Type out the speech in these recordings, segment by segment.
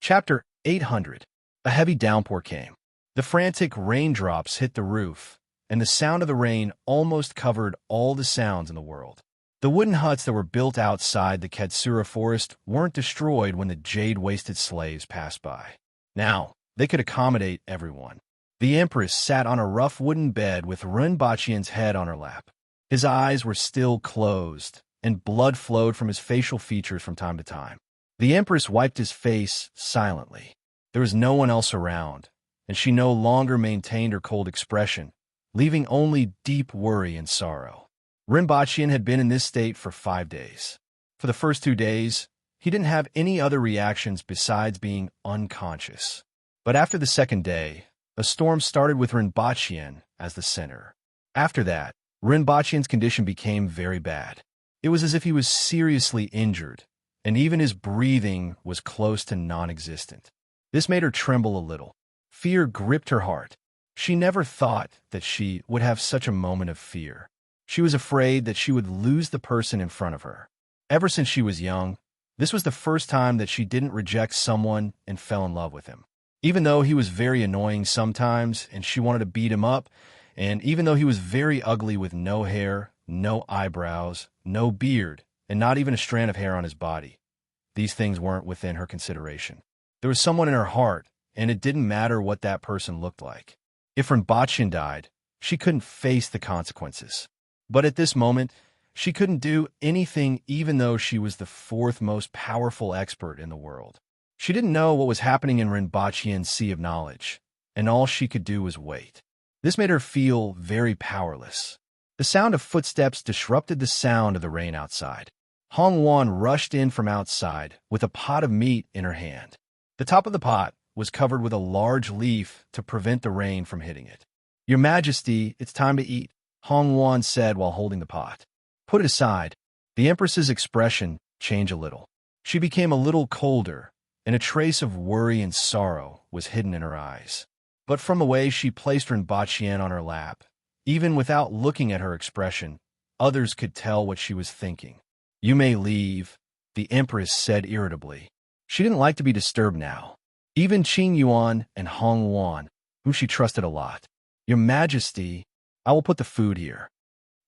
Chapter 800. A heavy downpour came. The frantic raindrops hit the roof, and the sound of the rain almost covered all the sounds in the world. The wooden huts that were built outside the Katsura forest weren't destroyed when the jade-waisted slaves passed by. Now, they could accommodate everyone. The Empress sat on a rough wooden bed with Renbachien's head on her lap. His eyes were still closed, and blood flowed from his facial features from time to time. The Empress wiped his face silently. There was no one else around, and she no longer maintained her cold expression, leaving only deep worry and sorrow. Renbachien had been in this state for 5 days. For the first 2 days, he didn't have any other reactions besides being unconscious. But after the second day, a storm started with Renbachien as the center. After that, Renbachien's condition became very bad. It was as if he was seriously injured, and even his breathing was close to non-existent. This made her tremble a little. Fear gripped her heart. She never thought that she would have such a moment of fear. She was afraid that she would lose the person in front of her. Ever since she was young, this was the first time that she didn't reject someone and fell in love with him. Even though he was very annoying sometimes and she wanted to beat him up, and even though he was very ugly with no hair, no eyebrows, no beard, and not even a strand of hair on his body, these things weren't within her consideration. There was someone in her heart, and it didn't matter what that person looked like. If Renbachien died, she couldn't face the consequences. But at this moment, she couldn't do anything even though she was the 4th most powerful expert in the world. She didn't know what was happening in Renbachien's sea of knowledge, and all she could do was wait. This made her feel very powerless. The sound of footsteps disrupted the sound of the rain outside. Hong Wan rushed in from outside with a pot of meat in her hand. The top of the pot was covered with a large leaf to prevent the rain from hitting it. "Your Majesty, it's time to eat," Hong Wan said while holding the pot. "Put it aside." The Empress's expression changed a little. She became a little colder, and a trace of worry and sorrow was hidden in her eyes. But from the way she placed Renbachien on her lap, even without looking at her expression, others could tell what she was thinking. "You may leave," the Empress said irritably. She didn't like to be disturbed now. Even Qing Yuan and Hong Wan, whom she trusted a lot. "Your Majesty, I will put the food here."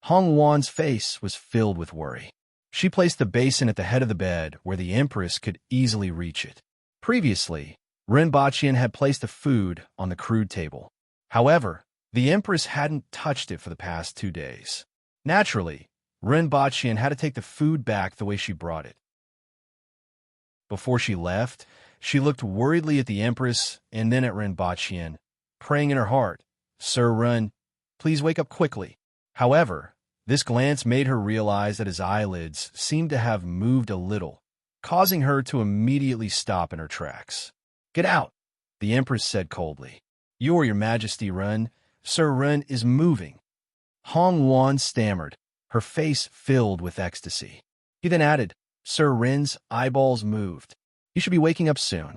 Hong Wan's face was filled with worry. She placed the basin at the head of the bed where the Empress could easily reach it. Previously, Renbachien had placed the food on the crude table. However, the Empress hadn't touched it for the past 2 days. Naturally, Renbachien had to take the food back the way she brought it. Before she left, she looked worriedly at the Empress and then at Renbachien, praying in her heart, "Sir Ren, please wake up quickly." However, this glance made her realize that his eyelids seemed to have moved a little, causing her to immediately stop in her tracks. "Get out," the Empress said coldly. Your Majesty, Ren, Sir Ren is moving." Hong Wan stammered, her face filled with ecstasy. He then added, "Sir Ren's eyeballs moved. He should be waking up soon."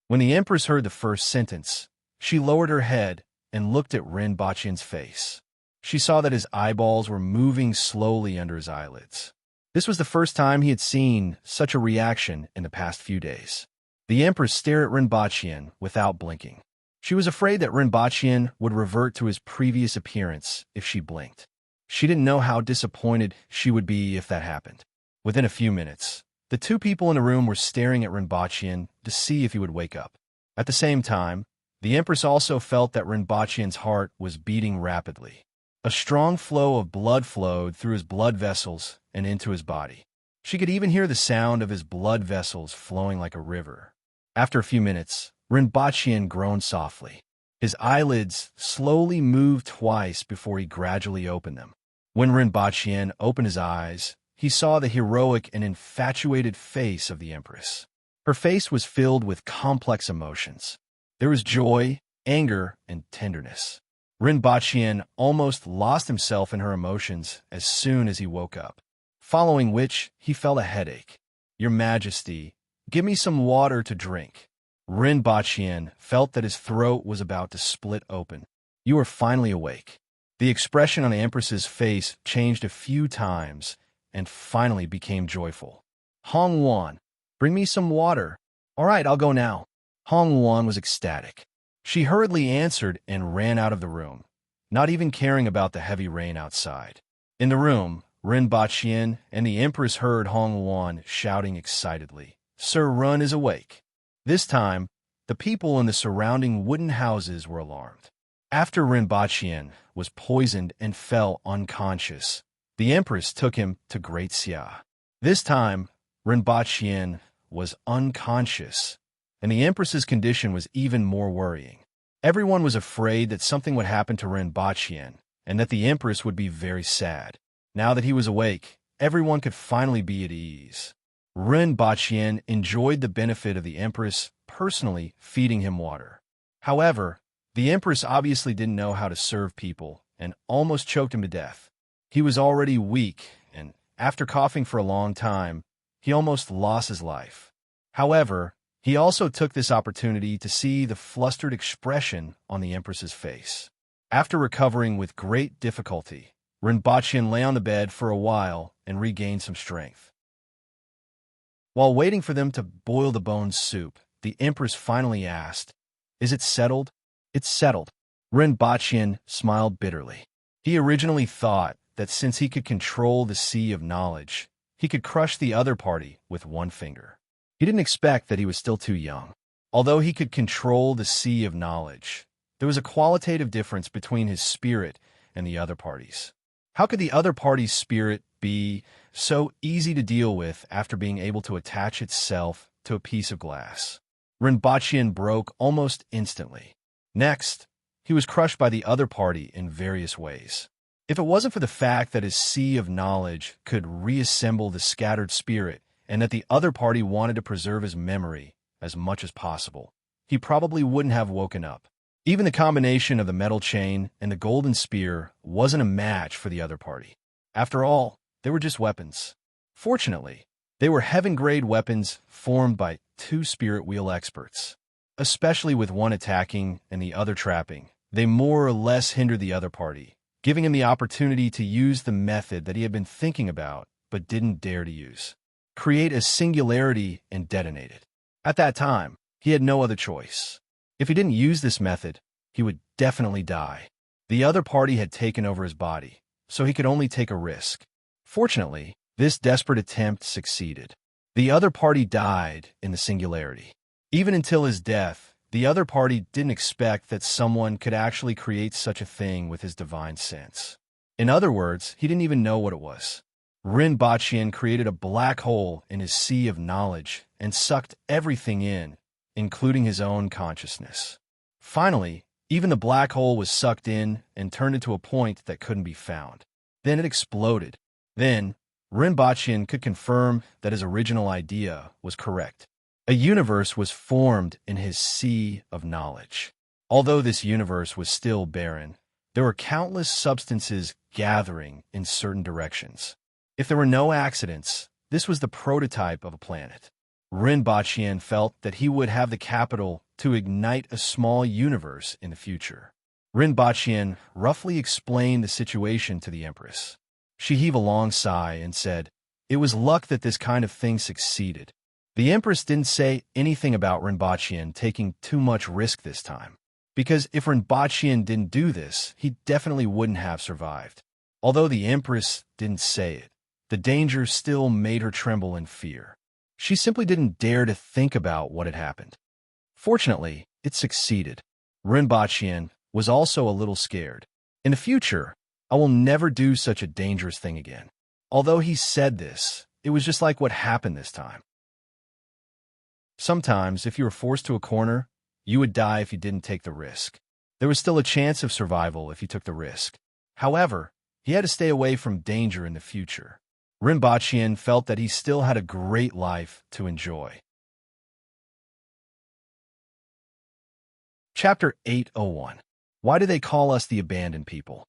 When the Empress heard the first sentence, she lowered her head and looked at Renbachien's face. She saw that his eyeballs were moving slowly under his eyelids. This was the first time he had seen such a reaction in the past few days. The Empress stared at Renbachien without blinking. She was afraid that Renbachien would revert to his previous appearance if she blinked. She didn't know how disappointed she would be if that happened. Within a few minutes, the 2 people in the room were staring at Renbachien to see if he would wake up. At the same time, the Empress also felt that Renbachien's heart was beating rapidly. A strong flow of blood flowed through his blood vessels and into his body. She could even hear the sound of his blood vessels flowing like a river. After a few minutes, Renbachien groaned softly. His eyelids slowly moved twice before he gradually opened them. When Renbachien opened his eyes, he saw the heroic and infatuated face of the Empress. Her face was filled with complex emotions. There was joy, anger, and tenderness. Renbachien almost lost himself in her emotions as soon as he woke up, following which he felt a headache. "Your Majesty, give me some water to drink." Renbachien felt that his throat was about to split open. "You are finally awake." The expression on the Empress's face changed a few times and finally became joyful. "Hong Wan, bring me some water." "All right, I'll go now." Hong Wuan was ecstatic. She hurriedly answered and ran out of the room, not even caring about the heavy rain outside. In the room, Ren Baqian and the Empress heard Hong Wuan shouting excitedly, "Sir Run is awake." This time, the people in the surrounding wooden houses were alarmed. After Ren Baqian was poisoned and fell unconscious, the Empress took him to Great Xia. This time, Ren Baqian was unconscious, and the Empress's condition was even more worrying. Everyone was afraid that something would happen to Ren Baqian, and that the Empress would be very sad. Now that he was awake, everyone could finally be at ease. Ren Baqian enjoyed the benefit of the Empress personally feeding him water. However, the Empress obviously didn't know how to serve people and almost choked him to death. He was already weak, and after coughing for a long time, he almost lost his life. However, he also took this opportunity to see the flustered expression on the Empress's face. After recovering with great difficulty, Ren Baqian lay on the bed for a while and regained some strength. While waiting for them to boil the bone soup, the Empress finally asked, "Is it settled?" "It's settled." Ren Baqian smiled bitterly. He originally thought that since he could control the sea of knowledge, he could crush the other party with one finger. He didn't expect that he was still too young. Although he could control the sea of knowledge, there was a qualitative difference between his spirit and the other party's. How could the other party's spirit be so easy to deal with after being able to attach itself to a piece of glass? Ren Baqian broke almost instantly. Next, he was crushed by the other party in various ways. If it wasn't for the fact that his sea of knowledge could reassemble the scattered spirit and that the other party wanted to preserve his memory as much as possible, he probably wouldn't have woken up. Even the combination of the metal chain and the golden spear wasn't a match for the other party. After all, they were just weapons. Fortunately, they were heaven-grade weapons formed by two spirit wheel experts. Especially with one attacking and the other trapping, they more or less hindered the other party, giving him the opportunity to use the method that he had been thinking about but didn't dare to use. Create a singularity and detonate it. At that time, he had no other choice. If he didn't use this method, he would definitely die. The other party had taken over his body, so he could only take a risk. Fortunately, this desperate attempt succeeded. The other party died in the singularity. Even until his death, the other party didn't expect that someone could actually create such a thing with his divine sense. In other words, he didn't even know what it was. Ren Baqian created a black hole in his sea of knowledge and sucked everything in, including his own consciousness. Finally, even the black hole was sucked in and turned into a point that couldn't be found. Then it exploded. Then, Ren Baqian could confirm that his original idea was correct. A universe was formed in his sea of knowledge. Although this universe was still barren, there were countless substances gathering in certain directions. If there were no accidents, this was the prototype of a planet. Ren Baqian felt that he would have the capital to ignite a small universe in the future. Ren Baqian roughly explained the situation to the Empress. She heaved a long sigh and said, "It was luck that this kind of thing succeeded." The Empress didn't say anything about Ren Baqian taking too much risk this time, because if Ren Baqian didn't do this, he definitely wouldn't have survived. Although the Empress didn't say it, the danger still made her tremble in fear. She simply didn't dare to think about what had happened. Fortunately, it succeeded. Ren Baqian was also a little scared. In the future, I will never do such a dangerous thing again. Although he said this, it was just like what happened this time. Sometimes, if you were forced to a corner, you would die if you didn't take the risk. There was still a chance of survival if you took the risk. However, he had to stay away from danger in the future. Ren Baqian felt that he still had a great life to enjoy. Chapter 801. Why do they call us the abandoned people?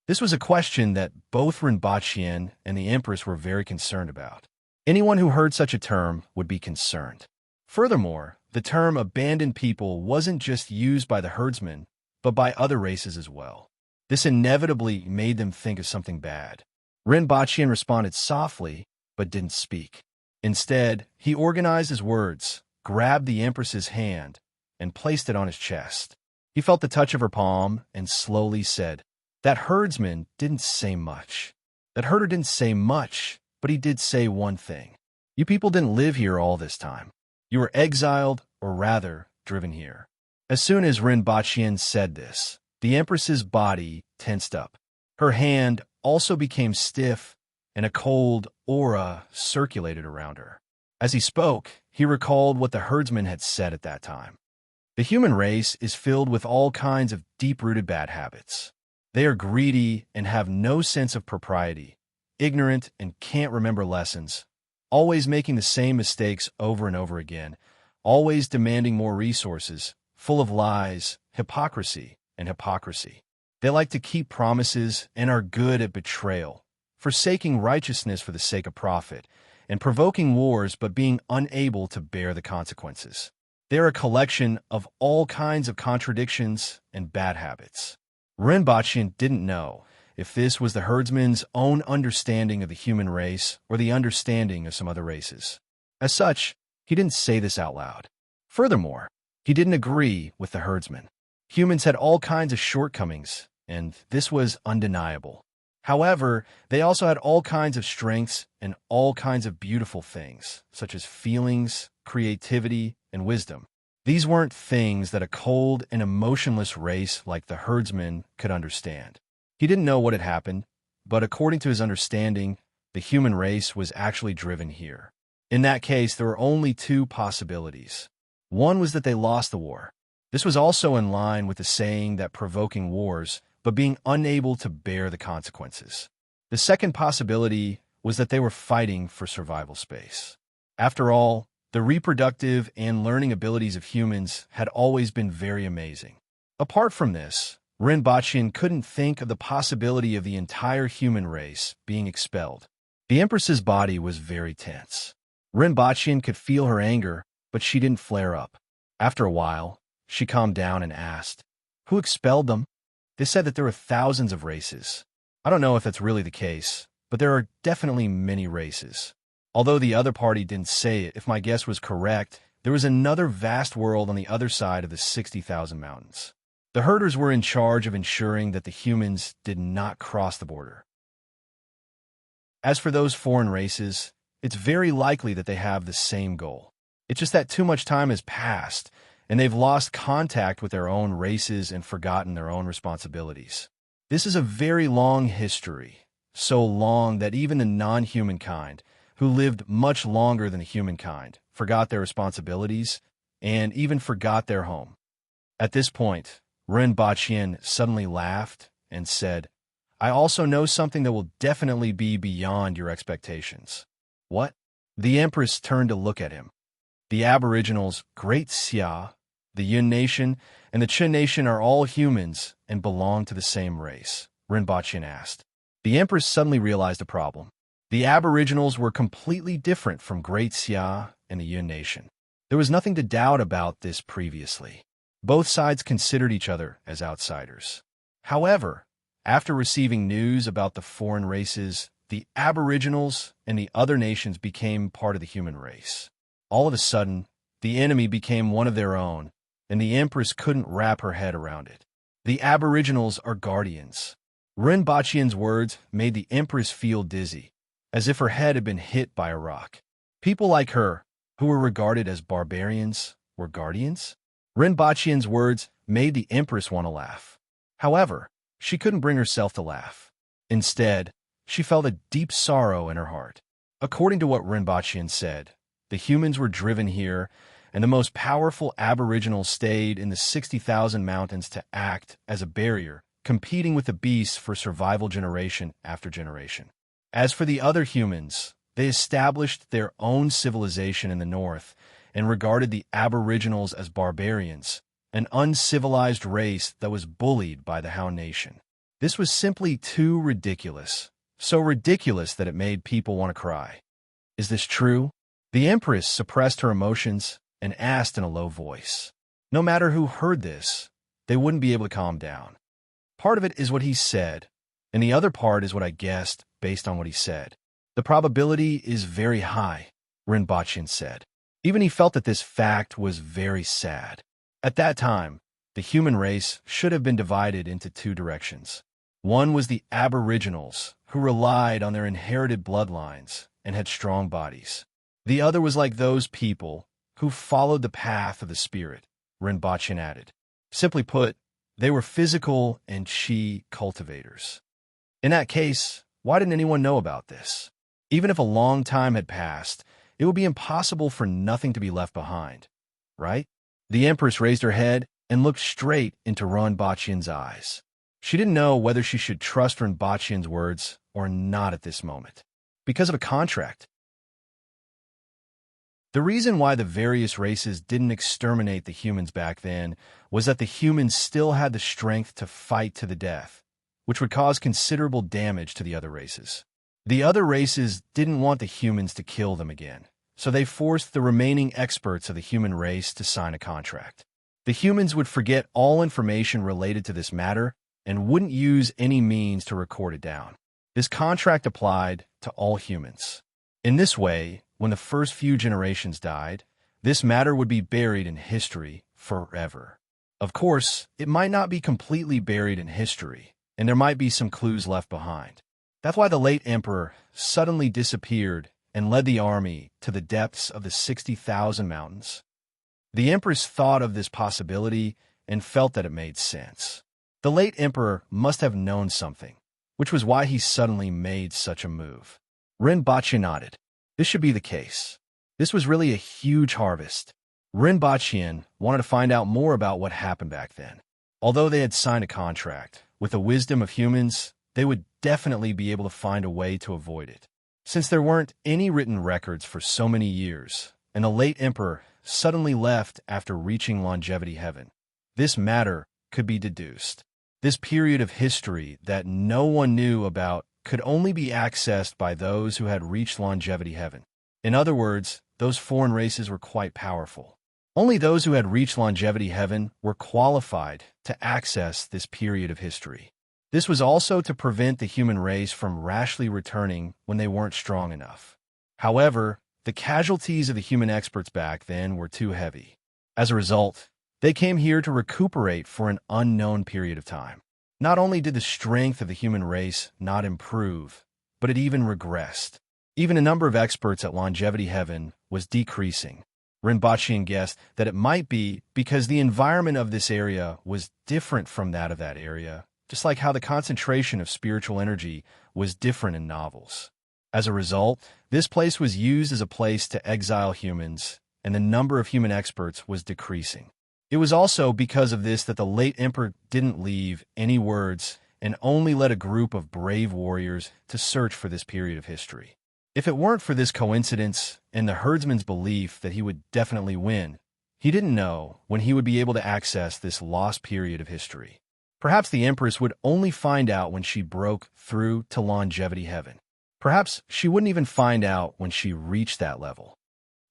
This was a question that both Ren Baqian and the Empress were very concerned about. Anyone who heard such a term would be concerned. Furthermore, the term abandoned people wasn't just used by the herdsmen, but by other races as well. This inevitably made them think of something bad. Ren Baqian responded softly, but didn't speak. Instead, he organized his words, grabbed the Empress's hand, and placed it on his chest. He felt the touch of her palm and slowly said, "That herdsman didn't say much. That herder didn't say much, but he did say one thing. You people didn't live here all this time. You were exiled, or rather, driven here." As soon as Rinpoche said this, the Empress's body tensed up. Her hand also became stiff, and a cold aura circulated around her. As he spoke, he recalled what the herdsman had said at that time. The human race is filled with all kinds of deep-rooted bad habits. They are greedy and have no sense of propriety, ignorant and can't remember lessons, always making the same mistakes over and over again, always demanding more resources, full of lies, hypocrisy, and hypocrisy. They like to keep promises and are good at betrayal, forsaking righteousness for the sake of profit, and provoking wars but being unable to bear the consequences. They are a collection of all kinds of contradictions and bad habits. Rinpoche didn't know if this was the herdsman's own understanding of the human race or the understanding of some other races. As such, he didn't say this out loud. Furthermore, he didn't agree with the herdsman. Humans had all kinds of shortcomings, and this was undeniable. However, they also had all kinds of strengths and all kinds of beautiful things, such as feelings, creativity, and wisdom. These weren't things that a cold and emotionless race like the herdsman could understand. He didn't know what had happened, but according to his understanding, the human race was actually driven here. In that case, there were only two possibilities. One was that they lost the war. This was also in line with the saying that provoking wars, but being unable to bear the consequences. The second possibility was that they were fighting for survival space. After all, the reproductive and learning abilities of humans had always been very amazing. Apart from this, Rinpoche couldn't think of the possibility of the entire human race being expelled. The Empress's body was very tense. Rinpoche could feel her anger, but she didn't flare up. After a while, she calmed down and asked, "Who expelled them?" They said that there were thousands of races. I don't know if that's really the case, but there are definitely many races. Although the other party didn't say it, if my guess was correct, there was another vast world on the other side of the 60,000 mountains. The herders were in charge of ensuring that the humans did not cross the border. As for those foreign races, it's very likely that they have the same goal. It's just that too much time has passed, and they've lost contact with their own races and forgotten their own responsibilities. This is a very long history, so long that even the non-human kind, who lived much longer than the humankind, forgot their responsibilities and even forgot their home. At this point, Rinpoche suddenly laughed and said, "I also know something that will definitely be beyond your expectations." "What?" The Empress turned to look at him. "The Aboriginals, Great Xia, the Yun Nation, and the Chin Nation are all humans and belong to the same race," Rinpoche asked. The Empress suddenly realized a problem. The Aboriginals were completely different from Great Xia and the Yun Nation. There was nothing to doubt about this previously. Both sides considered each other as outsiders. However, after receiving news about the foreign races, the Aboriginals and the other nations became part of the human race. All of a sudden, the enemy became one of their own, and the Empress couldn't wrap her head around it. The Aboriginals are guardians. Rinpoche's words made the Empress feel dizzy, as if her head had been hit by a rock. People like her, who were regarded as barbarians, were guardians? Rinpoche's words made the Empress want to laugh. However, she couldn't bring herself to laugh. Instead, she felt a deep sorrow in her heart. According to what Rinpoche said, the humans were driven here, and the most powerful Aboriginals stayed in the 60,000 mountains to act as a barrier, competing with the beasts for survival generation after generation. As for the other humans, they established their own civilization in the north and regarded the Aboriginals as barbarians, an uncivilized race that was bullied by the Hound Nation. This was simply too ridiculous, so ridiculous that it made people want to cry. Is this true? The Empress suppressed her emotions and asked in a low voice. No matter who heard this, they wouldn't be able to calm down. Part of it is what he said, and the other part is what I guessed based on what he said. The probability is very high, Rinpoche said. Even he felt that this fact was very sad. At that time, the human race should have been divided into two directions. One was the Aboriginals, who relied on their inherited bloodlines and had strong bodies. The other was like those people who followed the path of the spirit, Rinpoche added. Simply put, they were physical and chi cultivators. In that case, why didn't anyone know about this? Even if a long time had passed, it would be impossible for nothing to be left behind, right? The Empress raised her head and looked straight into Rinpoche's eyes. She didn't know whether she should trust Rinpoche's words or not at this moment. Because of a contract. The reason why the various races didn't exterminate the humans back then was that the humans still had the strength to fight to the death, which would cause considerable damage to the other races. The other races didn't want the humans to kill them again, so they forced the remaining experts of the human race to sign a contract. The humans would forget all information related to this matter and wouldn't use any means to record it down. This contract applied to all humans. In this way, when the first few generations died, this matter would be buried in history forever. Of course, it might not be completely buried in history, and there might be some clues left behind. That's why the late emperor suddenly disappeared and led the army to the depths of the 60,000 mountains. The empress thought of this possibility and felt that it made sense. The late emperor must have known something, which was why he suddenly made such a move. Rinpoche nodded. This should be the case. This was really a huge harvest. Rinpoche wanted to find out more about what happened back then. Although they had signed a contract, with the wisdom of humans, they would definitely be able to find a way to avoid it. Since there weren't any written records for so many years, and the late emperor suddenly left after reaching longevity heaven, this matter could be deduced. This period of history that no one knew about could only be accessed by those who had reached longevity heaven. In other words, those foreign races were quite powerful. Only those who had reached longevity heaven were qualified to access this period of history. This was also to prevent the human race from rashly returning when they weren't strong enough. However, the casualties of the human experts back then were too heavy. As a result, they came here to recuperate for an unknown period of time. Not only did the strength of the human race not improve, but it even regressed. Even the number of experts at longevity heaven was decreasing. Rinpoche guessed that it might be because the environment of this area was different from that of that area, just like how the concentration of spiritual energy was different in novels. As a result, this place was used as a place to exile humans, and the number of human experts was decreasing. It was also because of this that the late emperor didn't leave any words and only led a group of brave warriors to search for this period of history. If it weren't for this coincidence and the herdsman's belief that he would definitely win, he didn't know when he would be able to access this lost period of history. Perhaps the Empress would only find out when she broke through to longevity heaven. Perhaps she wouldn't even find out when she reached that level.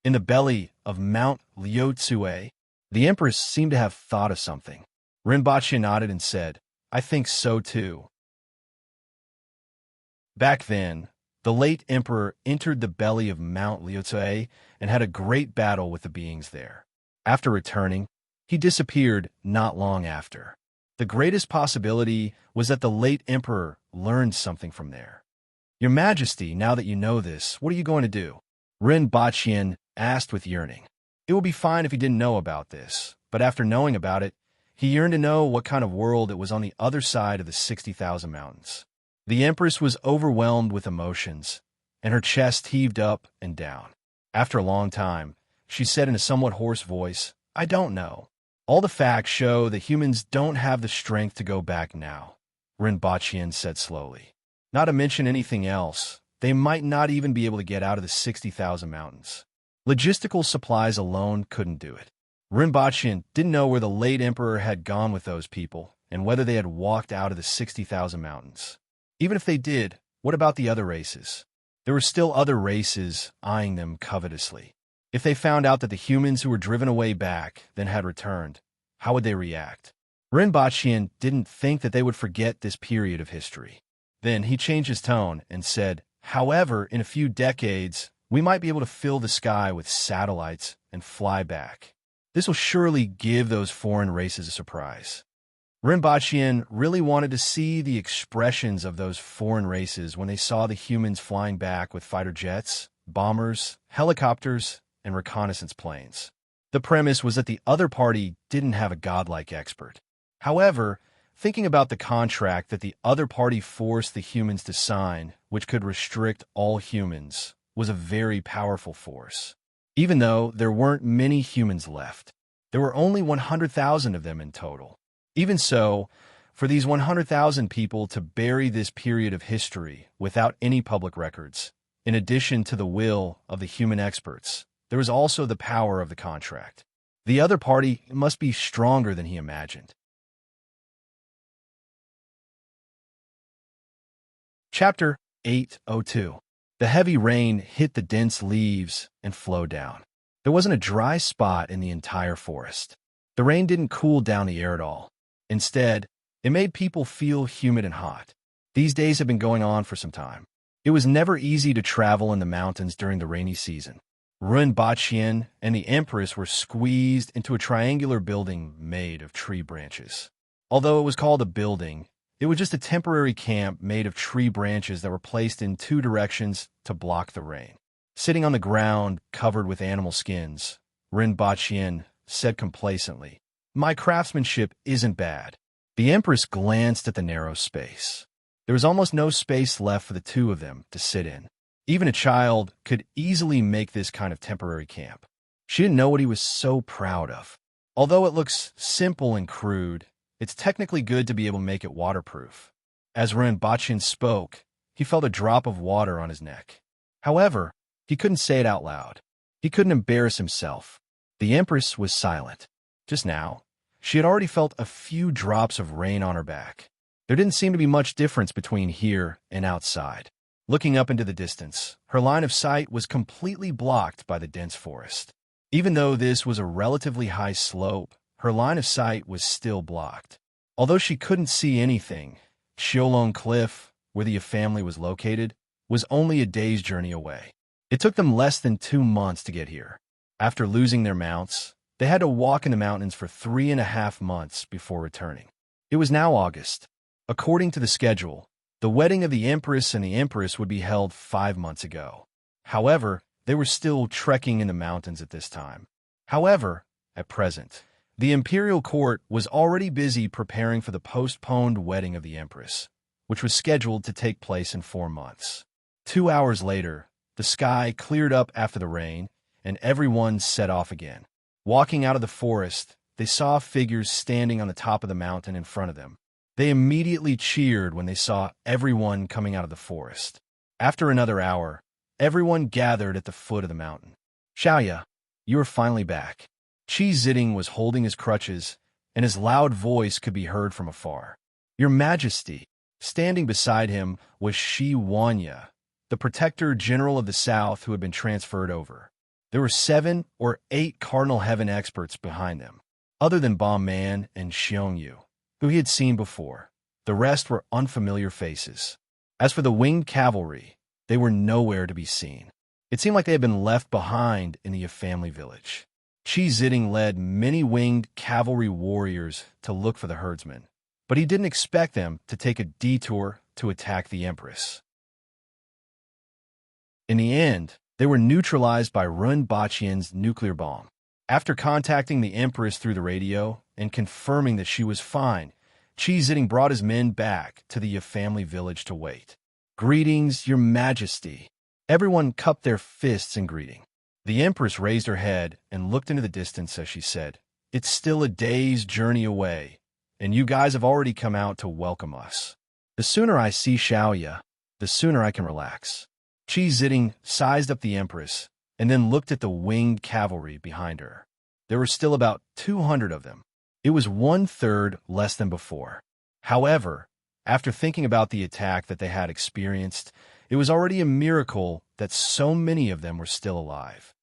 In the belly of Mount Liutsue, the Empress seemed to have thought of something. Rinpoche nodded and said, "I think so too." Back then, the late emperor entered the belly of Mount Liutsue and had a great battle with the beings there. After returning, he disappeared not long after. The greatest possibility was that the late emperor learned something from there. "Your Majesty, now that you know this, what are you going to do?" Rinpoche asked with yearning. It would be fine if he didn't know about this, but after knowing about it, he yearned to know what kind of world it was on the other side of the 60,000 mountains. The Empress was overwhelmed with emotions, and her chest heaved up and down. After a long time, she said in a somewhat hoarse voice, "I don't know. All the facts show that humans don't have the strength to go back now," Rinpoche said slowly. "Not to mention anything else, they might not even be able to get out of the 60,000 mountains. Logistical supplies alone couldn't do it." Rinpoche didn't know where the late emperor had gone with those people and whether they had walked out of the 60,000 mountains. Even if they did, what about the other races? There were still other races eyeing them covetously. If they found out that the humans who were driven away back then had returned, how would they react? Rinpoche didn't think that they would forget this period of history. Then he changed his tone and said, "However, in a few decades, we might be able to fill the sky with satellites and fly back. This will surely give those foreign races a surprise. Rinpoche really wanted to see the expressions of those foreign races when they saw the humans flying back with fighter jets, bombers, helicopters, and reconnaissance planes. The premise was that the other party didn't have a godlike expert. However, thinking about the contract that the other party forced the humans to sign, which could restrict all humans, was a very powerful force. Even though there weren't many humans left, there were only 100,000 of them in total. Even so, for these 100,000 people to bury this period of history without any public records, in addition to the will of the human experts, there was also the power of the contract. The other party must be stronger than he imagined. Chapter 802. The heavy rain hit the dense leaves and flowed down. There wasn't a dry spot in the entire forest. The rain didn't cool down the air at all. Instead, it made people feel humid and hot. These days have been going on for some time. It was never easy to travel in the mountains during the rainy season. Rinpoche and the Empress were squeezed into a triangular building made of tree branches. Although it was called a building, it was just a temporary camp made of tree branches that were placed in two directions to block the rain. Sitting on the ground covered with animal skins, Rinpoche said complacently, "My craftsmanship isn't bad." The Empress glanced at the narrow space. There was almost no space left for the two of them to sit in. Even a child could easily make this kind of temporary camp. She didn't know what he was so proud of. Although it looks simple and crude, it's technically good to be able to make it waterproof. As Rinpoche spoke, he felt a drop of water on his neck. However, he couldn't say it out loud. He couldn't embarrass himself. The Empress was silent. Just now, she had already felt a few drops of rain on her back. There didn't seem to be much difference between here and outside. Looking up into the distance, her line of sight was completely blocked by the dense forest. Even though this was a relatively high slope, her line of sight was still blocked. Although she couldn't see anything, Xiaolong Cliff, where the family was located, was only a day's journey away. It took them less than 2 months to get here. After losing their mounts, they had to walk in the mountains for 3.5 months before returning. It was now August. According to the schedule, the wedding of the Empress and the Empress would be held 5 months ago. However, they were still trekking in the mountains at this time. However, at present, the imperial court was already busy preparing for the postponed wedding of the Empress, which was scheduled to take place in 4 months. 2 hours later, the sky cleared up after the rain, and everyone set off again. Walking out of the forest, they saw figures standing on the top of the mountain in front of them. They immediately cheered when they saw everyone coming out of the forest. After another hour, everyone gathered at the foot of the mountain. "Xiaoya, you are finally back." Qi Ziding was holding his crutches, and his loud voice could be heard from afar. "Your Majesty." Standing beside him was Shi Wanya, the Protector General of the South who had been transferred over. There were 7 or 8 Cardinal Heaven experts behind them, other than Bomb Man and Xiongyu, who he had seen before. The rest were unfamiliar faces. As for the winged cavalry, they were nowhere to be seen. It seemed like they had been left behind in the family village. Qi Ziding led many winged cavalry warriors to look for the herdsmen, but he didn't expect them to take a detour to attack the Empress. In the end, they were neutralized by Rinpoche's nuclear bomb. After contacting the Empress through the radio and confirming that she was fine, Qi Ziding brought his men back to the family village to wait. "Greetings, Your Majesty." Everyone cupped their fists in greeting. The Empress raised her head and looked into the distance as she said, "It's still a day's journey away, and you guys have already come out to welcome us. The sooner I see Xiaoya, the sooner I can relax." Qi Ziding sized up the Empress and then looked at the winged cavalry behind her. There were still about 200 of them. It was 1/3 less than before. However, after thinking about the attack that they had experienced, it was already a miracle that so many of them were still alive.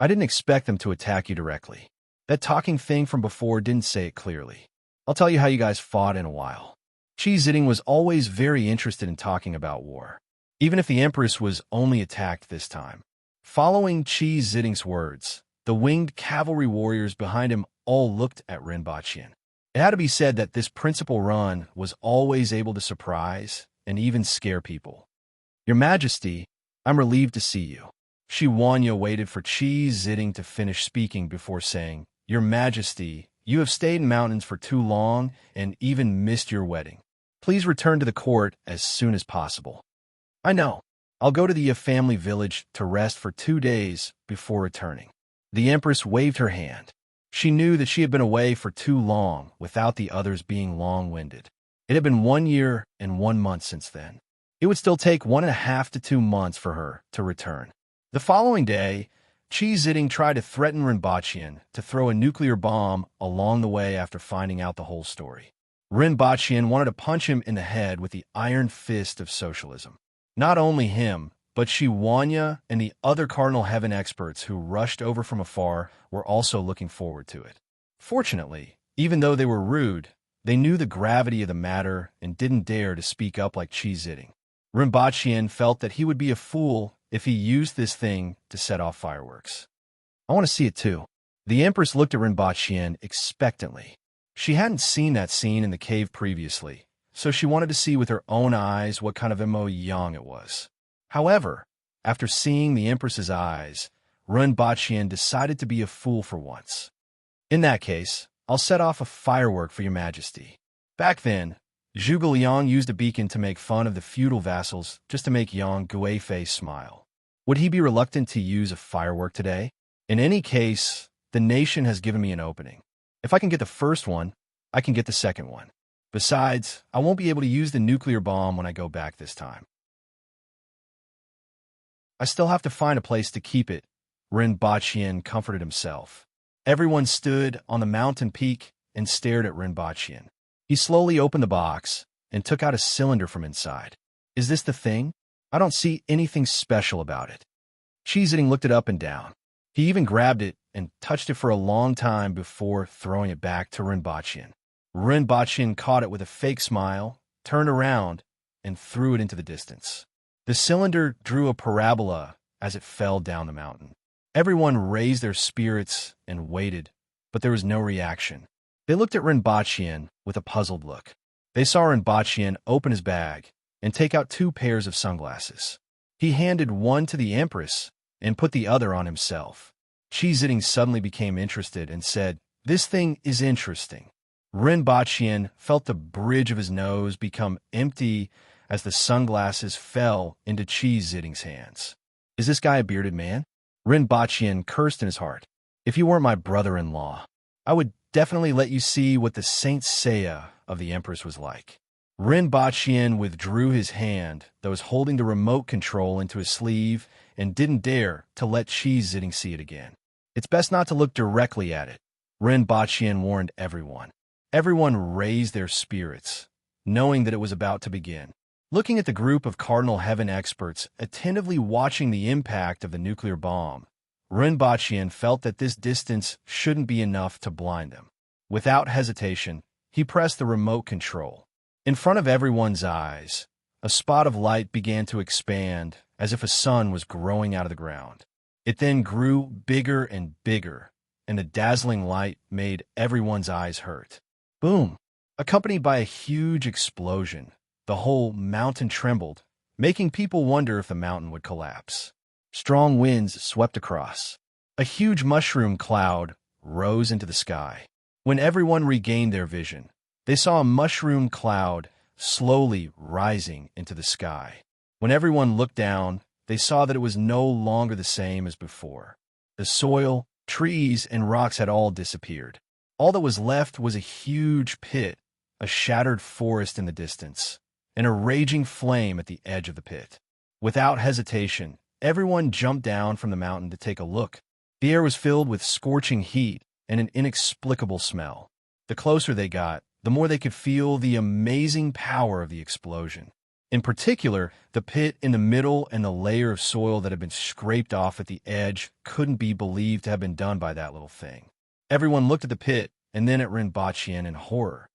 "I didn't expect them to attack you directly. That talking thing from before didn't say it clearly. I'll tell you how you guys fought in a while." Qi Ziding was always very interested in talking about war, even if the Empress was only attacked this time. Following Qi Ziding's words, The winged cavalry warriors behind him all looked at Rinpoche. It had to be said that this principal Run was always able to surprise and even scare people. "Your Majesty, I'm relieved to see you." Shi Wanya waited for Qi Ziding to finish speaking before saying, "Your Majesty, you have stayed in mountains for too long and even missed your wedding. Please return to the court as soon as possible." "I know. I'll go to the family village to rest for 2 days before returning." The Empress waved her hand. She knew that she had been away for too long without the others being long-winded. It had been 1 year and 1 month since then. It would still take 1.5 to 2 months for her to return. The following day, Qi Ziding tried to threaten Rinpoche to throw a nuclear bomb along the way after finding out the whole story. Rinpoche wanted to punch him in the head with the iron fist of socialism. Not only him, but Shi Wanya and the other Cardinal Heaven experts who rushed over from afar were also looking forward to it. Fortunately, even though they were rude, they knew the gravity of the matter and didn't dare to speak up like Qi Ziding. Rinpoche felt that he would be a fool if he used this thing to set off fireworks. "I want to see it too." The Empress looked at Rinpoche expectantly. She hadn't seen that scene in the cave previously, so she wanted to see with her own eyes what kind of emoyang it was. However, after seeing the Empress's eyes, Rinpoche decided to be a fool for once. "In that case, I'll set off a firework for your Majesty." Back then, Zhuge Liang used a beacon to make fun of the feudal vassals just to make Yang Guifei smile. Would he be reluctant to use a firework today? In any case, the nation has given me an opening. If I can get the first one, I can get the second one. Besides, I won't be able to use the nuclear bomb when I go back this time. I still have to find a place to keep it, Rinpoche comforted himself. Everyone stood on the mountain peak and stared at Rinpoche. He slowly opened the box and took out a cylinder from inside. "Is this the thing? I don't see anything special about it." Qi Ziding looked it up and down. He even grabbed it and touched it for a long time before throwing it back to Rinpoche. Rinpoche caught it with a fake smile, turned around, and threw it into the distance. The cylinder drew a parabola as it fell down the mountain. Everyone raised their spirits and waited, but there was no reaction. They looked at Rinpoche with a puzzled look. They saw Rinpoche open his bag and take out 2 pairs of sunglasses. He handed one to the Empress and put the other on himself. Qi Ziding suddenly became interested and said, "This thing is interesting." Rinpoche felt the bridge of his nose become empty as the sunglasses fell into Qi Ziding's hands. "Is this guy a bearded man?" Rinpoche cursed in his heart. "If you weren't my brother-in-law, I would definitely let you see what the Saint Seiya of the Empress was like." Rinpoche withdrew his hand that was holding the remote control into his sleeve and didn't dare to let Qi Ziding see it again. "It's best not to look directly at it," Rinpoche warned everyone. Everyone raised their spirits, knowing that it was about to begin. Looking at the group of Cardinal Heaven experts attentively watching the impact of the nuclear bomb, Rinpoche felt that this distance shouldn't be enough to blind them. Without hesitation, he pressed the remote control. In front of everyone's eyes, a spot of light began to expand as if a sun was growing out of the ground. It then grew bigger and bigger, and the dazzling light made everyone's eyes hurt. Boom! Accompanied by a huge explosion, the whole mountain trembled, making people wonder if the mountain would collapse. Strong winds swept across. A huge mushroom cloud rose into the sky. When everyone regained their vision, they saw a mushroom cloud slowly rising into the sky. When everyone looked down, they saw that it was no longer the same as before. The soil, trees, and rocks had all disappeared. All that was left was a huge pit, a shattered forest in the distance, and a raging flame at the edge of the pit. Without hesitation, everyone jumped down from the mountain to take a look. The air was filled with scorching heat and an inexplicable smell. The closer they got, the more they could feel the amazing power of the explosion. In particular, the pit in the middle and the layer of soil that had been scraped off at the edge couldn't be believed to have been done by that little thing. Everyone looked at the pit and then at Rinpoche in horror.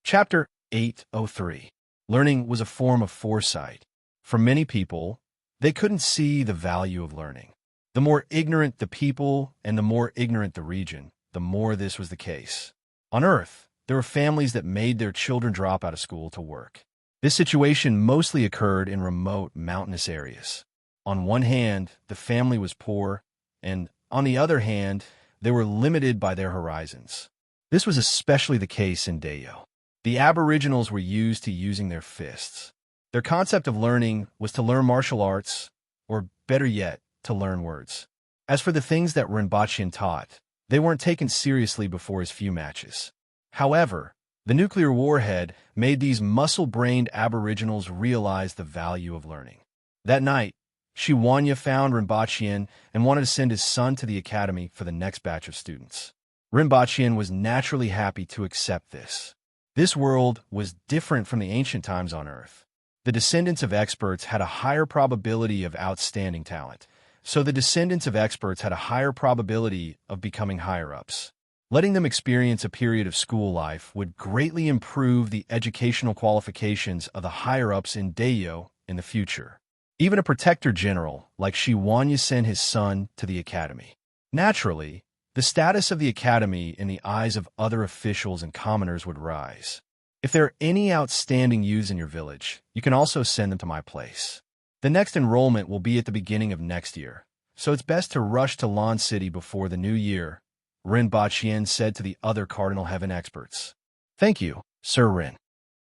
Chapter 803. Learning was a form of foresight. For many people, They couldn't see the value of learning. The more ignorant the people and the more ignorant the region, the more this was the case. On Earth, there were families that made their children drop out of school to work. This situation mostly occurred in remote, mountainous areas. On one hand, the family was poor, and on the other hand, they were limited by their horizons. This was especially the case in Dayo. The Aboriginals were used to using their fists. Their concept of learning was to learn martial arts, or better yet, to learn words. As for the things that Rinpoche taught, they weren't taken seriously before his few matches. However, the nuclear warhead made these muscle-brained Aboriginals realize the value of learning. That night, Shiwanya found Rinpoche and wanted to send his son to the academy for the next batch of students. Rinpoche was naturally happy to accept this. This world was different from the ancient times on Earth. The descendants of experts had a higher probability of outstanding talent, so the descendants of experts had a higher probability of becoming higher-ups. Letting them experience a period of school life would greatly improve the educational qualifications of the higher-ups in Dayo in the future. Even a protector general like Shiwanya sent his son to the academy. Naturally, the status of the academy in the eyes of other officials and commoners would rise. If there are any outstanding youths in your village, you can also send them to my place. The next enrollment will be at the beginning of next year, so it's best to rush to Lan City before the new year, Rinpoche said to the other Cardinal Heaven experts. Thank you, Sir Rin.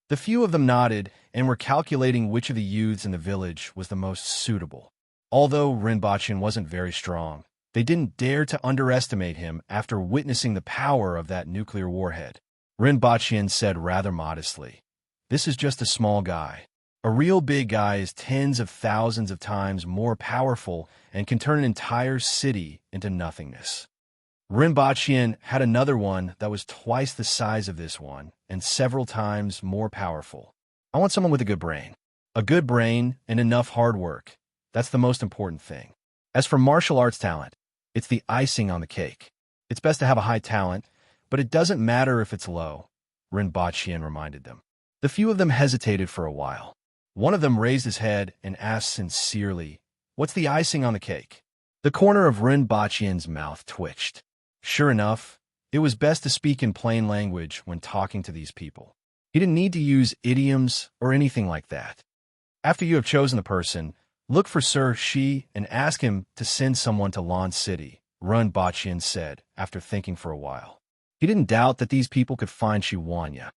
The few of them nodded and were calculating which of the youths in the village was the most suitable. Although Rinpoche wasn't very strong, they didn't dare to underestimate him after witnessing the power of that nuclear warhead. Rinpoche said rather modestly, "This is just a small guy. A real big guy is tens of thousands of times more powerful and can turn an entire city into nothingness." Rinpoche had another one that was twice the size of this one and several times more powerful. I want someone with a good brain. A good brain and enough hard work. That's the most important thing. As for martial arts talent, it's the icing on the cake. It's best to have a high talent, but it doesn't matter if it's low, Rinpoche reminded them. The few of them hesitated for a while. One of them raised his head and asked sincerely, "What's the icing on the cake?" The corner of Rinpoche's mouth twitched. Sure enough, it was best to speak in plain language when talking to these people. He didn't need to use idioms or anything like that. After you have chosen the person, look for Sir Shi and ask him to send someone to Lan City, Rinpoche said after thinking for a while. He didn't doubt that these people could find Shiwanya.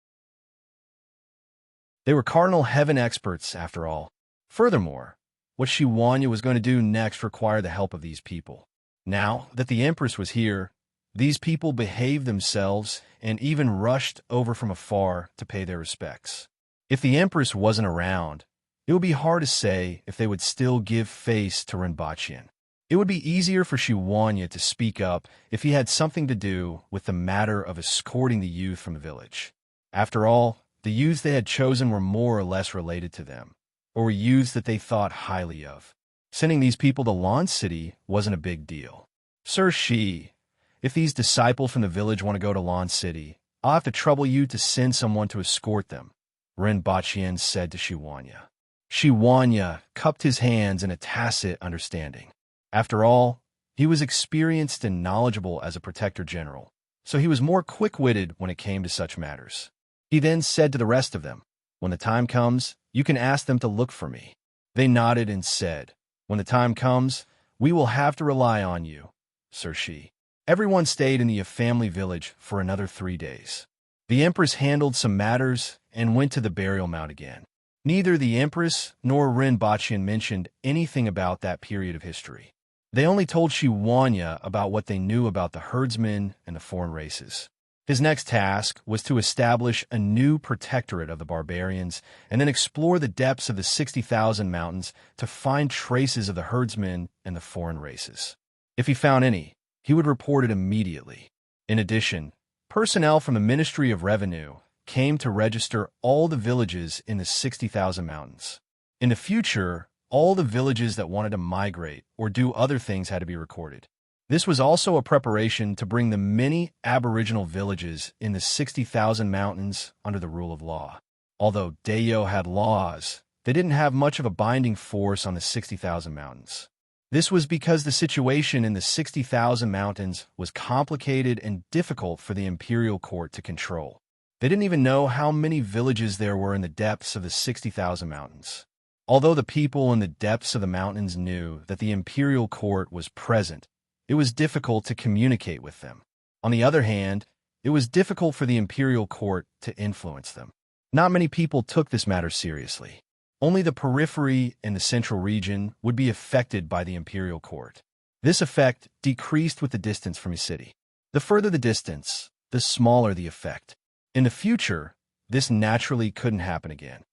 They were Cardinal Heaven experts, after all. Furthermore, what Shiwanya was going to do next required the help of these people. Now that the Empress was here, these people behaved themselves and even rushed over from afar to pay their respects. If the Empress wasn't around, it would be hard to say if they would still give face to Rinpoche. It would be easier for Shiwanya to speak up if he had something to do with the matter of escorting the youth from the village. After all, the youths they had chosen were more or less related to them, or were youths that they thought highly of. Sending these people to Lan City wasn't a big deal. Sir Shi, if these disciples from the village want to go to Lan City, I'll have to trouble you to send someone to escort them, Rinpoche said to Shiwanya. Shiwanya cupped his hands in a tacit understanding. After all, he was experienced and knowledgeable as a protector general, so he was more quick-witted when it came to such matters. He then said to the rest of them, "When the time comes, you can ask them to look for me." They nodded and said, "When the time comes, we will have to rely on you, Sir Shi." Everyone stayed in the family village for another 3 days. The Empress handled some matters and went to the burial mound again. Neither the Empress nor Rinpoche mentioned anything about that period of history. They only told Shiwanya about what they knew about the herdsmen and the foreign races. His next task was to establish a new protectorate of the barbarians and then explore the depths of the 60,000 mountains to find traces of the herdsmen and the foreign races. If he found any, he would report it immediately. In addition, personnel from the Ministry of Revenue came to register all the villages in the 60,000 mountains. In the future, all the villages that wanted to migrate or do other things had to be recorded. This was also a preparation to bring the many Aboriginal villages in the 60,000 mountains under the rule of law. Although Dayo had laws, they didn't have much of a binding force on the 60,000 mountains. This was because the situation in the 60,000 mountains was complicated and difficult for the imperial court to control. They didn't even know how many villages there were in the depths of the 60,000 mountains. Although the people in the depths of the mountains knew that the imperial court was present, it was difficult to communicate with them. On the other hand, it was difficult for the imperial court to influence them. Not many people took this matter seriously. Only the periphery and the central region would be affected by the imperial court. This effect decreased with the distance from a city. The further the distance, the smaller the effect. In the future, this naturally couldn't happen again.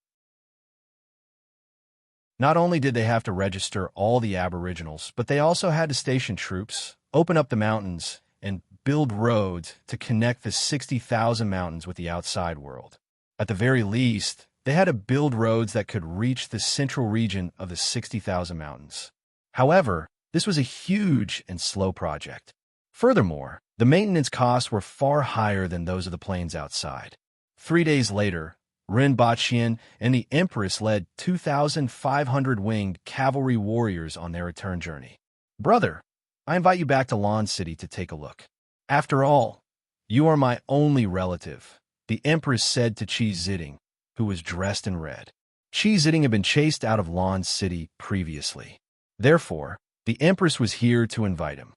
Not only did they have to register all the aboriginals, but they also had to station troops, open up the mountains, and build roads to connect the 60,000 mountains with the outside world. At the very least, they had to build roads that could reach the central region of the 60,000 mountains. However, this was a huge and slow project. Furthermore, the maintenance costs were far higher than those of the plains outside. 3 days later, Rinpoche and the Empress led 2,500 winged cavalry warriors on their return journey. Brother, I invite you back to Lan City to take a look. After all, you are my only relative, the Empress said to Qi Ziding, who was dressed in red. Qi Ziding had been chased out of Lan City previously. Therefore, the Empress was here to invite him.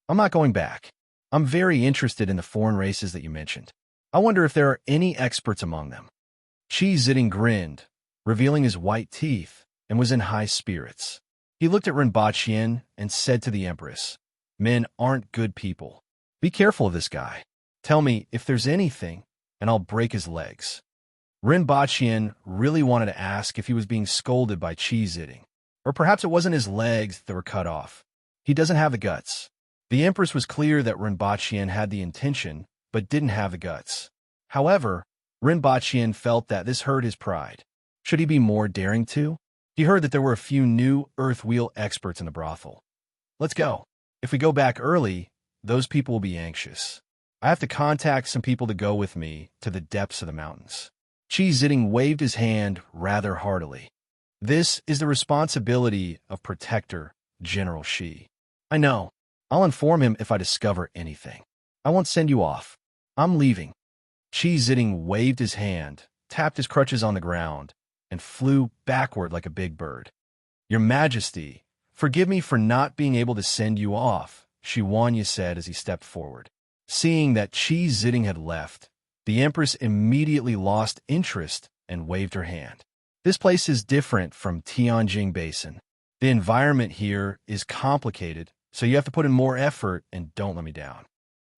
I'm not going back. I'm very interested in the foreign races that you mentioned. I wonder if there are any experts among them. Qi Ziding grinned, revealing his white teeth, and was in high spirits. He looked at Rinpoche and said to the Empress, "Men aren't good people. Be careful of this guy. Tell me if there's anything, and I'll break his legs." Rinpoche really wanted to ask if he was being scolded by Qi Ziding, or perhaps it wasn't his legs that were cut off. He doesn't have the guts. The Empress was clear that Rinpoche had the intention, but didn't have the guts. However, Rinpoche felt that this hurt his pride. Should he be more daring to? He heard that there were a few new earth wheel experts in the brothel. Let's go. If we go back early, those people will be anxious. I have to contact some people to go with me to the depths of the mountains. Qi Ziding waved his hand rather heartily. This is the responsibility of Protector General Shi. I know. I'll inform him if I discover anything. I won't send you off. I'm leaving. Qi Ziding waved his hand, tapped his crutches on the ground, and flew backward like a big bird. Your Majesty, forgive me for not being able to send you off, Shi Huanya said as he stepped forward. Seeing that Qi Ziding had left, the Empress immediately lost interest and waved her hand. This place is different from Tianjing Basin. The environment here is complicated, so you have to put in more effort and don't let me down.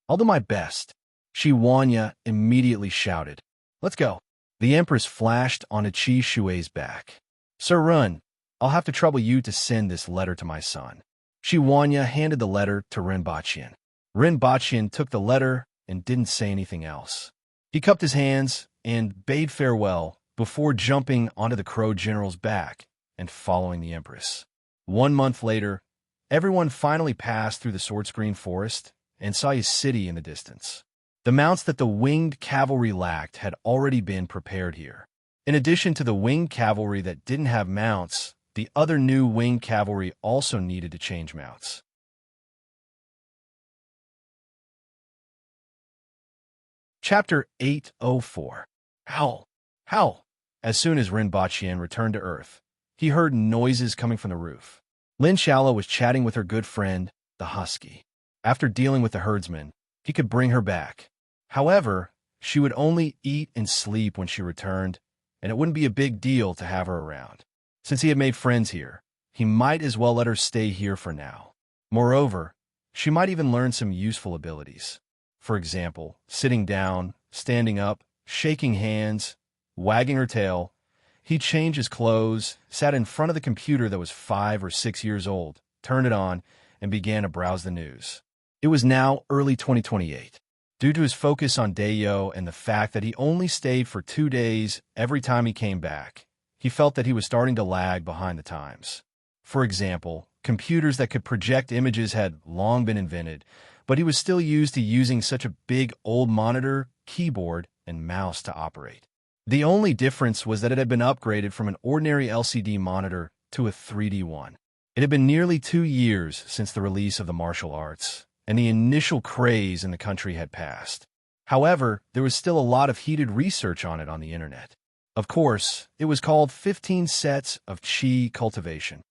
I'll do my best. Shi Huanya immediately shouted. Let's go. The Empress flashed onto Qi Shui's back. Sir Run, I'll have to trouble you to send this letter to my son. Shi Huanya handed the letter to Rinpoche. Rinpoche took the letter and didn't say anything else. He cupped his hands and bade farewell before jumping onto the Crow General's back and following the Empress. 1 month later, everyone finally passed through the Sword Screen Forest and saw a city in the distance. The mounts that the winged cavalry lacked had already been prepared here. In addition to the winged cavalry that didn't have mounts, the other new winged cavalry also needed to change mounts. Chapter 804. Howl! Howl! As soon as Rinpoche returned to Earth, he heard noises coming from the roof. Lin Shallow was chatting with her good friend, the Husky. After dealing with the herdsman, he could bring her back. However, she would only eat and sleep when she returned, and it wouldn't be a big deal to have her around. Since he had made friends here, he might as well let her stay here for now. Moreover, she might even learn some useful abilities. For example, sitting down, standing up, shaking hands, wagging her tail. He changed his clothes, sat in front of the computer that was 5 or 6 years old, turned it on, and began to browse the news. It was now early 2028. Due to his focus on Dayo and the fact that he only stayed for 2 days every time he came back, he felt that he was starting to lag behind the times. For example, computers that could project images had long been invented, but he was still used to using such a big old monitor, keyboard, and mouse to operate. The only difference was that it had been upgraded from an ordinary LCD monitor to a 3D one. It had been nearly 2 years since the release of the martial arts, and the initial craze in the country had passed. However, there was still a lot of heated research on it on the internet. Of course, it was called 15 Sets of Qi Cultivation.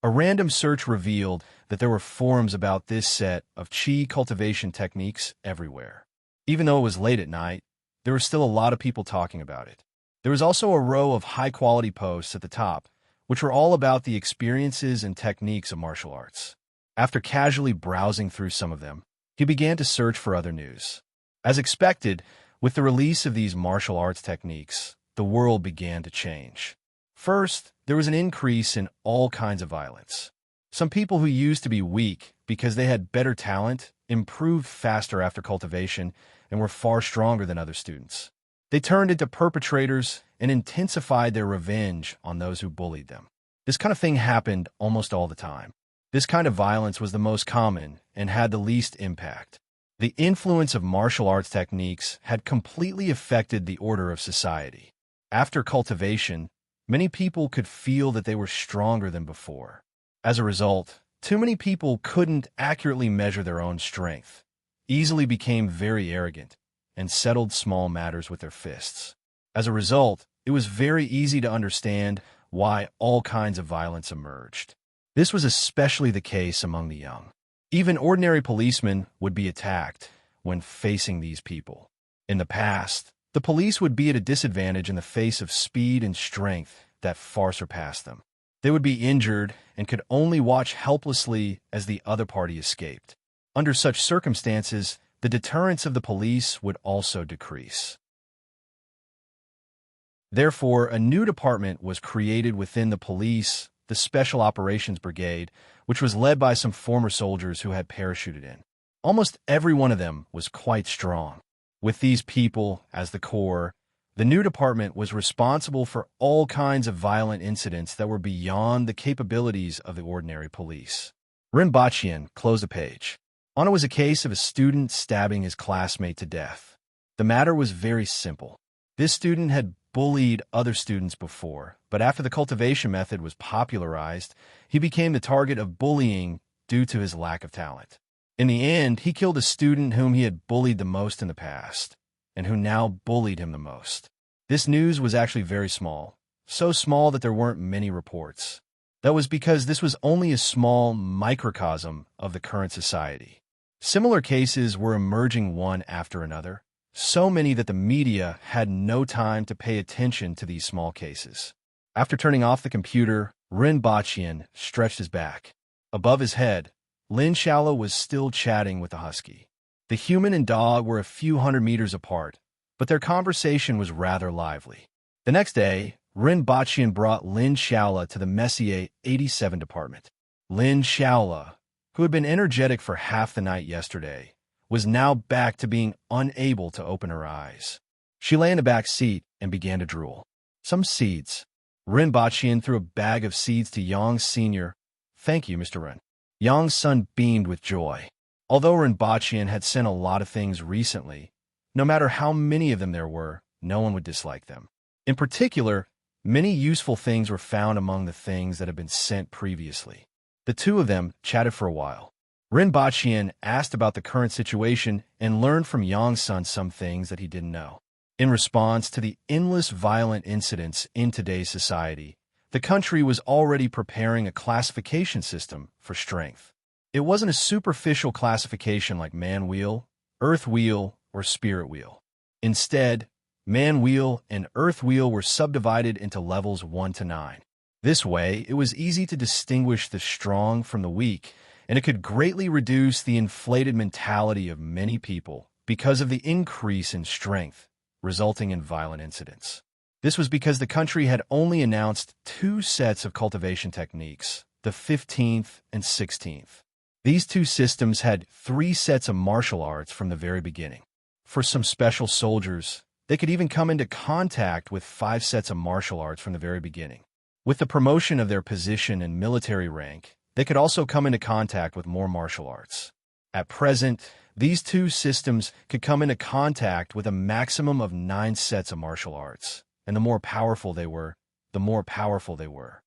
A random search revealed that there were forums about this set of Qi cultivation techniques everywhere. Even though it was late at night, there were still a lot of people talking about it. There was also a row of high-quality posts at the top, which were all about the experiences and techniques of martial arts. After casually browsing through some of them, he began to search for other news. As expected, with the release of these martial arts techniques, the world began to change. First, there was an increase in all kinds of violence. Some people who used to be weak because they had better talent improved faster after cultivation and were far stronger than other students. They turned into perpetrators and intensified their revenge on those who bullied them. This kind of thing happened almost all the time. This kind of violence was the most common and had the least impact. The influence of martial arts techniques had completely affected the order of society. After cultivation, many people could feel that they were stronger than before. As a result, too many people couldn't accurately measure their own strength, easily became very arrogant, and settled small matters with their fists. As a result, it was very easy to understand why all kinds of violence emerged. This was especially the case among the young. Even ordinary policemen would be attacked when facing these people. In the past, the police would be at a disadvantage in the face of speed and strength that far surpassed them. They would be injured and could only watch helplessly as the other party escaped. Under such circumstances, the deterrence of the police would also decrease. Therefore, a new department was created within the police, the Special Operations Brigade, which was led by some former soldiers who had parachuted in. Almost every one of them was quite strong. With these people as the core, the new department was responsible for all kinds of violent incidents that were beyond the capabilities of the ordinary police. Rinpochian closed a page. On it was a case of a student stabbing his classmate to death. The matter was very simple. This student had bullied other students before, but after the cultivation method was popularized, he became the target of bullying due to his lack of talent. In the end, he killed a student whom he had bullied the most in the past, and who now bullied him the most. This news was actually very small, so small that there weren't many reports. That was because this was only a small microcosm of the current society. Similar cases were emerging one after another, so many that the media had no time to pay attention to these small cases. After turning off the computer, Rinpochian stretched his back. Above his head, Lin Shallow was still chatting with the husky. The human and dog were a few hundred meters apart, but their conversation was rather lively. The next day, Rinpochian brought Lin Shallow to the Messier 87 department. Lin Shallow, who had been energetic for half the night yesterday, was now back to being unable to open her eyes. She lay in the back seat and began to drool. Some seeds. Rinpochian threw a bag of seeds to Yang Sr. "Thank you, Mr. Ren." Yang's son beamed with joy. Although Rinpochian had sent a lot of things recently, no matter how many of them there were, no one would dislike them. In particular, many useful things were found among the things that had been sent previously. The two of them chatted for a while. Rinpochian asked about the current situation and learned from Yang's son some things that he didn't know. In response to the endless violent incidents in today's society, the country was already preparing a classification system for strength. It wasn't a superficial classification like man wheel, earth wheel, or spirit wheel. Instead, man wheel and earth wheel were subdivided into levels 1 to 9. This way, it was easy to distinguish the strong from the weak, and it could greatly reduce the inflated mentality of many people because of the increase in strength, resulting in violent incidents. This was because the country had only announced 2 sets of cultivation techniques, the 15th and 16th. These 2 systems had 3 sets of martial arts from the very beginning. For some special soldiers, they could even come into contact with 5 sets of martial arts from the very beginning. With the promotion of their position and military rank, they could also come into contact with more martial arts. At present, these 2 systems could come into contact with a maximum of 9 sets of martial arts. and the more powerful they were, the more powerful they were.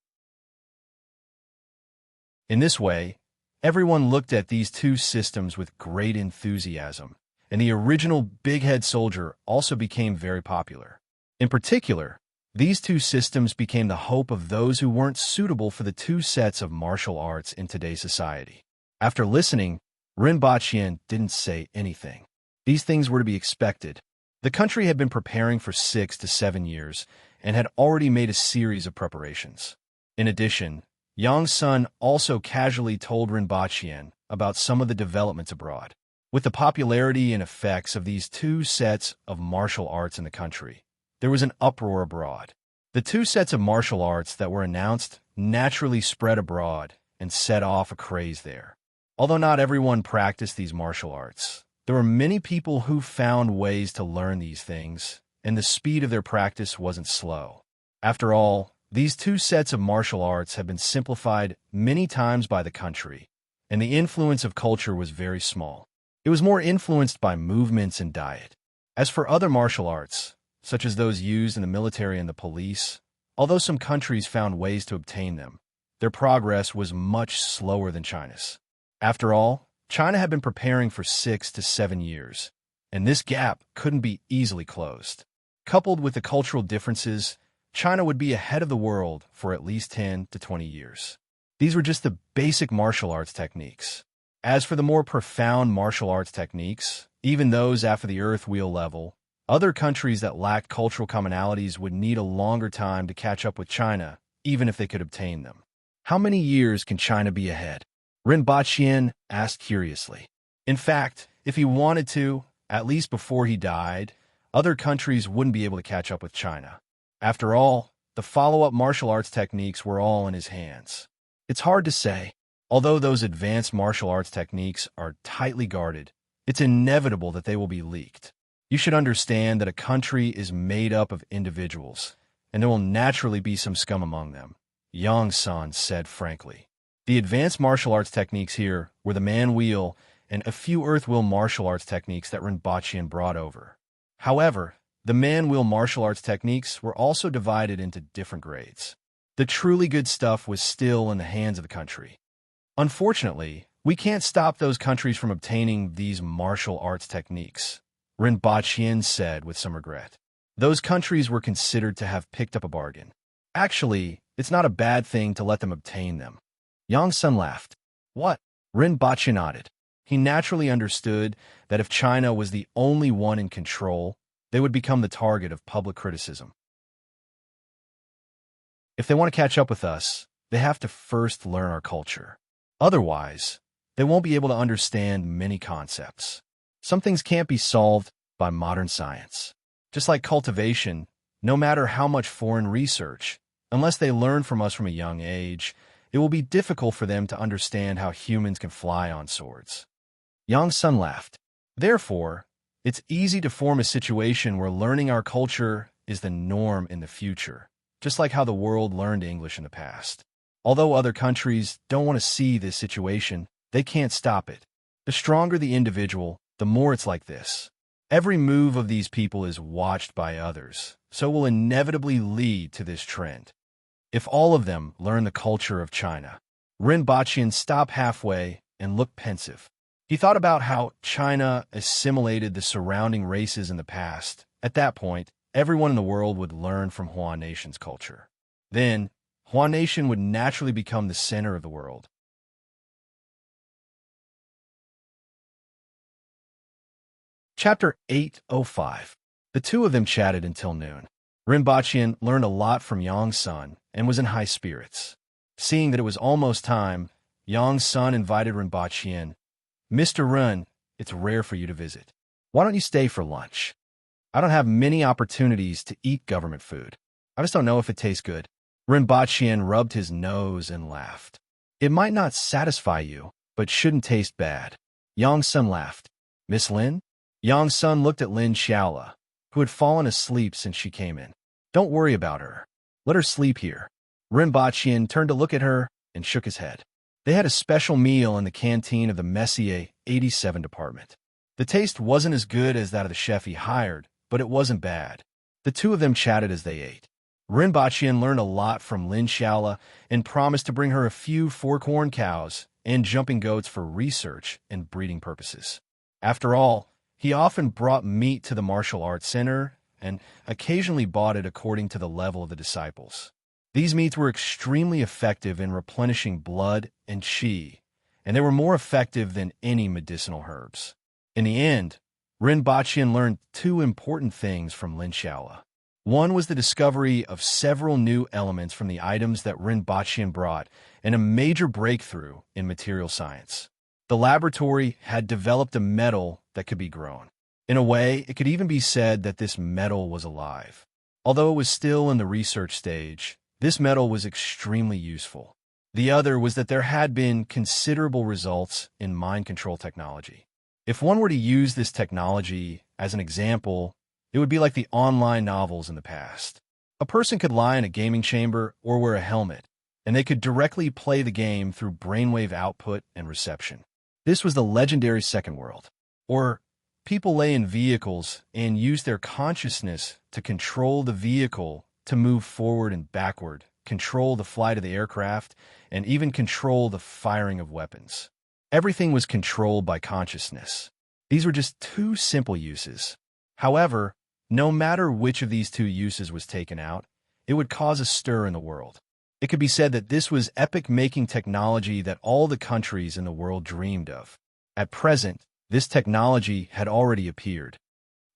In this way, everyone looked at these two systems with great enthusiasm, and the original big-head soldier also became very popular. In particular, these two systems became the hope of those who weren't suitable for the two sets of martial arts in today's society. After listening, Rinpoche didn't say anything. These things were to be expected. The country had been preparing for 6 to 7 years and had already made a series of preparations. In addition, Yang Sun also casually told Rinpoche about some of the developments abroad. With the popularity and effects of these two sets of martial arts in the country, there was an uproar abroad. The two sets of martial arts that were announced naturally spread abroad and set off a craze there. Although not everyone practiced these martial arts, there were many people who found ways to learn these things, and the speed of their practice wasn't slow. After all, these two sets of martial arts have been simplified many times by the country, and the influence of culture was very small. It was more influenced by movements and diet. As for other martial arts, such as those used in the military and the police, although some countries found ways to obtain them, their progress was much slower than China's. After all, China had been preparing for 6 to 7 years, and this gap couldn't be easily closed. Coupled with the cultural differences, China would be ahead of the world for at least 10 to 20 years. These were just the basic martial arts techniques. As for the more profound martial arts techniques, even those after the earth wheel level, other countries that lacked cultural commonalities would need a longer time to catch up with China, even if they could obtain them. How many years can China be ahead? Rinpoche asked curiously. In fact, if he wanted to, at least before he died, other countries wouldn't be able to catch up with China. After all, the follow-up martial arts techniques were all in his hands. It's hard to say. Although those advanced martial arts techniques are tightly guarded, it's inevitable that they will be leaked. You should understand that a country is made up of individuals, and there will naturally be some scum among them, Yang Sun said frankly. The advanced martial arts techniques here were the man wheel and a few earth wheel martial arts techniques that Rinpoche brought over. However, the man wheel martial arts techniques were also divided into different grades. The truly good stuff was still in the hands of the country. Unfortunately, we can't stop those countries from obtaining these martial arts techniques, Rinpoche said with some regret. Those countries were considered to have picked up a bargain. Actually, it's not a bad thing to let them obtain them. Yang Sun laughed. What? Rinpoche nodded. He naturally understood that if China was the only one in control, they would become the target of public criticism. If they want to catch up with us, they have to first learn our culture. Otherwise, they won't be able to understand many concepts. Some things can't be solved by modern science. Just like cultivation, no matter how much foreign research, unless they learn from us from a young age, it will be difficult for them to understand how humans can fly on swords. Yang Sun laughed. Therefore, it's easy to form a situation where learning our culture is the norm in the future, just like how the world learned English in the past. Although other countries don't want to see this situation, they can't stop it. The stronger the individual, the more it's like this. Every move of these people is watched by others, so will inevitably lead to this trend. If all of them learn the culture of China, Rinpoche stopped halfway and looked pensive. He thought about how China assimilated the surrounding races in the past. At that point, everyone in the world would learn from Huan Nation's culture. Then, Huan Nation would naturally become the center of the world. Chapter 805. The two of them chatted until noon. Rinpoche learned a lot from Yang Sun and was in high spirits. Seeing that it was almost time, Yang Sun invited Rinpoche in. Mr. Rin, it's rare for you to visit. Why don't you stay for lunch? I don't have many opportunities to eat government food. I just don't know if it tastes good. Rinpoche rubbed his nose and laughed. It might not satisfy you, but shouldn't taste bad. Yang Sun laughed. Miss Lin? Yang Sun looked at Lin Xiaola, who had fallen asleep since she came in. Don't worry about her. Let her sleep here. Rinpoche turned to look at her and shook his head. They had a special meal in the canteen of the Messier 87 department. The taste wasn't as good as that of the chef he hired, but it wasn't bad. The two of them chatted as they ate. Rinpoche learned a lot from Lin Xiaola and promised to bring her a few fork-horned cows and jumping goats for research and breeding purposes. After all, he often brought meat to the martial arts center and occasionally bought it according to the level of the disciples. These meats were extremely effective in replenishing blood and qi, and they were more effective than any medicinal herbs. In the end, Rinpoche learned two important things from Lin Xiaola. One was the discovery of several new elements from the items that Rinpoche brought, and a major breakthrough in material science. The laboratory had developed a metal that could be grown. In a way, it could even be said that this metal was alive. Although it was still in the research stage, this metal was extremely useful. The other was that there had been considerable results in mind control technology. If one were to use this technology as an example, it would be like the online novels in the past. A person could lie in a gaming chamber or wear a helmet, and they could directly play the game through brainwave output and reception. This was the legendary second world. Or people lay in vehicles and use their consciousness to control the vehicle to move forward and backward, control the flight of the aircraft, and even control the firing of weapons. Everything was controlled by consciousness. These were just two simple uses. However, no matter which of these two uses was taken out, it would cause a stir in the world. It could be said that this was epoch-making technology that all the countries in the world dreamed of. At present, this technology had already appeared.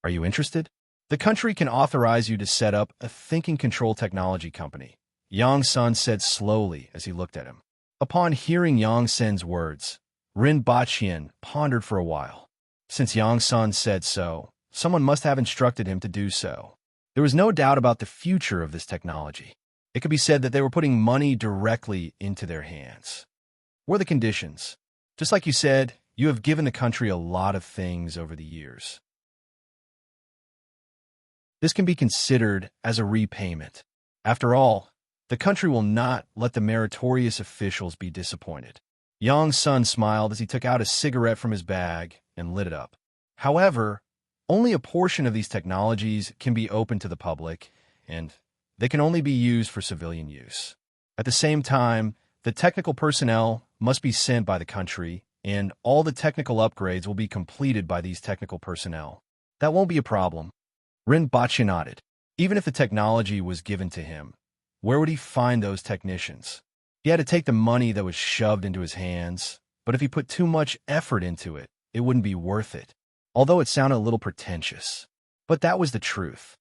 Are you interested? The country can authorize you to set up a thinking control technology company, Yang Sun said slowly as he looked at him. Upon hearing Yang Sen's words, Rinpoche pondered for a while. Since Yang Sun said so, someone must have instructed him to do so. There was no doubt about the future of this technology. It could be said that they were putting money directly into their hands. What are the conditions? Just like you said, you have given the country a lot of things over the years. This can be considered as a repayment. After all, the country will not let the meritorious officials be disappointed. Yang Sun smiled as he took out a cigarette from his bag and lit it up. However, only a portion of these technologies can be open to the public, and they can only be used for civilian use. At the same time, the technical personnel must be sent by the country, and all the technical upgrades will be completed by these technical personnel. That won't be a problem. Rinpoche nodded. Even if the technology was given to him, where would he find those technicians? He had to take the money that was shoved into his hands, but if he put too much effort into it, it wouldn't be worth it. Although it sounded a little pretentious. But that was the truth.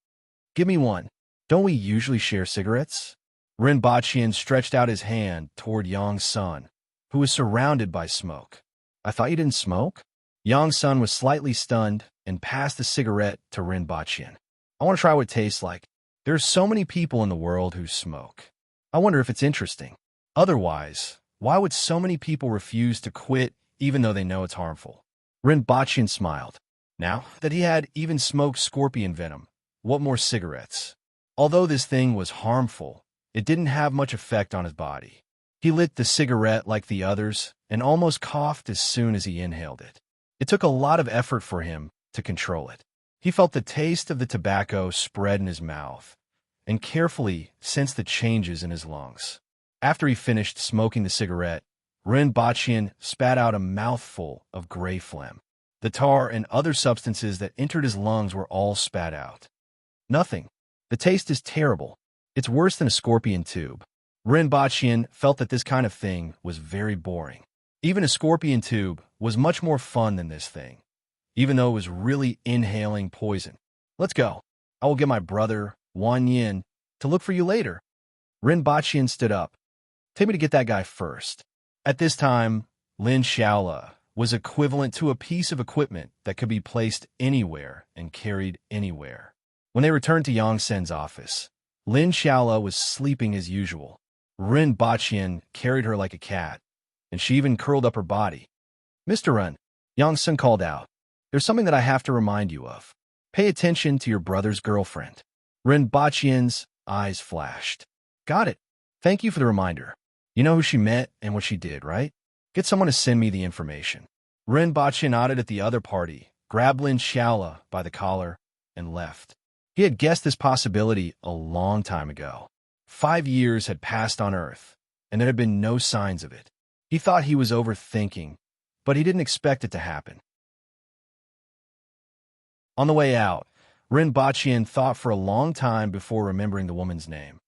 Give me one. Don't we usually share cigarettes? Rinpoche stretched out his hand toward Yang Sun, who was surrounded by smoke. I thought you didn't smoke? Yang Sun was slightly stunned and passed the cigarette to Rinpoche. I want to try what it tastes like. There are so many people in the world who smoke. I wonder if it's interesting. Otherwise, why would so many people refuse to quit even though they know it's harmful? Rinpoche smiled. Now that he had even smoked scorpion venom, what more cigarettes? Although this thing was harmful, it didn't have much effect on his body. He lit the cigarette like the others and almost coughed as soon as he inhaled it. It took a lot of effort for him to control it. He felt the taste of the tobacco spread in his mouth and carefully sensed the changes in his lungs. After he finished smoking the cigarette, Rinpoche spat out a mouthful of gray phlegm. The tar and other substances that entered his lungs were all spat out. Nothing. The taste is terrible. It's worse than a scorpion tube. Rinpoche felt that this kind of thing was very boring. Even a scorpion tube was much more fun than this thing, even though it was really inhaling poison. Let's go. I will get my brother, Wan Yin, to look for you later. Rinpoche stood up. Take me to get that guy first. At this time, Lin Xiaola was equivalent to a piece of equipment that could be placed anywhere and carried anywhere. When they returned to Yang Sen's office, Lin Xiaola was sleeping as usual. Rinpoche carried her like a cat, and she even curled up her body. Mr. Ren, Yang Sen called out, there's something that I have to remind you of. Pay attention to your brother's girlfriend. Rinpoche's eyes flashed. Got it. Thank you for the reminder. You know who she met and what she did, right? Get someone to send me the information. Rinpoche nodded at the other party, grabbed Lin Xiaola by the collar, and left. He had guessed this possibility a long time ago. 5 years had passed on Earth, and there had been no signs of it. He thought he was overthinking, but he didn't expect it to happen. On the way out, Ren Baqian thought for a long time before remembering the woman's name,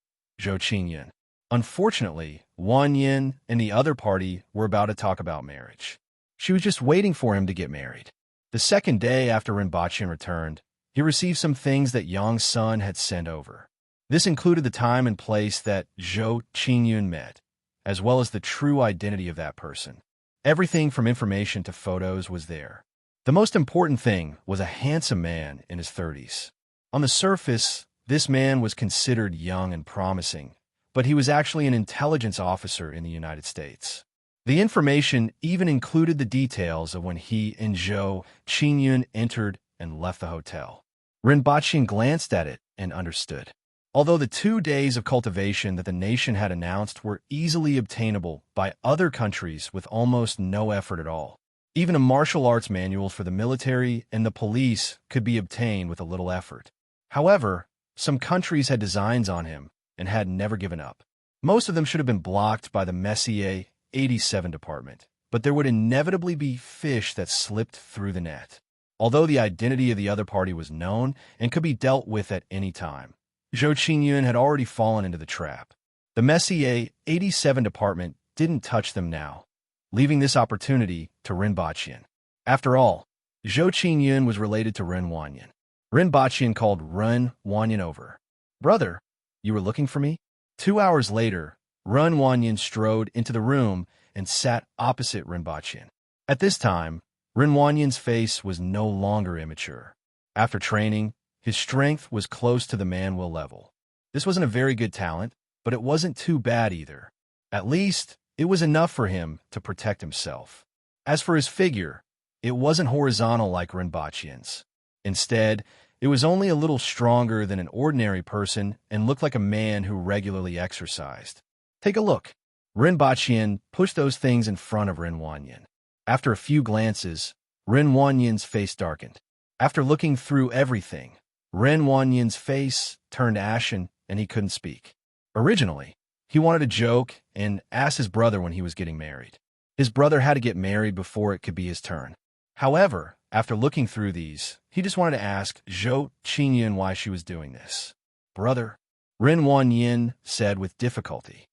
Zhou Qingyun. Unfortunately, Wang Yin and the other party were about to talk about marriage. She was just waiting for him to get married. The second day after Ren Baqian returned, he received some things that Yang's son had sent over. This included the time and place that Zhou Qingyun met, as well as the true identity of that person. Everything from information to photos was there. The most important thing was a handsome man in his 30s. On the surface, this man was considered young and promising, but he was actually an intelligence officer in the United States. The information even included the details of when he and Zhou Qingyun entered and left the hotel. Ren Baqian glanced at it and understood. Although the 2 days of cultivation that the nation had announced were easily obtainable by other countries with almost no effort at all, even a martial arts manual for the military and the police could be obtained with a little effort. However, some countries had designs on him and had never given up. Most of them should have been blocked by the Messier 87 department, but there would inevitably be fish that slipped through the net. Although the identity of the other party was known and could be dealt with at any time, Zhou Qingyun had already fallen into the trap. The Messier 87 department didn't touch them now, leaving this opportunity to Ren Baqian. After all, Zhou Qingyun was related to Ren Wanyan. Ren Baqian called Ren Wanyan over. "Brother, you were looking for me?" 2 hours later, Ren Wanyan strode into the room and sat opposite Ren Baqian. At this time, Ren Wanyan's face was no longer immature. After training, his strength was close to the man-will level. This wasn't a very good talent, but it wasn't too bad either. At least, it was enough for him to protect himself. As for his figure, it wasn't horizontal like Ren Baqian's. Instead, it was only a little stronger than an ordinary person and looked like a man who regularly exercised. "Take a look." Ren Baqian pushed those things in front of Ren Wanyan. After a few glances, Ren Wanyan's face darkened. After looking through everything, Ren Wanyan's face turned ashen and he couldn't speak. Originally, he wanted to joke and ask his brother when he was getting married. His brother had to get married before it could be his turn. However, after looking through these, he just wanted to ask Zhou Qingyun why she was doing this. "Brother," Ren Wanyan said with difficulty.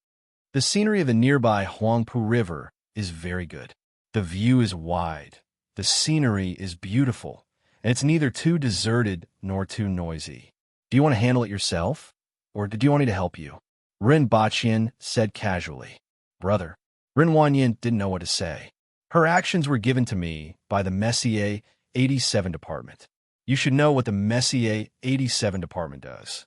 "The scenery of the nearby Huangpu River is very good. The view is wide, the scenery is beautiful, and it's neither too deserted nor too noisy. Do you want to handle it yourself, or do you want me to help you?" Ren Baqian said casually. "Brother." Ren Wanyan didn't know what to say. "Her actions were given to me by the Messier 87 department. You should know what the Messier 87 department does.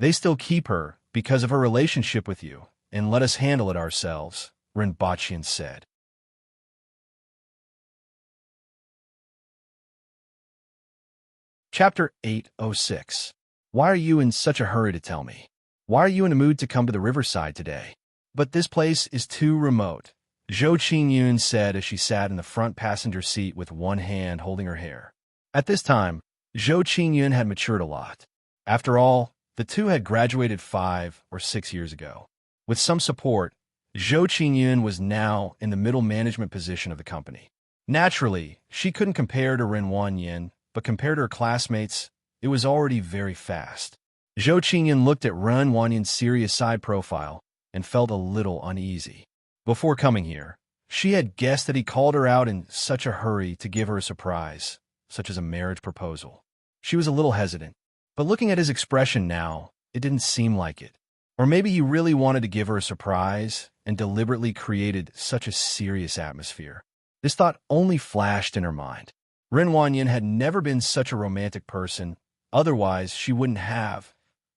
They still keep her because of her relationship with you, and let us handle it ourselves," Ren Baqian said. Chapter 806. Why are you in such a hurry to tell me? Why are you in a mood to come to the riverside today? But this place is too remote, Zhou Qingyun said as she sat in the front passenger seat with one hand holding her hair. At this time, Zhou Qingyun had matured a lot. After all, the two had graduated 5 or 6 years ago. With some support, Zhou Qingyun was now in the middle management position of the company. Naturally, she couldn't compare to Ren Wanyan, but compared to her classmates, it was already very fast. Zhou Qingyun looked at Ren Wanyan's serious side profile and felt a little uneasy. Before coming here, she had guessed that he called her out in such a hurry to give her a surprise, such as a marriage proposal. She was a little hesitant, but looking at his expression now, it didn't seem like it. Or maybe he really wanted to give her a surprise and deliberately created such a serious atmosphere. This thought only flashed in her mind. Ren Wanyan had never been such a romantic person, otherwise she wouldn't have.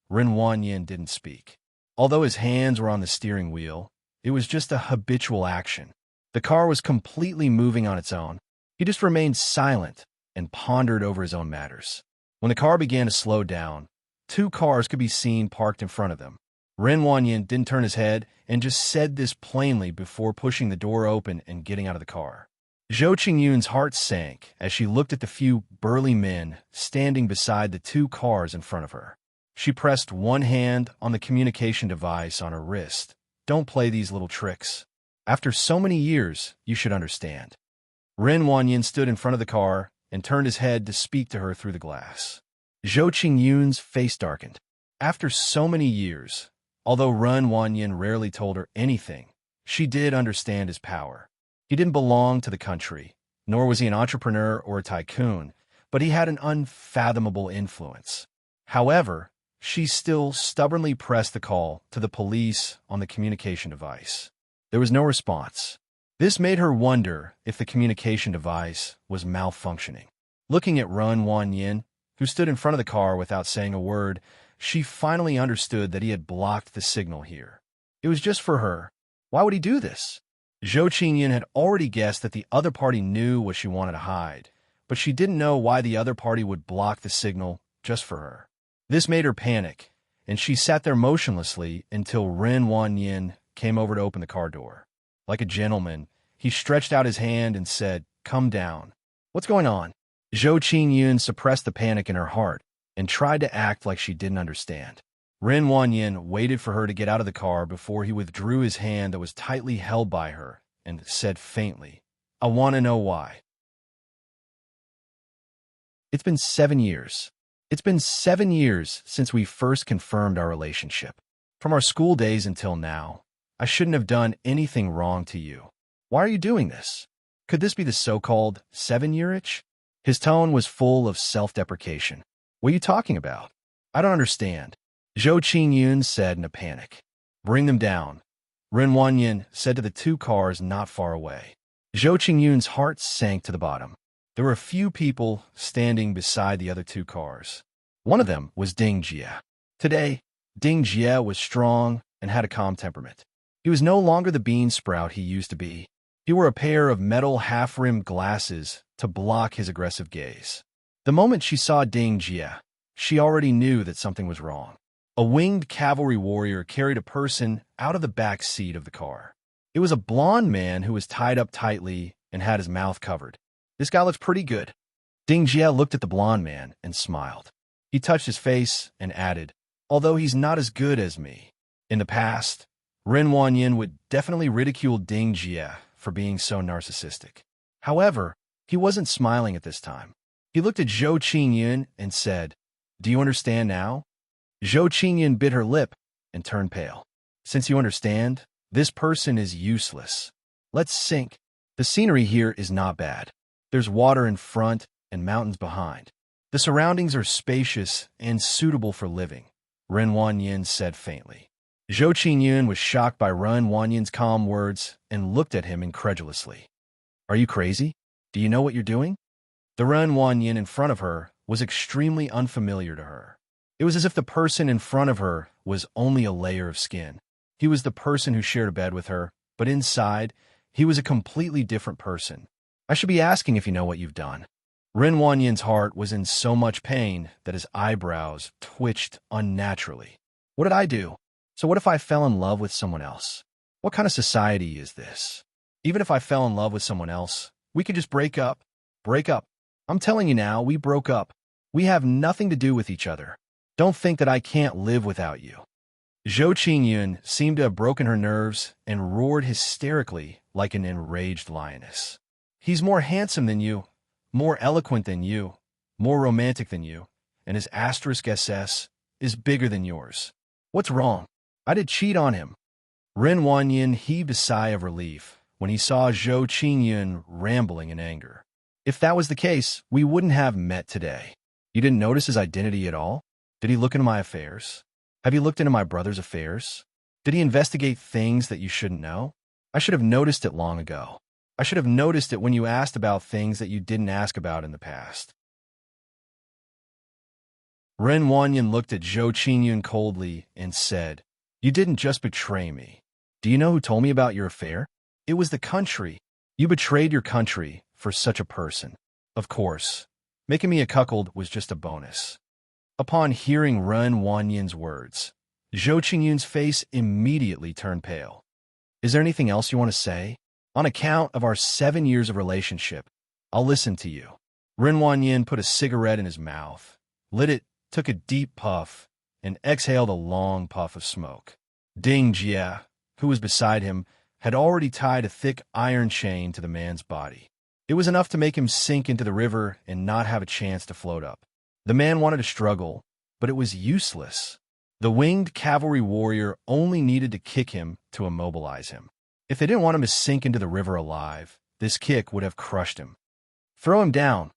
Ren Wanyan didn't speak. Although his hands were on the steering wheel, it was just a habitual action. The car was completely moving on its own. He just remained silent and pondered over his own matters. When the car began to slow down, 2 cars could be seen parked in front of them. Ren Wanyan didn't turn his head and just said this plainly before pushing the door open and getting out of the car. Zhou Qingyun's heart sank as she looked at the few burly men standing beside the two cars in front of her. She pressed one hand on the communication device on her wrist. Don't play these little tricks. After so many years, you should understand. Ren Wanyin stood in front of the car and turned his head to speak to her through the glass. Zhou Qingyun's face darkened. After so many years, although Ren Wanyin rarely told her anything, she did understand his power. He didn't belong to the country, nor was he an entrepreneur or a tycoon, but he had an unfathomable influence. However, she still stubbornly pressed the call to the police on the communication device. There was no response. This made her wonder if the communication device was malfunctioning. Looking at Ren Wanyin, who stood in front of the car without saying a word, she finally understood that he had blocked the signal here. It was just for her. Why would he do this? Zhou Qingyun had already guessed that the other party knew what she wanted to hide, but she didn't know why the other party would block the signal just for her. This made her panic, and she sat there motionlessly until Ren Wanyin came over to open the car door. Like a gentleman, he stretched out his hand and said, "Come down." "What's going on?" Zhou Qingyun suppressed the panic in her heart and tried to act like she didn't understand. Ren Wanyin waited for her to get out of the car before he withdrew his hand that was tightly held by her and said faintly, "I want to know why." It's been 7 years. It's been 7 years since we first confirmed our relationship. From our school days until now, I shouldn't have done anything wrong to you. Why are you doing this? Could this be the so-called 7-year itch? His tone was full of self-deprecation. What are you talking about? I don't understand. Zhou Qingyun said in a panic. Bring them down. Ren Wanyin said to the two cars not far away. Zhou Qingyun's heart sank to the bottom. There were a few people standing beside the other two cars. One of them was Ding Jie. Today, Ding Jie was strong and had a calm temperament. He was no longer the bean sprout he used to be. He wore a pair of metal half-rimmed glasses to block his aggressive gaze. The moment she saw Ding Jie, she already knew that something was wrong. A winged cavalry warrior carried a person out of the back seat of the car. It was a blond man who was tied up tightly and had his mouth covered. This guy looks pretty good. Ding Jie looked at the blond man and smiled. He touched his face and added, although he's not as good as me. In the past, Ren Wanyin would definitely ridicule Ding Jie for being so narcissistic. However, he wasn't smiling at this time. He looked at Zhou Qingyun and said, "Do you understand now?" Zhou Qingyun bit her lip and turned pale. "Since you understand, this person is useless. Let's sink. The scenery here is not bad. There's water in front and mountains behind. The surroundings are spacious and suitable for living," Ren Wanyin said faintly. Zhou Qingyun was shocked by Ren Wanyin's calm words and looked at him incredulously. "Are you crazy? Do you know what you're doing?" The Ren Wanyin in front of her was extremely unfamiliar to her. It was as if the person in front of her was only a layer of skin. He was the person who shared a bed with her, but inside, he was a completely different person. "I should be asking if you know what you've done." Ren Wanyin's heart was in so much pain that his eyebrows twitched unnaturally. "What did I do? So what if I fell in love with someone else? What kind of society is this? Even if I fell in love with someone else, we could just break up. Break up. I'm telling you now, we broke up. We have nothing to do with each other. Don't think that I can't live without you." Zhou Qingyun seemed to have broken her nerves and roared hysterically like an enraged lioness. "He's more handsome than you, more eloquent than you, more romantic than you, and his *SS is bigger than yours. What's wrong? I did cheat on him." Ren Wanyin heaved a sigh of relief when he saw Zhou Qingyun rambling in anger. "If that was the case, we wouldn't have met today. You didn't notice his identity at all? Did he look into my affairs? Have you looked into my brother's affairs? Did he investigate things that you shouldn't know? I should have noticed it long ago. I should have noticed it when you asked about things that you didn't ask about in the past." Ren Wanyin looked at Zhou Qingyun coldly and said, "You didn't just betray me. Do you know who told me about your affair? It was the country. You betrayed your country for such a person. Of course, making me a cuckold was just a bonus." Upon hearing Ren Wanyin's words, Zhou Qingyun's face immediately turned pale. "Is there anything else you want to say?" On account of our 7 years of relationship, I'll listen to you. Ren Wanyin put a cigarette in his mouth, lit it, took a deep puff, and exhaled a long puff of smoke. Ding Jie, who was beside him, had already tied a thick iron chain to the man's body. It was enough to make him sink into the river and not have a chance to float up. The man wanted to struggle, but it was useless. The winged cavalry warrior only needed to kick him to immobilize him. If they didn't want him to sink into the river alive, this kick would have crushed him. "Throw him down,"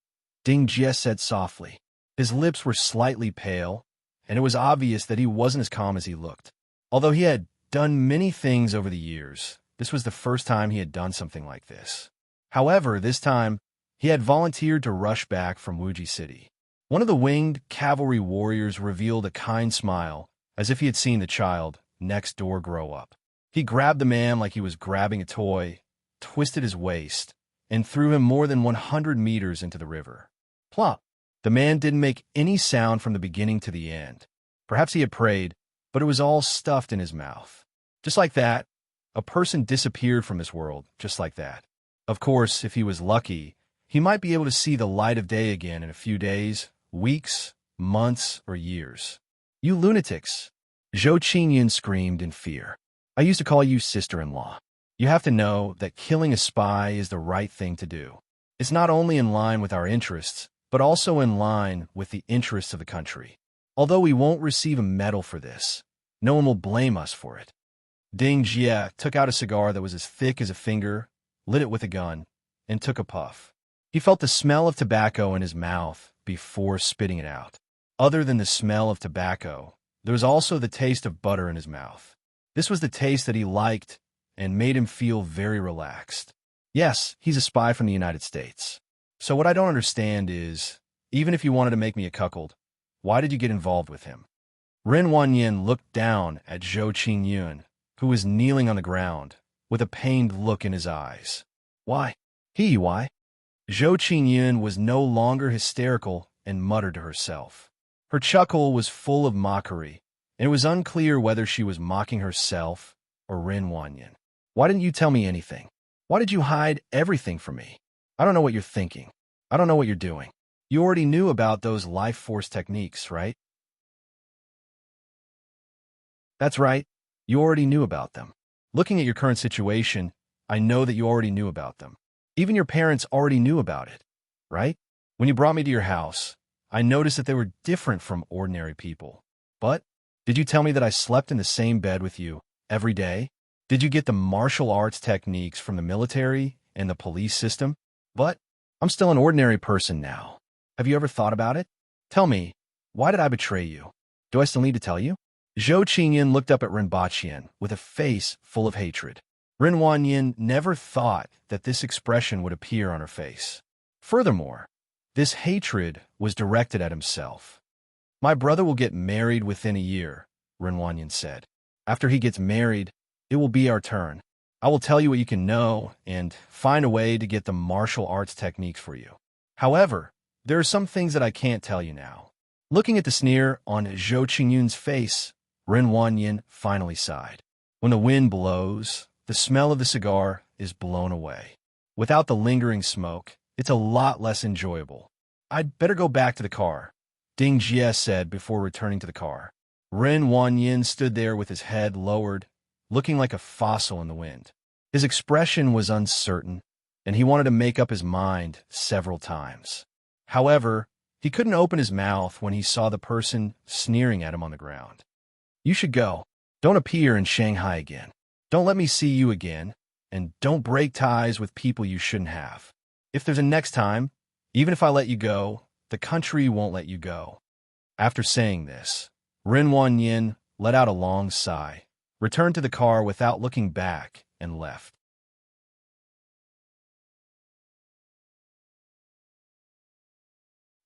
Ding Jie said softly. His lips were slightly pale, and it was obvious that he wasn't as calm as he looked. Although he had done many things over the years, this was the first time he had done something like this. However, this time, he had volunteered to rush back from Wuji City. One of the winged cavalry warriors revealed a kind smile, as if he had seen the child next door grow up. He grabbed the man like he was grabbing a toy, twisted his waist, and threw him more than 100 meters into the river. Plop! The man didn't make any sound from the beginning to the end. Perhaps he had prayed, but it was all stuffed in his mouth. Just like that, a person disappeared from this world, just like that. Of course, if he was lucky, he might be able to see the light of day again in a few days, weeks, months, or years. "You lunatics!" Zhou Qingyun screamed in fear. "I used to call you sister-in-law. You have to know that killing a spy is the right thing to do. It's not only in line with our interests, but also in line with the interests of the country. Although we won't receive a medal for this, no one will blame us for it." Ding Jie took out a cigar that was as thick as a finger, lit it with a gun, and took a puff. He felt the smell of tobacco in his mouth before spitting it out. Other than the smell of tobacco, there was also the taste of butter in his mouth. This was the taste that he liked and made him feel very relaxed. Yes, he's a spy from the United States. So what I don't understand is, even if you wanted to make me a cuckold, why did you get involved with him? Ren Wanyin looked down at Zhou Qingyun, who was kneeling on the ground, with a pained look in his eyes. Why? Why? Zhou Qingyun was no longer hysterical and muttered to herself. Her chuckle was full of mockery, and it was unclear whether she was mocking herself or Ren Wanyin. "Why didn't you tell me anything? Why did you hide everything from me? I don't know what you're thinking. I don't know what you're doing. You already knew about those life force techniques, right?" "That's right. You already knew about them. Looking at your current situation, I know that you already knew about them. Even your parents already knew about it, right? When you brought me to your house, I noticed that they were different from ordinary people. But did you tell me that I slept in the same bed with you every day? Did you get the martial arts techniques from the military and the police system? But I'm still an ordinary person now. Have you ever thought about it? Tell me, why did I betray you? Do I still need to tell you?" Zhou Qingyun looked up at Ren Baqian with a face full of hatred. Ren Wanyin never thought that this expression would appear on her face. Furthermore, this hatred was directed at himself. "My brother will get married within a year," Ren Wanyin said. "After he gets married, it will be our turn. I will tell you what you can know and find a way to get the martial arts techniques for you. However, there are some things that I can't tell you now." Looking at the sneer on Zhou Qingyun's face, Ren Wanyin finally sighed. When the wind blows, the smell of the cigar is blown away. Without the lingering smoke, it's a lot less enjoyable. "I'd better go back to the car," Ding Jie said before returning to the car. Ren Wanyin stood there with his head lowered, looking like a fossil in the wind. His expression was uncertain, and he wanted to make up his mind several times. However, he couldn't open his mouth when he saw the person sneering at him on the ground. "You should go. Don't appear in Shanghai again. Don't let me see you again, and don't break ties with people you shouldn't have. If there's a next time, even if I let you go, the country won't let you go." After saying this, Ren Wanyin let out a long sigh, returned to the car without looking back, and left.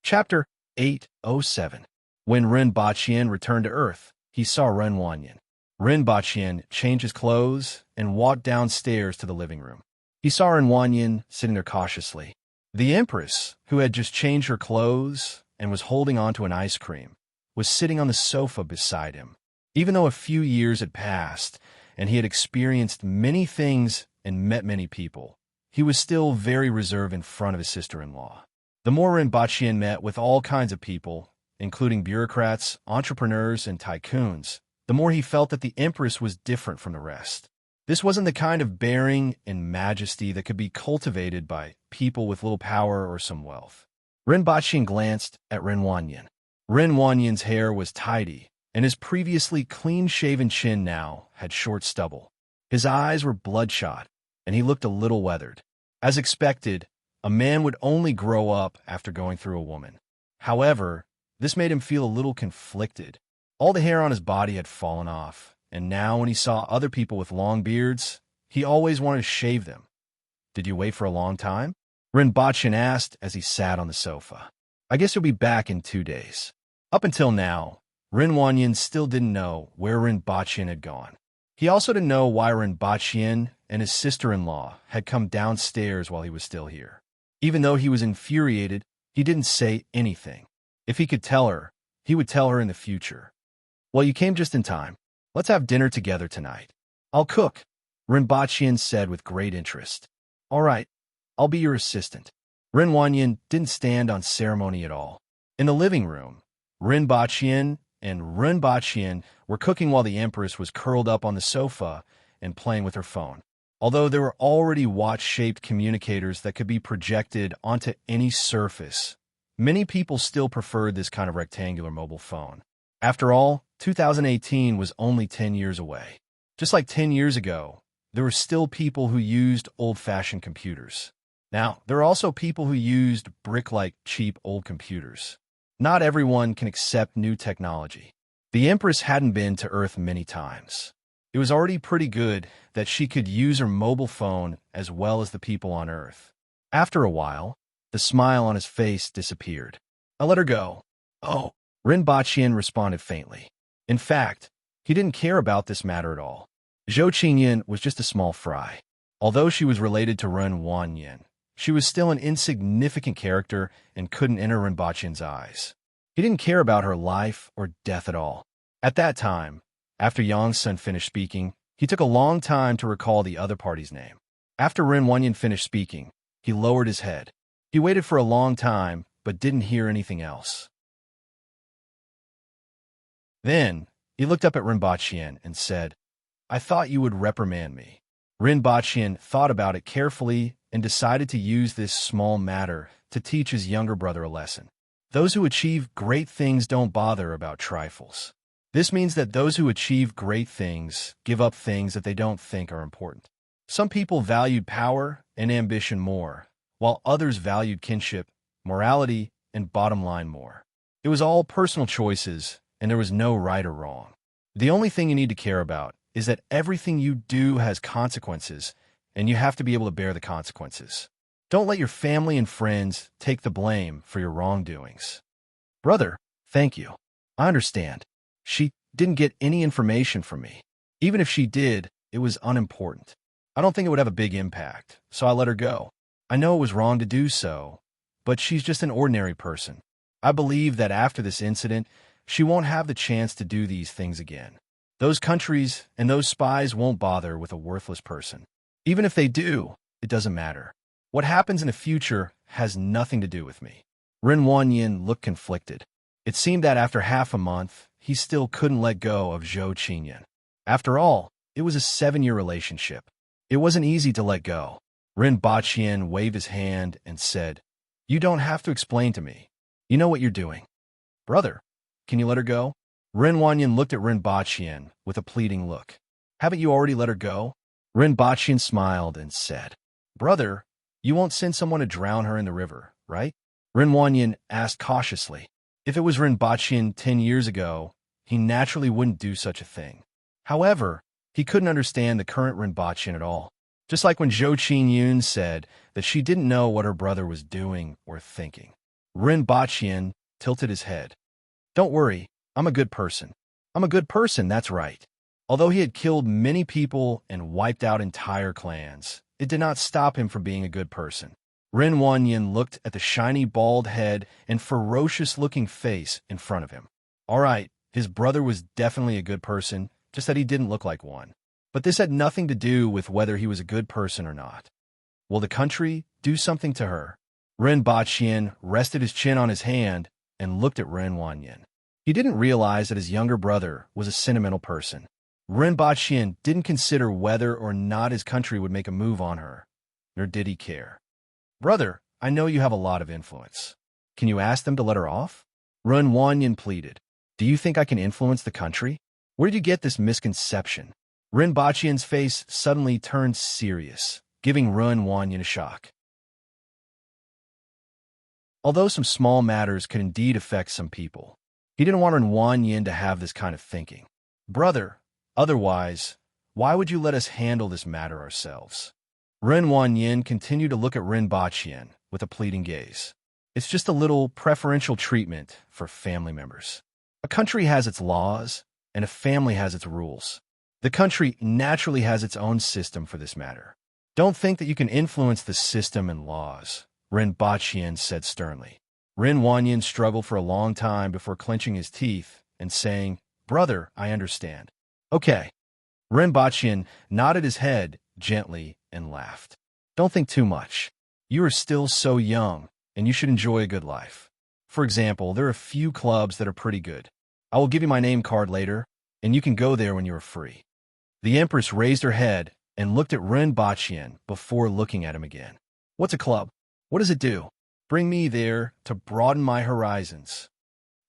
Chapter 807. When Ren Baqian returned to Earth, he saw Ren Wanyin. Ren Baqian changed his clothes and walked downstairs to the living room. He saw Ren Wanyin sitting there cautiously. The Empress, who had just changed her clothes and was holding onto an ice cream, was sitting on the sofa beside him. Even though a few years had passed and he had experienced many things and met many people, he was still very reserved in front of his sister-in-law. The more Rinpoche met with all kinds of people, including bureaucrats, entrepreneurs, and tycoons, the more he felt that the Empress was different from the rest. This wasn't the kind of bearing and majesty that could be cultivated by people with little power or some wealth. Rinpoche glanced at Renwanyan. Renwanyan's hair was tidy, and his previously clean-shaven chin now had short stubble. His eyes were bloodshot, and he looked a little weathered. As expected, a man would only grow up after going through a woman. However, this made him feel a little conflicted. All the hair on his body had fallen off, and now when he saw other people with long beards, he always wanted to shave them. "Did you wait for a long time?" Rinpoche asked as he sat on the sofa. "I guess you'll be back in 2 days." Up until now, Renwanyan still didn't know where Rinpoche had gone. He also didn't know why Rinpoche and his sister-in-law had come downstairs while he was still here. Even though he was infuriated, he didn't say anything. If he could tell her, he would tell her in the future. "Well, you came just in time. Let's have dinner together tonight." "I'll cook," Rinpoche said with great interest. "All right, I'll be your assistant." Renwanyan didn't stand on ceremony at all. In the living room, Rinpoche and Rinpoche were cooking while the Empress was curled up on the sofa and playing with her phone. Although there were already watch-shaped communicators that could be projected onto any surface, many people still preferred this kind of rectangular mobile phone. After all, 2018 was only 10 years away. Just like 10 years ago, there were still people who used old-fashioned computers. Now, there are also people who used brick-like cheap old computers. Not everyone can accept new technology. The Empress hadn't been to Earth many times. It was already pretty good that she could use her mobile phone as well as the people on Earth. After a while, the smile on his face disappeared. "I let her go." "Oh," Rinpoche responded faintly. In fact, he didn't care about this matter at all. Zhou Qinyan was just a small fry. Although she was related to Renwanyan, she was still an insignificant character and couldn't enter Rinpoche's eyes. He didn't care about her life or death at all. At that time, after Yangsun finished speaking, he took a long time to recall the other party's name. After Renwanyan finished speaking, he lowered his head. He waited for a long time, but didn't hear anything else. Then, he looked up at Rinpoche and said, "I thought you would reprimand me." Rinpoche thought about it carefully and decided to use this small matter to teach his younger brother a lesson. Those who achieve great things don't bother about trifles. This means that those who achieve great things give up things that they don't think are important. Some people valued power and ambition more, while others valued kinship, morality, and bottom line more. It was all personal choices, and there was no right or wrong. The only thing you need to care about is that everything you do has consequences, and you have to be able to bear the consequences. Don't let your family and friends take the blame for your wrongdoings. "Brother, thank you. I understand. She didn't get any information from me. Even if she did, it was unimportant. I don't think it would have a big impact, so I let her go. I know it was wrong to do so, but she's just an ordinary person. I believe that after this incident, she won't have the chance to do these things again. Those countries and those spies won't bother with a worthless person. Even if they do, it doesn't matter. What happens in the future has nothing to do with me." Renwanyan looked conflicted. It seemed that after half a month, he still couldn't let go of Zhou Qinyan. After all, it was a 7-year relationship. It wasn't easy to let go. Rinpoche waved his hand and said, "You don't have to explain to me. You know what you're doing." "Brother, can you let her go?" Renwanyan looked at Rinpoche with a pleading look. "Haven't you already let her go?" Rinpoche smiled and said, "Brother, you won't send someone to drown her in the river, right?" Renwanyan asked cautiously. If it was Rinpoche 10 years ago, he naturally wouldn't do such a thing. However, he couldn't understand the current Rinpoche at all. Just like when Zhou Qinyan said that she didn't know what her brother was doing or thinking. Rinpoche tilted his head. "Don't worry, I'm a good person." "I'm a good person, that's right." Although he had killed many people and wiped out entire clans, it did not stop him from being a good person. Renwanyan looked at the shiny bald head and ferocious-looking face in front of him. All right, his brother was definitely a good person, just that he didn't look like one. But this had nothing to do with whether he was a good person or not. Will the country do something to her? Ren Baqian rested his chin on his hand and looked at Ren Wanyan. He didn't realize that his younger brother was a sentimental person. Ren Baqian didn't consider whether or not his country would make a move on her, nor did he care. Brother, I know you have a lot of influence. Can you ask them to let her off? Ren Wanyan pleaded. Do you think I can influence the country? Where did you get this misconception? Ren Baqian's face suddenly turned serious, giving Ren Wanyan a shock. Although some small matters could indeed affect some people, he didn't want Ren Wanyan to have this kind of thinking. Brother, otherwise, why would you let us handle this matter ourselves? Ren Wanyan continued to look at Ren Baqian with a pleading gaze. It's just a little preferential treatment for family members. A country has its laws, and a family has its rules. The country naturally has its own system for this matter. Don't think that you can influence the system and laws, Ren Baqian said sternly. Ren Wanyan struggled for a long time before clenching his teeth and saying, Brother, I understand. Okay. Ren Baqian nodded his head gently and laughed. Don't think too much. You are still so young, and you should enjoy a good life. For example, there are a few clubs that are pretty good. I will give you my name card later, and you can go there when you are free. The Empress raised her head and looked at Ren Baqian before looking at him again. What's a club? What does it do? Bring me there to broaden my horizons.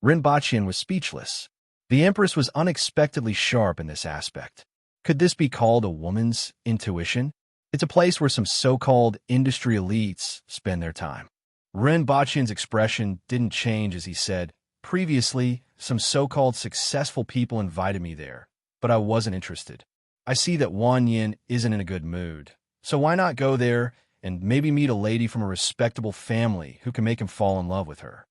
Ren Baqian was speechless. The Empress was unexpectedly sharp in this aspect. Could this be called a woman's intuition? It's a place where some so-called industry elites spend their time. Ren Baqian's expression didn't change as he said, Previously, some so-called successful people invited me there, but I wasn't interested. I see that Wanyan isn't in a good mood, so why not go there and maybe meet a lady from a respectable family who can make him fall in love with her?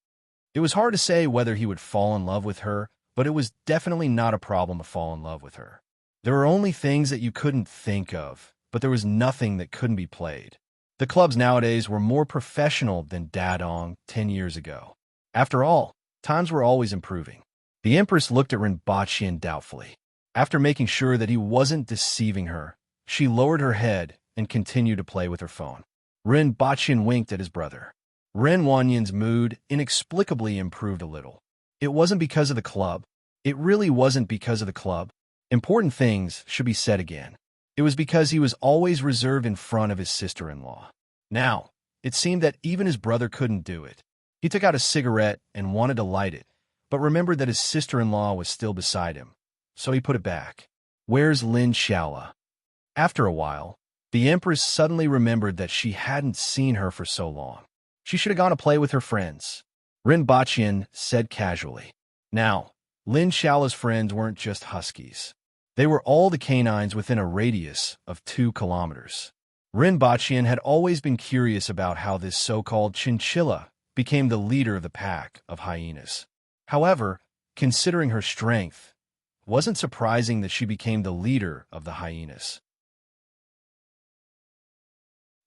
It was hard to say whether he would fall in love with her, but it was definitely not a problem to fall in love with her. There were only things that you couldn't think of, but there was nothing that couldn't be played. The clubs nowadays were more professional than Dadong 10 years ago. After all, times were always improving. The Empress looked at Ren Baqian doubtfully. After making sure that he wasn't deceiving her, she lowered her head and continued to play with her phone. Ren Baqian winked at his brother. Ren Wanyan's mood inexplicably improved a little. It wasn't because of the club. It really wasn't because of the club. Important things should be said again. It was because he was always reserved in front of his sister-in-law. Now, it seemed that even his brother couldn't do it. He took out a cigarette and wanted to light it, but remembered that his sister-in-law was still beside him, so he put it back. Where's Lin Xiaola? After a while, the Empress suddenly remembered that she hadn't seen her for so long. She should have gone to play with her friends. Ren Baqian said casually. Now, Lin Xiaola's friends weren't just huskies. They were all the canines within a radius of 2 kilometers. Ren Baqian had always been curious about how this so-called chinchilla became the leader of the pack of hyenas. However, considering her strength, it wasn't surprising that she became the leader of the hyenas.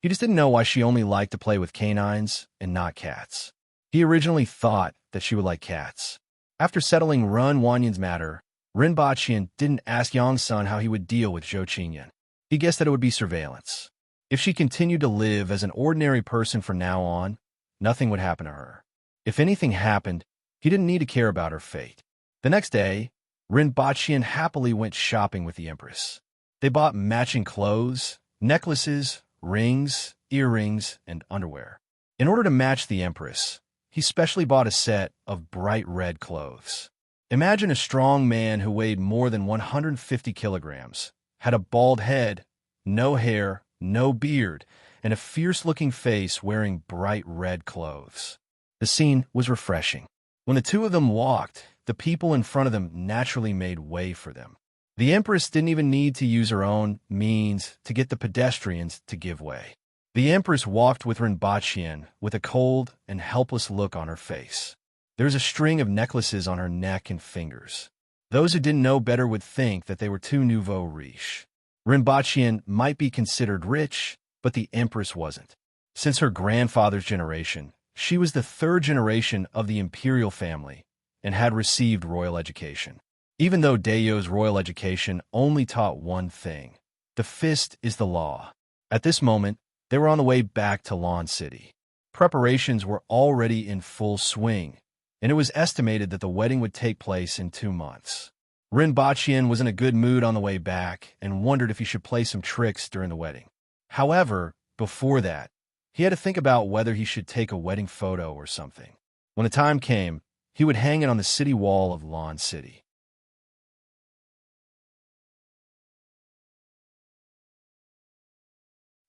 He just didn't know why she only liked to play with canines and not cats. He originally thought that she would like cats. After settling Ren Wanyan's matter, Ren Baqian didn't ask Yongsun how he would deal with Zhou Qinyan. He guessed that it would be surveillance. If she continued to live as an ordinary person from now on, nothing would happen to her. If anything happened, he didn't need to care about her fate. The next day, Ren Baqian happily went shopping with the Empress. They bought matching clothes, necklaces, rings, earrings, and underwear. In order to match the Empress, he specially bought a set of bright red clothes. Imagine a strong man who weighed more than 150 kilograms, had a bald head, no hair, no beard, and a fierce-looking face wearing bright red clothes. The scene was refreshing. When the two of them walked, the people in front of them naturally made way for them. The Empress didn't even need to use her own means to get the pedestrians to give way. The Empress walked with Ren Baqian with a cold and helpless look on her face. There was a string of necklaces on her neck and fingers. Those who didn't know better would think that they were too nouveau riche. Ren Baqian might be considered rich, but the Empress wasn't. Since her grandfather's generation, she was the 3rd generation of the imperial family and had received royal education. even though Dayo's royal education only taught one thing: the fist is the law. At this moment, they were on the way back to Lawn City. Preparations were already in full swing, and it was estimated that the wedding would take place in 2 months. Rinpochian was in a good mood on the way back and wondered if he should play some tricks during the wedding. However, before that, he had to think about whether he should take a wedding photo or something. When the time came, he would hang it on the city wall of Lawn City.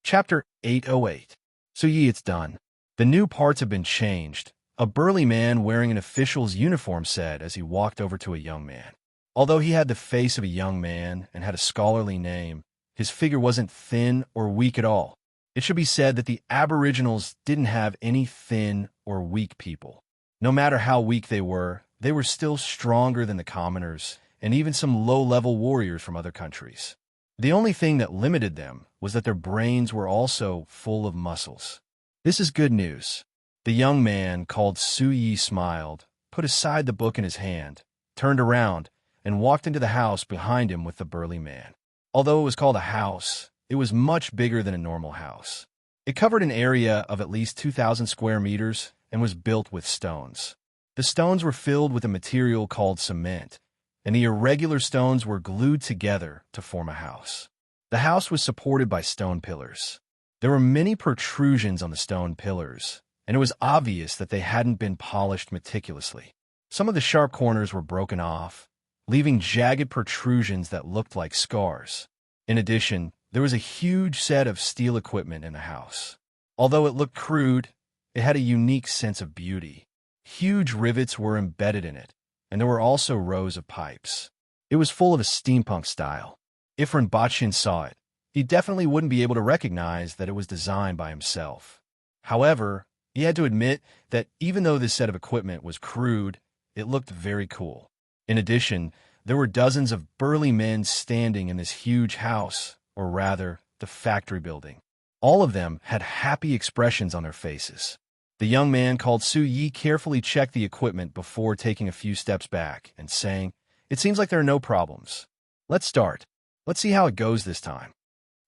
Chapter 808. So it's done. The new parts have been changed, a burly man wearing an official's uniform said as he walked over to a young man. Although he had the face of a young man and had a scholarly name, his figure wasn't thin or weak at all. It should be said that the Aboriginals didn't have any thin or weak people. No matter how weak they were still stronger than the commoners and even some low-level warriors from other countries. The only thing that limited them was that their brains were also full of muscles. This is good news. The young man, called Su-Yi, smiled, put aside the book in his hand, turned around, and walked into the house behind him with the burly man. Although it was called a house, it was much bigger than a normal house. It covered an area of at least 2,000 square meters and was built with stones. The stones were filled with a material called cement, and the irregular stones were glued together to form a house. The house was supported by stone pillars. There were many protrusions on the stone pillars, and it was obvious that they hadn't been polished meticulously. Some of the sharp corners were broken off, leaving jagged protrusions that looked like scars. In addition, there was a huge set of steel equipment in the house. Although it looked crude, it had a unique sense of beauty. Huge rivets were embedded in it, and there were also rows of pipes. It was full of a steampunk style. If Rinpochian saw it, he definitely wouldn't be able to recognize that it was designed by himself. However, he had to admit that even though this set of equipment was crude, it looked very cool. In addition, there were dozens of burly men standing in this huge house, or rather, the factory building. All of them had happy expressions on their faces. The young man called Su-Yi carefully checked the equipment before taking a few steps back and saying, "It seems like there are no problems. Let's start. Let's see how it goes this time."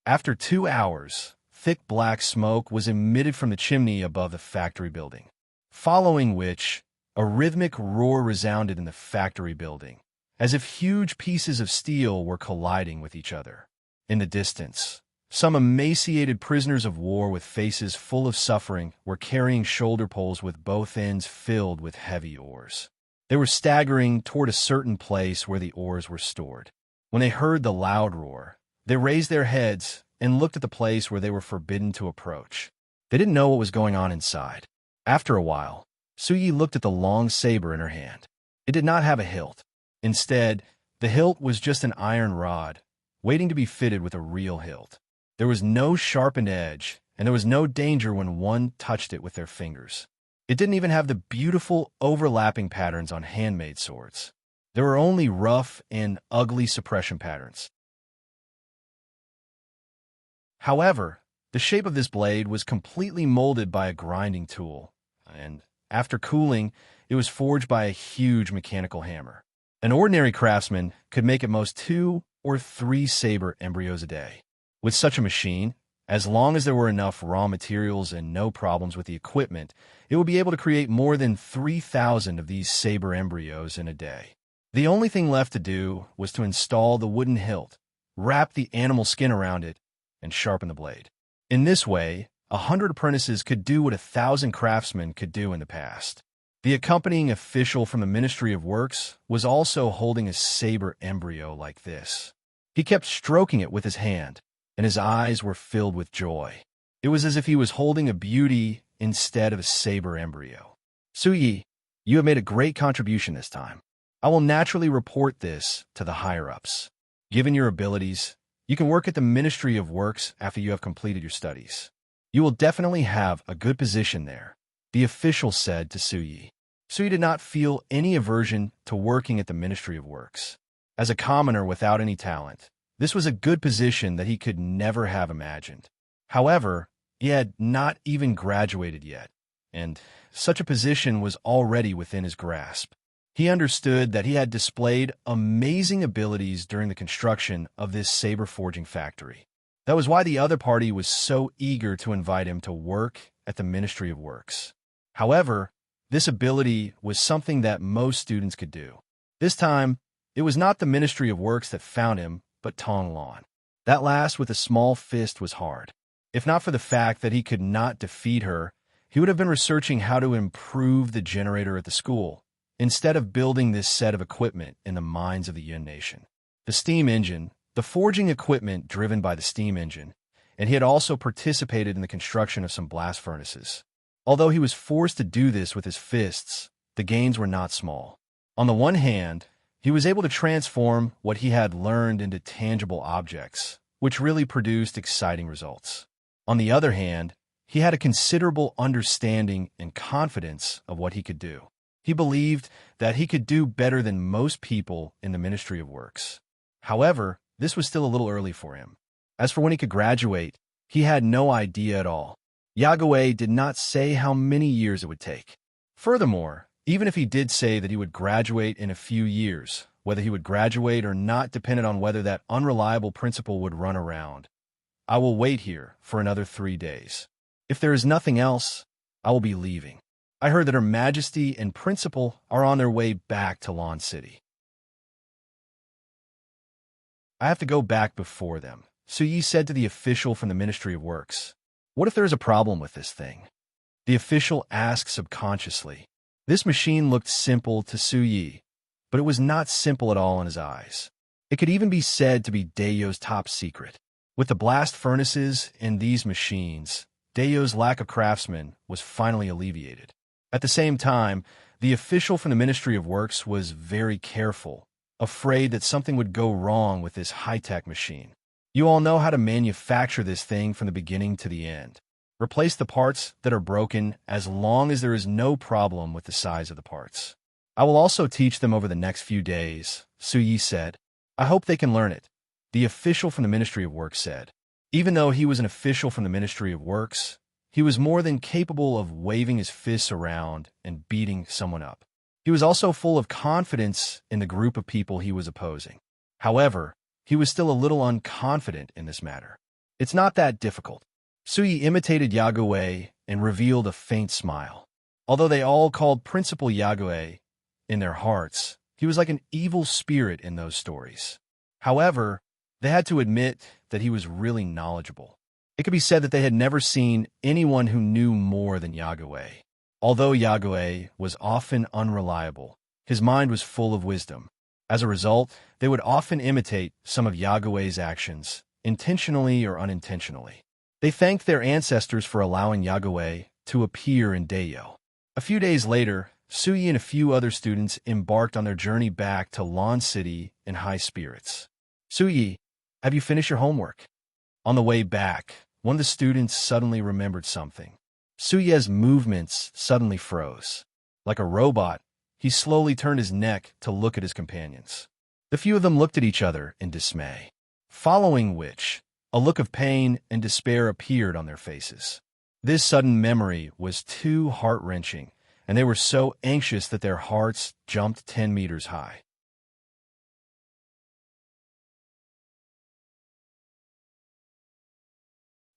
After 2 hours, thick black smoke was emitted from the chimney above the factory building, following which a rhythmic roar resounded in the factory building, as if huge pieces of steel were colliding with each other. In the distance, some emaciated prisoners of war with faces full of suffering were carrying shoulder poles with both ends filled with heavy oars. They were staggering toward a certain place where the oars were stored. When they heard the loud roar, they raised their heads and looked at the place where they were forbidden to approach. They didn't know what was going on inside. After a while, Su-Yi looked at the long saber in her hand. It did not have a hilt. Instead, the hilt was just an iron rod, waiting to be fitted with a real hilt. There was no sharpened edge, and there was no danger when one touched it with their fingers. It didn't even have the beautiful overlapping patterns on handmade swords. There were only rough and ugly suppression patterns. However, the shape of this blade was completely molded by a grinding tool, and after cooling, it was forged by a huge mechanical hammer. An ordinary craftsman could make at most 2 or 3 saber embryos a day. With such a machine, as long as there were enough raw materials and no problems with the equipment, it would be able to create more than 3,000 of these saber embryos in a day. The only thing left to do was to install the wooden hilt, wrap the animal skin around it, and sharpen the blade. In this way, 100 apprentices could do what 1,000 craftsmen could do in the past. The accompanying official from the Ministry of Works was also holding a saber embryo like this. He kept stroking it with his hand, and his eyes were filled with joy. It was as if he was holding a beauty instead of a saber embryo. Su-Yi, you have made a great contribution this time. I will naturally report this to the higher-ups. Given your abilities, you can work at the Ministry of Works after you have completed your studies. You will definitely have a good position there, the official said to Su-Yi. Su-Yi did not feel any aversion to working at the Ministry of Works. As a commoner without any talent, this was a good position that he could never have imagined. However, he had not even graduated yet, and such a position was already within his grasp. He understood that he had displayed amazing abilities during the construction of this saber forging factory. That was why the other party was so eager to invite him to work at the Ministry of Works. However, this ability was something that most students could do. This time, it was not the Ministry of Works that found him, but Tong Lan. That lass with a small fist was hard. If not for the fact that he could not defeat her, he would have been researching how to improve the generator at the school, instead of building this set of equipment in the mines of the Yin Nation. The steam engine, the forging equipment driven by the steam engine, and he had also participated in the construction of some blast furnaces. Although he was forced to do this with his fists, the gains were not small. On the one hand, he was able to transform what he had learned into tangible objects, which really produced exciting results. On the other hand, he had a considerable understanding and confidence of what he could do. He believed that he could do better than most people in the Ministry of Works. However, this was still a little early for him. As for when he could graduate, he had no idea at all. Yagowei did not say how many years it would take. Furthermore, even if he did say that he would graduate in a few years, whether he would graduate or not depended on whether that unreliable principal would run around. I will wait here for another 3 days. If there is nothing else, I will be leaving. I heard that Her Majesty and Principal are on their way back to Lawn City. I have to go back before them, Su Yi said to the official from the Ministry of Works. What if there is a problem with this thing? The official asked subconsciously. This machine looked simple to Su Yi, but it was not simple at all in his eyes. It could even be said to be Dayo's top secret. With the blast furnaces in these machines, Dayo's lack of craftsmen was finally alleviated. At the same time, the official from the Ministry of Works was very careful, afraid that something would go wrong with this high-tech machine. You all know how to manufacture this thing from the beginning to the end. Replace the parts that are broken as long as there is no problem with the size of the parts. I will also teach them over the next few days, Su Yi said. I hope they can learn it, the official from the Ministry of Works said. Even though he was an official from the Ministry of Works, he was more than capable of waving his fists around and beating someone up. He was also full of confidence in the group of people he was opposing. However, he was still a little unconfident in this matter. It's not that difficult. Su Yi imitated Yagowei and revealed a faint smile. Although they all called Principal Yagowei in their hearts, he was like an evil spirit in those stories. However, they had to admit that he was really knowledgeable. It could be said that they had never seen anyone who knew more than Yagowei. Although Yagowei was often unreliable, his mind was full of wisdom. As a result, they would often imitate some of Yagowei's actions, intentionally or unintentionally. They thanked their ancestors for allowing Yagowei to appear in Dayo. A few days later, Su Yi and a few other students embarked on their journey back to Lawn City in high spirits. Su Yi, have you finished your homework? On the way back, one of the students suddenly remembered something. Su Yi's movements suddenly froze. Like a robot, he slowly turned his neck to look at his companions. The few of them looked at each other in dismay, following which, a look of pain and despair appeared on their faces. This sudden memory was too heart-wrenching, and they were so anxious that their hearts jumped 10 meters high.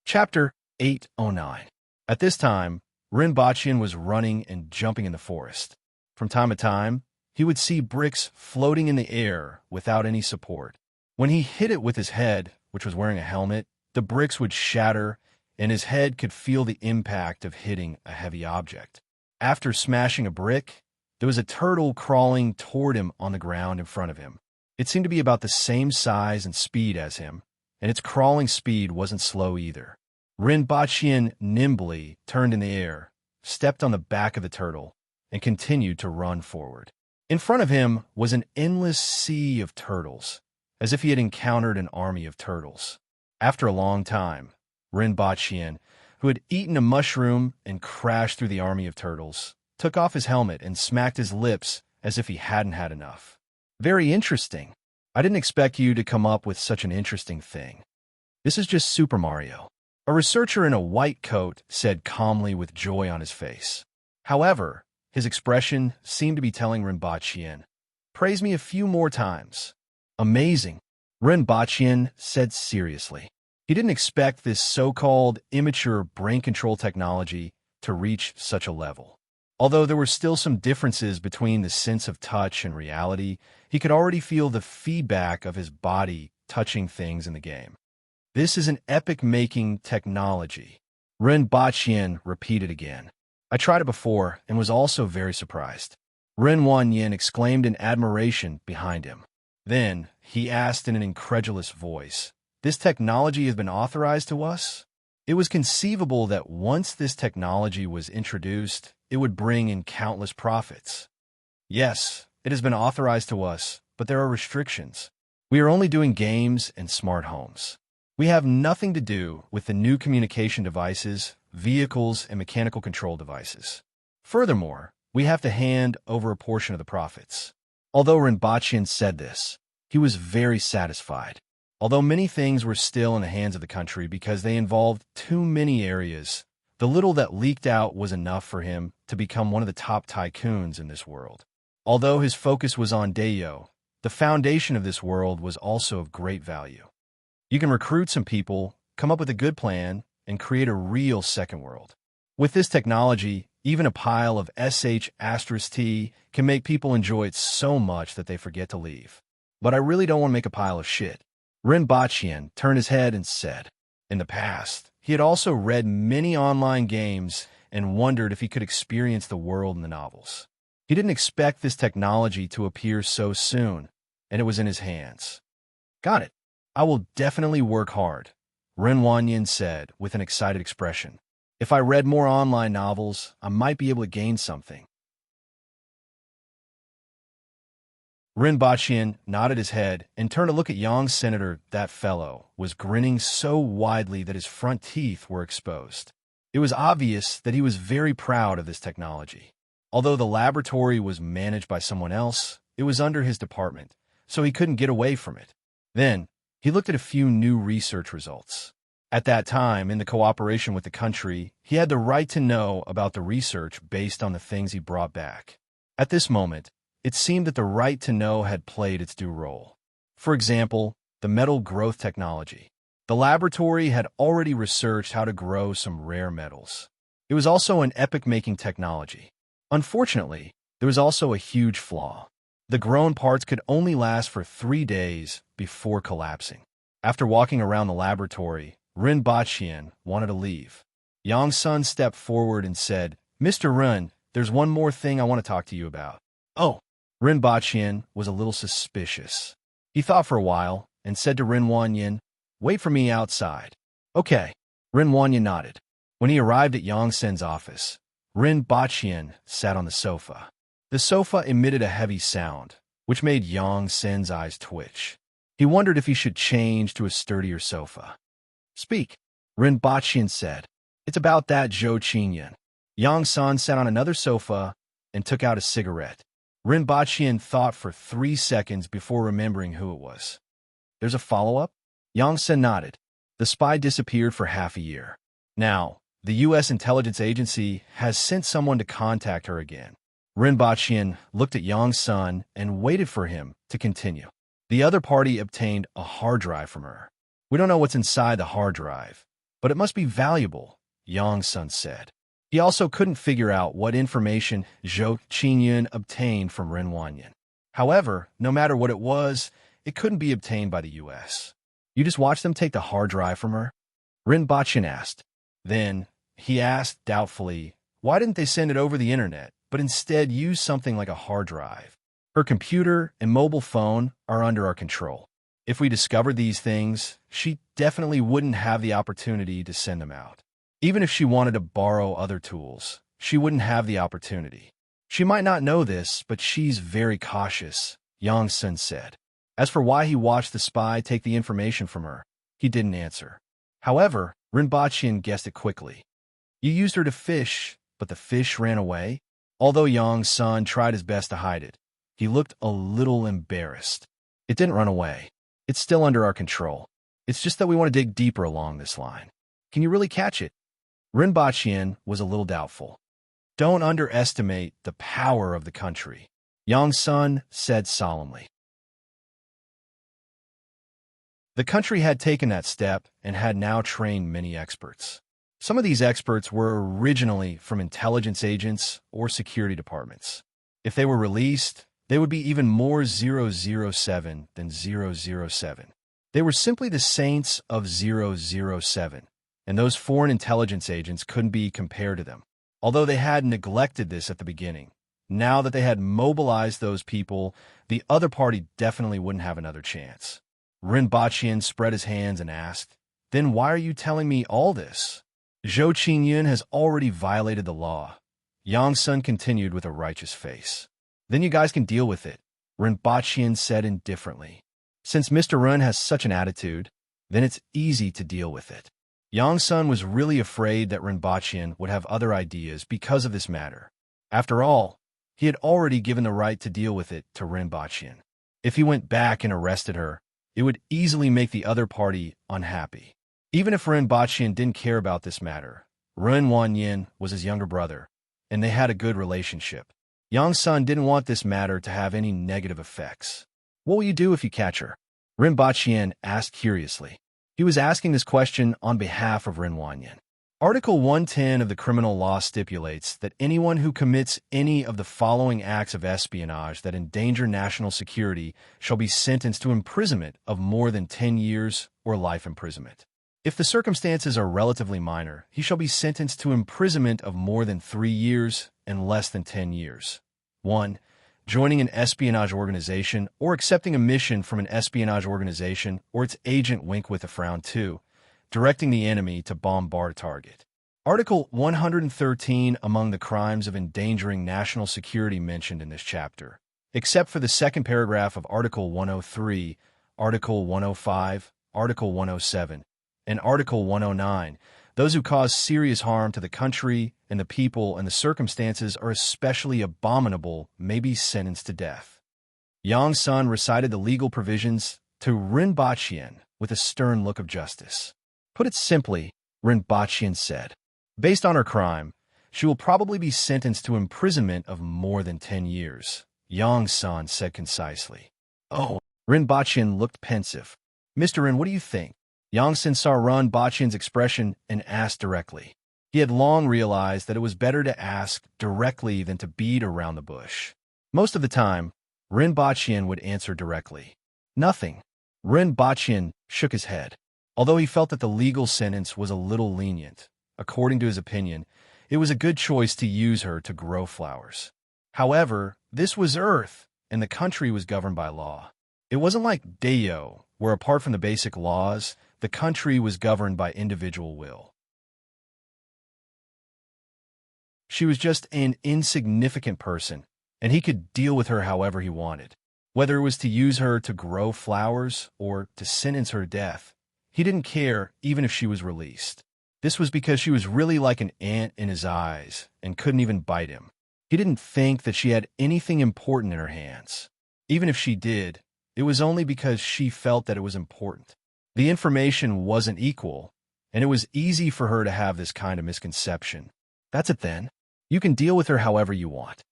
Chapter 809. At this time, Rinpochian was running and jumping in the forest. From time to time, he would see bricks floating in the air without any support. When he hit it with his head, which was wearing a helmet, the bricks would shatter, and his head could feel the impact of hitting a heavy object. After smashing a brick, there was a turtle crawling toward him on the ground in front of him. It seemed to be about the same size and speed as him, and its crawling speed wasn't slow either. Rinpochian nimbly turned in the air, stepped on the back of the turtle, and continued to run forward. In front of him was an endless sea of turtles, as if he had encountered an army of turtles. After a long time, Rinpochian, who had eaten a mushroom and crashed through the army of turtles, took off his helmet and smacked his lips as if he hadn't had enough. Very interesting. I didn't expect you to come up with such an interesting thing. This is just Super Mario. A researcher in a white coat said calmly with joy on his face. However, His expression seemed to be telling Rinpoche, "Praise me a few more times." "Amazing," Rinpoche said seriously. He didn't expect this so-called immature brain control technology to reach such a level. Although there were still some differences between the sense of touch and reality, he could already feel the feedback of his body touching things in the game. "This is an epic-making technology," Rinpoche repeated again. "I tried it before and was also very surprised." Rinpoche exclaimed in admiration behind him. Then he asked in an incredulous voice, "This technology has been authorized to us?" It was conceivable that once this technology was introduced, it would bring in countless profits. "Yes, it has been authorized to us, but there are restrictions. We are only doing games and smart homes. We have nothing to do with the new communication devices, vehicles, and mechanical control devices. Furthermore, we have to hand over a portion of the profits." Although Rinpoche said this, he was very satisfied. Although many things were still in the hands of the country because they involved too many areas, the little that leaked out was enough for him to become one of the top tycoons in this world. Although his focus was on Dayo, the foundation of this world was also of great value. You can recruit some people, come up with a good plan, and create a real second world. With this technology, even a pile of sh*t can make people enjoy it so much that they forget to leave. "But I really don't want to make a pile of shit." Rinpoche turned his head and said. In the past, he had also read many online games and wondered if he could experience the world in the novels. He didn't expect this technology to appear so soon, and it was in his hands. "Got it. I will definitely work hard," Rinpoche said with an excited expression. "If I read more online novels, I might be able to gain something." Rinpoche nodded his head and turned to look at Yang Senator. That fellow was grinning so widely that his front teeth were exposed. It was obvious that he was very proud of this technology. Although the laboratory was managed by someone else, it was under his department, so he couldn't get away from it. Then, he looked at a few new research results. At that time, in the cooperation with the country, he had the right to know about the research based on the things he brought back. At this moment, it seemed that the right to know had played its due role. For example, the metal growth technology. The laboratory had already researched how to grow some rare metals. It was also an epic-making technology. Unfortunately, there was also a huge flaw. The grown parts could only last for 3 days before collapsing. After walking around the laboratory, Rinpoche wanted to leave. Yang Sun stepped forward and said, "Mr. Rin, there's one more thing I want to talk to you about." "Oh." Rinpoche was a little suspicious. He thought for a while and said to Rinpoche, "Wait for me outside." "Okay." Rinpoche nodded. When he arrived at Yang Sen's office, Rinpoche sat on the sofa. The sofa emitted a heavy sound, which made Yang Sen's eyes twitch. He wondered if he should change to a sturdier sofa. "Speak," Rinpoche said. "It's about that Zhou Qinyan." Yang San sat on another sofa and took out a cigarette. Rinpoche thought for 3 seconds before remembering who it was. "There's a follow-up?" Yang Sen nodded. "The spy disappeared for half a year. Now, the U.S. intelligence agency has sent someone to contact her again." Rinpoche looked at Yang Sun and waited for him to continue. "The other party obtained a hard drive from her. We don't know what's inside the hard drive, but it must be valuable," Yang Sun said. He also couldn't figure out what information Zhou Qinyan obtained from Rinpoche. However, no matter what it was, it couldn't be obtained by the U.S. "You just watched them take the hard drive from her?" Rinpoche asked. Then, he asked doubtfully, why didn't they send it over the internet, but instead use something like a hard drive? "Her computer and mobile phone are under our control. If we discovered these things, she definitely wouldn't have the opportunity to send them out. Even if she wanted to borrow other tools, she wouldn't have the opportunity. She might not know this, but she's very cautious," Yang Sun said. As for why he watched the spy take the information from her, he didn't answer. However, Rinpoche guessed it quickly. "You used her to fish, but the fish ran away?" Although Yang Sun tried his best to hide it, he looked a little embarrassed. "It didn't run away. It's still under our control. It's just that we want to dig deeper along this line. Can you really catch it?" Rinpoche was a little doubtful. Don't underestimate the power of the country, Yang Sun said solemnly. The country had taken that step and had now trained many experts. Some of these experts were originally from intelligence agents or security departments. If they were released, they would be even more 007 than 007. They were simply the saints of 007, and those foreign intelligence agents couldn't be compared to them. Although they had neglected this at the beginning, now that they had mobilized those people, the other party definitely wouldn't have another chance. Rinpoche spread his hands and asked, "Then why are you telling me all this? Zhou Qingyun has already violated the law." Yang Sun continued with a righteous face. "Then you guys can deal with it," Rinpoche said indifferently. "Since Mr. Run has such an attitude, then it's easy to deal with it." Yang Sun was really afraid that Rinpoche would have other ideas because of this matter. After all, he had already given the right to deal with it to Rinpoche. If he went back and arrested her, it would easily make the other party unhappy. Even if Rinpoche didn't care about this matter, Ren Wanyin was his younger brother, and they had a good relationship. Yang Sun didn't want this matter to have any negative effects. "What will you do if you catch her?" Rinpoche asked curiously. He was asking this question on behalf of Ren Wanyin. Article 110 of the criminal law stipulates that anyone who commits any of the following acts of espionage that endanger national security shall be sentenced to imprisonment of more than 10 years or life imprisonment. If the circumstances are relatively minor, he shall be sentenced to imprisonment of more than 3 years and less than 10 years. 1. Joining an espionage organization or accepting a mission from an espionage organization or its agent wink with a frown. 2. Directing the enemy to bombard a target. Article 113 among the crimes of endangering national security mentioned in this chapter, except for the second paragraph of Article 103, Article 105, Article 107, and Article 109, those who cause serious harm to the country and the people and the circumstances are especially abominable may be sentenced to death. Yang Sun recited the legal provisions to Rinpoche with a stern look of justice. Put it simply, Rinpoche said, based on her crime, she will probably be sentenced to imprisonment of more than 10 years, Yang Sun said concisely. Oh, Rinpoche looked pensive. Mr. Rin, what do you think? Yang Sun saw Rinpoche's expression and asked directly. He had long realized that it was better to ask directly than to beat around the bush. Most of the time, Rinpoche would answer directly. Nothing. Rinpoche shook his head. Although he felt that the legal sentence was a little lenient, according to his opinion, it was a good choice to use her to grow flowers. However, this was Earth, and the country was governed by law. It wasn't like Deo, where apart from the basic laws, the country was governed by individual will. She was just an insignificant person, and he could deal with her however he wanted. Whether it was to use her to grow flowers or to sentence her to death, he didn't care even if she was released. This was because she was really like an ant in his eyes and couldn't even bite him. He didn't think that she had anything important in her hands. Even if she did, it was only because she felt that it was important. The information wasn't equal, and it was easy for her to have this kind of misconception. That's it then. You can deal with her however you want.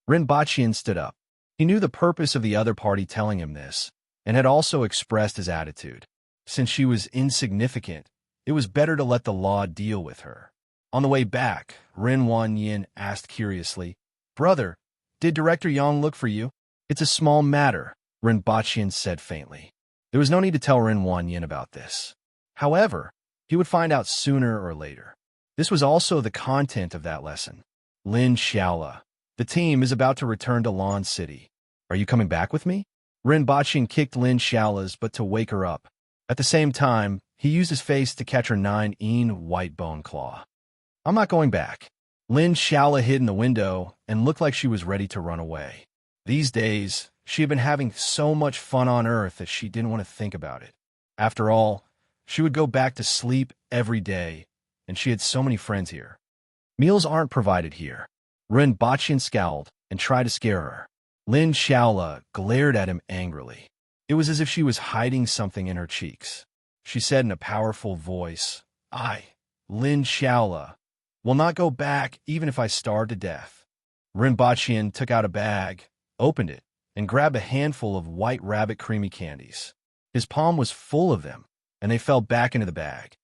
Rinpoche stood up. He knew the purpose of the other party telling him this, and had also expressed his attitude. Since she was insignificant, it was better to let the law deal with her. On the way back, Ren Wanyin asked curiously, "Brother, did Director Yang look for you?" "It's a small matter," Rinpoche said faintly. There was no need to tell Ren Wanyin about this. However, he would find out sooner or later. This was also the content of that lesson. Lin Xiaola, the team is about to return to Lan City. Are you coming back with me? Rinpoche kicked Lin Xiaola's butt to wake her up. At the same time, he used his face to catch her 9-een white bone claw. I'm not going back. Lin Xiaola hid in the window and looked like she was ready to run away. These days, she had been having so much fun on Earth that she didn't want to think about it. After all, she would go back to sleep every day, and she had so many friends here. Meals aren't provided here. Rinpoche scowled and tried to scare her. Lin Xiaola glared at him angrily. It was as if she was hiding something in her cheeks. She said in a powerful voice, "I, Lin Xiaola, will not go back even if I starve to death. Rinpoche took out a bag, opened it, and grabbed a handful of white rabbit creamy candies. His palm was full of them, and they fell back into the bag.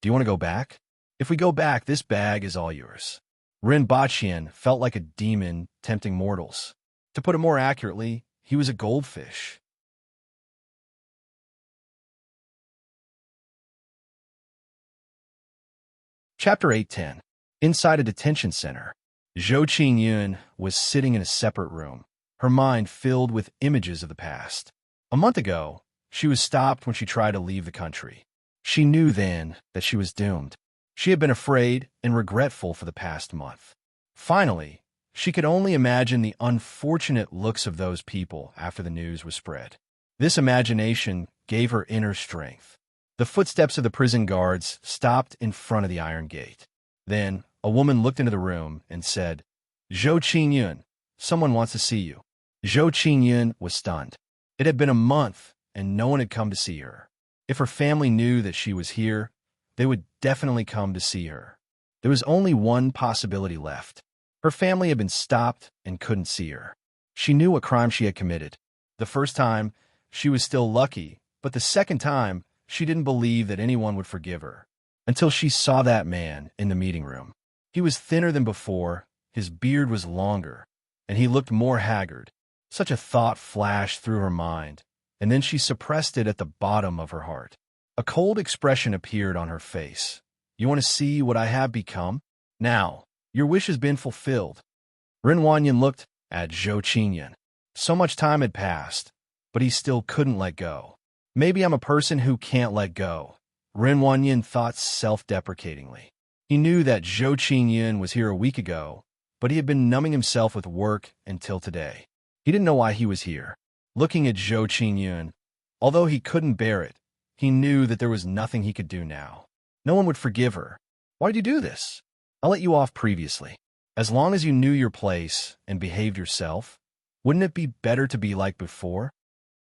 Do you want to go back? If we go back, this bag is all yours. Rinpoche felt like a demon tempting mortals. To put it more accurately, he was a goldfish. Chapter 810. Inside a detention center, Zhou Qingyun was sitting in a separate room, her mind filled with images of the past. A month ago, she was stopped when she tried to leave the country. She knew then that she was doomed. She had been afraid and regretful for the past month. Finally, she could only imagine the unfortunate looks of those people after the news was spread. This imagination gave her inner strength. The footsteps of the prison guards stopped in front of the iron gate. Then, a woman looked into the room and said, "Zhou Qingyun, someone wants to see you." Zhou Qingyun was stunned. It had been a month, and no one had come to see her. If her family knew that she was here, they would definitely come to see her. There was only one possibility left. Her family had been stopped and couldn't see her. She knew what crime she had committed. The first time, she was still lucky, but the second time, she didn't believe that anyone would forgive her. Until she saw that man in the meeting room. He was thinner than before, his beard was longer, and he looked more haggard. Such a thought flashed through her mind, and then she suppressed it at the bottom of her heart. A cold expression appeared on her face. "You want to see what I have become? Now, your wish has been fulfilled." Ren Wanyan looked at Zhou Qingyun. So much time had passed, but he still couldn't let go. Maybe I'm a person who can't let go, Ren Wanyan thought self-deprecatingly. He knew that Zhou Qingyun was here a week ago, but he had been numbing himself with work until today. He didn't know why he was here. Looking at Zhou Qingyun, although he couldn't bear it, he knew that there was nothing he could do now. No one would forgive her. Why did you do this? I'll let you off previously. As long as you knew your place and behaved yourself, wouldn't it be better to be like before?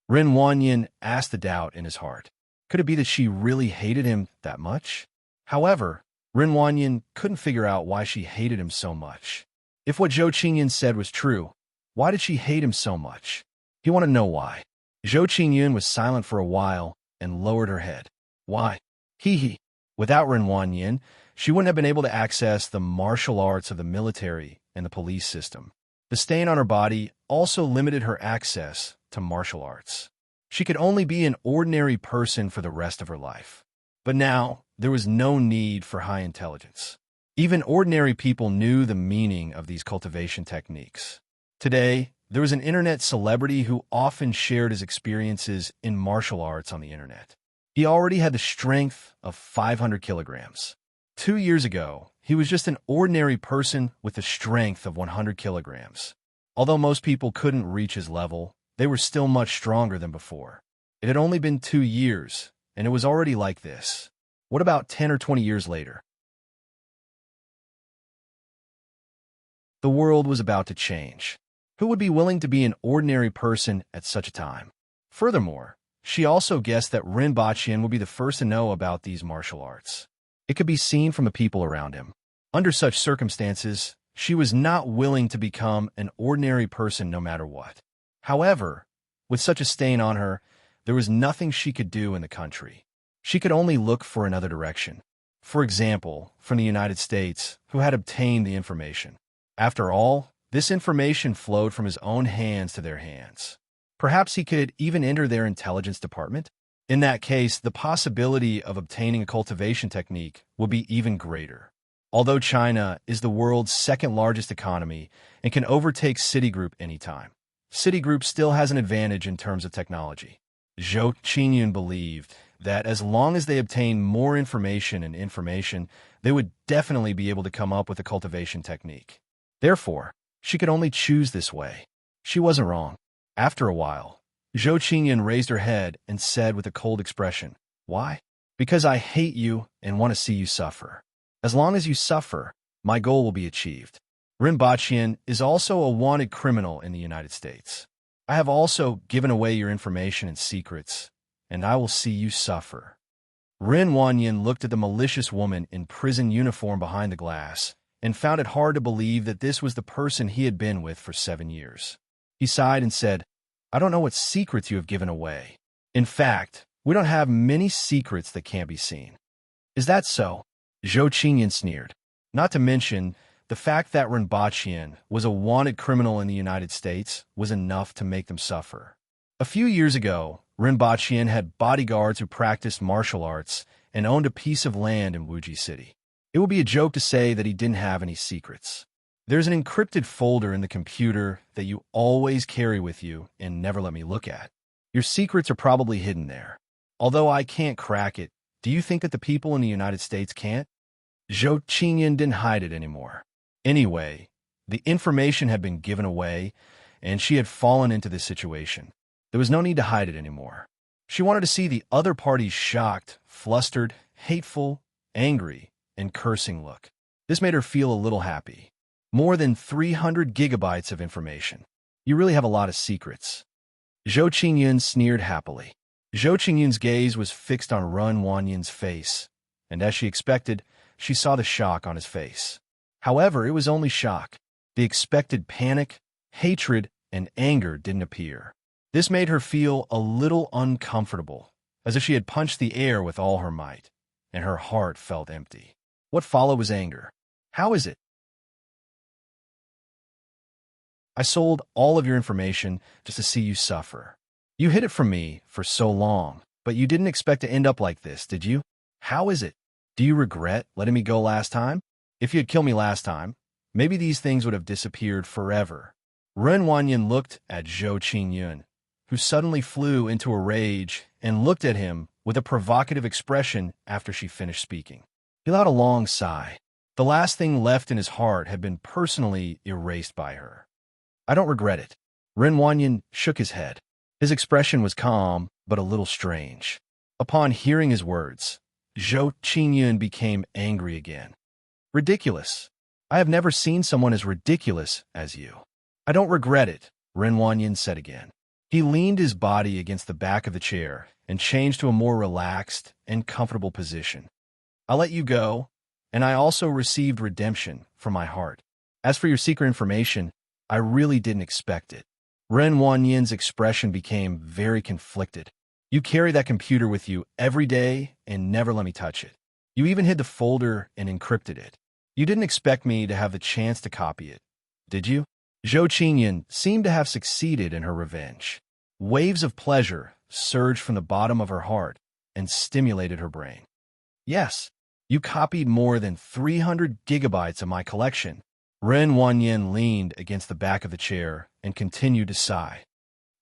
Ren Wanyan asked the doubt in his heart. Could it be that she really hated him that much? However, Ren Wanyan couldn't figure out why she hated him so much. If what Zhou Qingyun said was true, why did she hate him so much? He wanted to know why. Zhou Qingyun was silent for a while and lowered her head. Why? He. Without Ren Wanyan, she wouldn't have been able to access the martial arts of the military and the police system. The stain on her body also limited her access to martial arts. She could only be an ordinary person for the rest of her life. But now, there was no need for high intelligence. Even ordinary people knew the meaning of these cultivation techniques. Today, there was an internet celebrity who often shared his experiences in martial arts on the internet. He already had the strength of 500 kilograms. 2 years ago, he was just an ordinary person with the strength of 100 kilograms. Although most people couldn't reach his level, they were still much stronger than before. It had only been 2 years, and it was already like this. What about 10 or 20 years later? The world was about to change. Who would be willing to be an ordinary person at such a time? Furthermore, she also guessed that Rinpoche would be the first to know about these martial arts. It could be seen from the people around him. Under such circumstances, she was not willing to become an ordinary person no matter what. However, with such a stain on her, there was nothing she could do in the country. She could only look for another direction. For example, from the United States, who had obtained the information. After all, this information flowed from his own hands to their hands. Perhaps he could even enter their intelligence department? In that case, the possibility of obtaining a cultivation technique would be even greater. Although China is the world's second largest economy and can overtake Citigroup anytime, Citigroup still has an advantage in terms of technology. Zhou Qingyun believed that as long as they obtained more information, they would definitely be able to come up with a cultivation technique. Therefore, she could only choose this way. She wasn't wrong. After a while, Zhou Qingyun raised her head and said with a cold expression, "Why? Because I hate you and want to see you suffer. As long as you suffer, my goal will be achieved. Rinpoche is also a wanted criminal in the United States. I have also given away your information and secrets, and I will see you suffer." Ren Wanyin looked at the malicious woman in prison uniform behind the glass and found it hard to believe that this was the person he had been with for 7 years. He sighed and said, "I don't know what secrets you have given away. In fact, we don't have many secrets that can't be seen." "Is that so?" Zhou Qingyan sneered. Not to mention, the fact that Ren Baqian was a wanted criminal in the United States was enough to make them suffer. A few years ago, Ren Baqian had bodyguards who practiced martial arts and owned a piece of land in Wuji City. It would be a joke to say that he didn't have any secrets. There's an encrypted folder in the computer that you always carry with you and never let me look at. Your secrets are probably hidden there. Although I can't crack it, do you think that the people in the United States can't? Zhou Qingyan didn't hide it anymore. Anyway, the information had been given away, and she had fallen into this situation. There was no need to hide it anymore. She wanted to see the other party's shocked, flustered, hateful, angry, and cursing look. This made her feel a little happy. More than 300 gigabytes of information. You really have a lot of secrets. Zhou Qingyan sneered happily. Zhou Qingyan's gaze was fixed on Ren Wanyin's face, and as she expected, she saw the shock on his face. However, it was only shock. The expected panic, hatred, and anger didn't appear. This made her feel a little uncomfortable, as if she had punched the air with all her might, and her heart felt empty. What followed was anger. "How is it? I sold all of your information just to see you suffer. You hid it from me for so long, but you didn't expect to end up like this, did you? How is it? Do you regret letting me go last time? If you had killed me last time, maybe these things would have disappeared forever." Ren Wanyin looked at Zhou Qingyan, who suddenly flew into a rage and looked at him with a provocative expression after she finished speaking. He let out a long sigh. The last thing left in his heart had been personally erased by her. "I don't regret it." Ren Wanyin shook his head. His expression was calm, but a little strange. Upon hearing his words, Zhou Qingyan became angry again. "Ridiculous. I have never seen someone as ridiculous as you." "I don't regret it," Ren Wanyin said again. He leaned his body against the back of the chair and changed to a more relaxed and comfortable position. "I'll let you go, and I also received redemption from my heart. As for your secret information, I really didn't expect it." Ren Wanyin's expression became very conflicted. "You carry that computer with you every day and never let me touch it. You even hid the folder and encrypted it. You didn't expect me to have the chance to copy it, did you?" Zhou Qingyan seemed to have succeeded in her revenge. Waves of pleasure surged from the bottom of her heart and stimulated her brain. "Yes, you copied more than 300 gigabytes of my collection." Ren Wanyin leaned against the back of the chair and continued to sigh.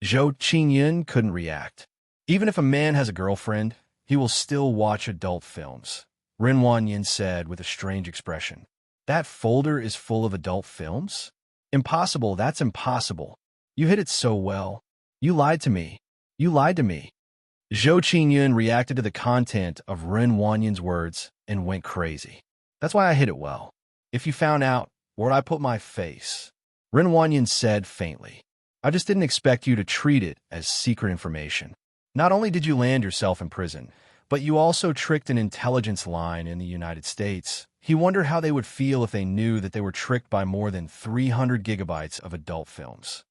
Zhou Qingyan couldn't react. "Even if a man has a girlfriend, he will still watch adult films," Ren Wanyin said with a strange expression. "That folder is full of adult films? Impossible, that's impossible. You hid it so well. You lied to me. You lied to me." Zhou Qingyan reacted to the content of Ren Wanyin's words and went crazy. "That's why I hid it well. If you found out, where'd I put my face?" Ren Wanyin said faintly. "I just didn't expect you to treat it as secret information. Not only did you land yourself in prison, but you also tricked an intelligence line in the United States." He wondered how they would feel if they knew that they were tricked by more than 300 gigabytes of adult films.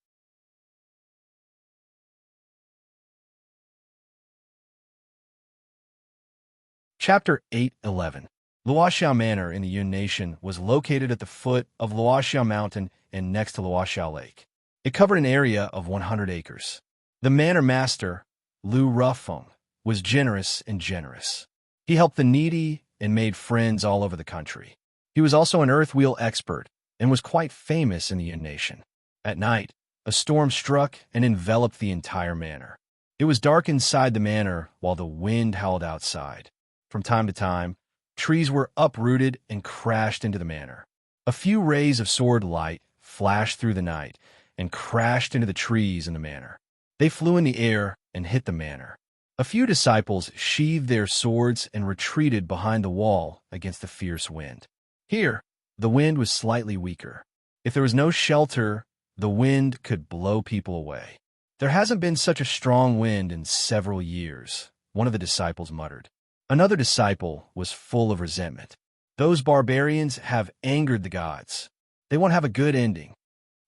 Chapter 8:11. Luoxiao Manor in the Yun Nation was located at the foot of Luoxiao Mountain and next to Luoxiao Lake. It covered an area of 100 acres. The manor master, Lu Rufeng, was generous and generous. He helped the needy and made friends all over the country. He was also an earth wheel expert and was quite famous in the Yun Nation. At night, a storm struck and enveloped the entire manor. It was dark inside the manor while the wind howled outside. From time to time, trees were uprooted and crashed into the manor. A few rays of sword light flashed through the night and crashed into the trees in the manor. They flew in the air and hit the manor. A few disciples sheathed their swords and retreated behind the wall against the fierce wind. Here, the wind was slightly weaker. If there was no shelter, the wind could blow people away. "There hasn't been such a strong wind in several years," one of the disciples muttered. Another disciple was full of resentment. Those barbarians have angered the gods. They won't have a good ending.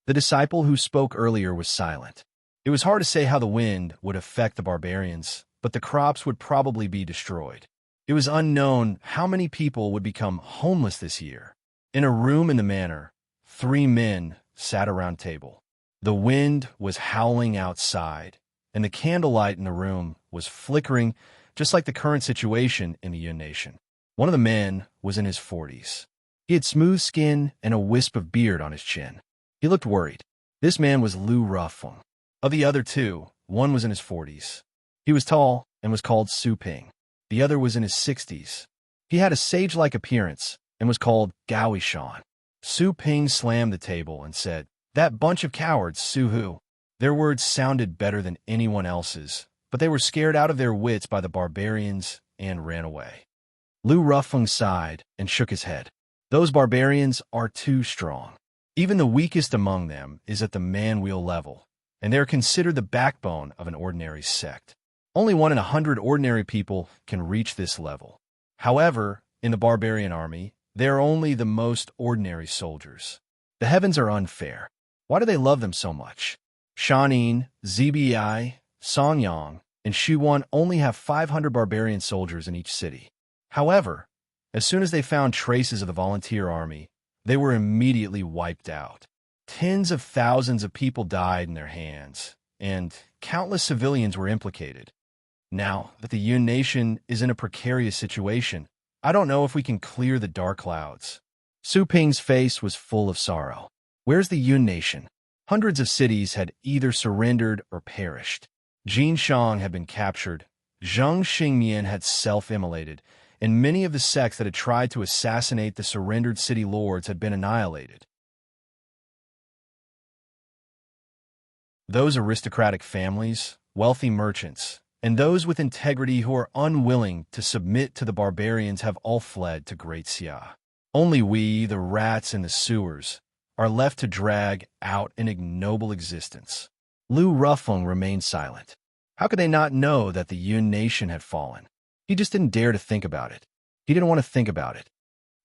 The disciple who spoke earlier was silent. It was hard to say how the wind would affect the barbarians, but the crops would probably be destroyed. It was unknown how many people would become homeless this year. In a room in the manor, 3 men sat around a table. The wind was howling outside, and the candlelight in the room was flickering, just like the current situation in the Yun Nation. One of the men was in his 40s. He had smooth skin and a wisp of beard on his chin. He looked worried. This man was Lu Rufeng. Of the other 2, one was in his 40s. He was tall and was called Su Ping. The other was in his 60s. He had a sage-like appearance and was called Gao Yishan. Su Ping slammed the table and said, "That bunch of cowards, Su Hu." Their words sounded better than anyone else's, but they were scared out of their wits by the barbarians and ran away. Lu Rufeng sighed and shook his head. Those barbarians are too strong. Even the weakest among them is at the man-wheel level, and they are considered the backbone of an ordinary sect. Only 1 in 100 ordinary people can reach this level. However, in the barbarian army, they are only the most ordinary soldiers. The heavens are unfair. Why do they love them so much? Shanin, Zbi, Songyang, and Shuwan only have 500 barbarian soldiers in each city. However, as soon as they found traces of the volunteer army, they were immediately wiped out. Tens of thousands of people died in their hands, and countless civilians were implicated. Now that the Yun Nation is in a precarious situation, I don't know if we can clear the dark clouds. Su Ping's face was full of sorrow. Where's the Yun Nation? Hundreds of cities had either surrendered or perished. Jin Shang had been captured, Zheng Xingmian had self-immolated, and many of the sects that had tried to assassinate the surrendered city lords had been annihilated. Those aristocratic families, wealthy merchants, and those with integrity who are unwilling to submit to the barbarians have all fled to Great Xia. Only we, the rats in the sewers, are left to drag out an ignoble existence. Lu Rufeng remained silent. How could they not know that the Yun Nation had fallen? He just didn't dare to think about it. He didn't want to think about it.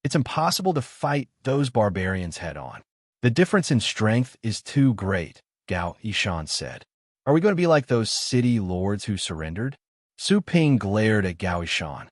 It's impossible to fight those barbarians head-on. The difference in strength is too great, Gao Yishan said. Are we going to be like those city lords who surrendered? Su Ping glared at Gao Yishan.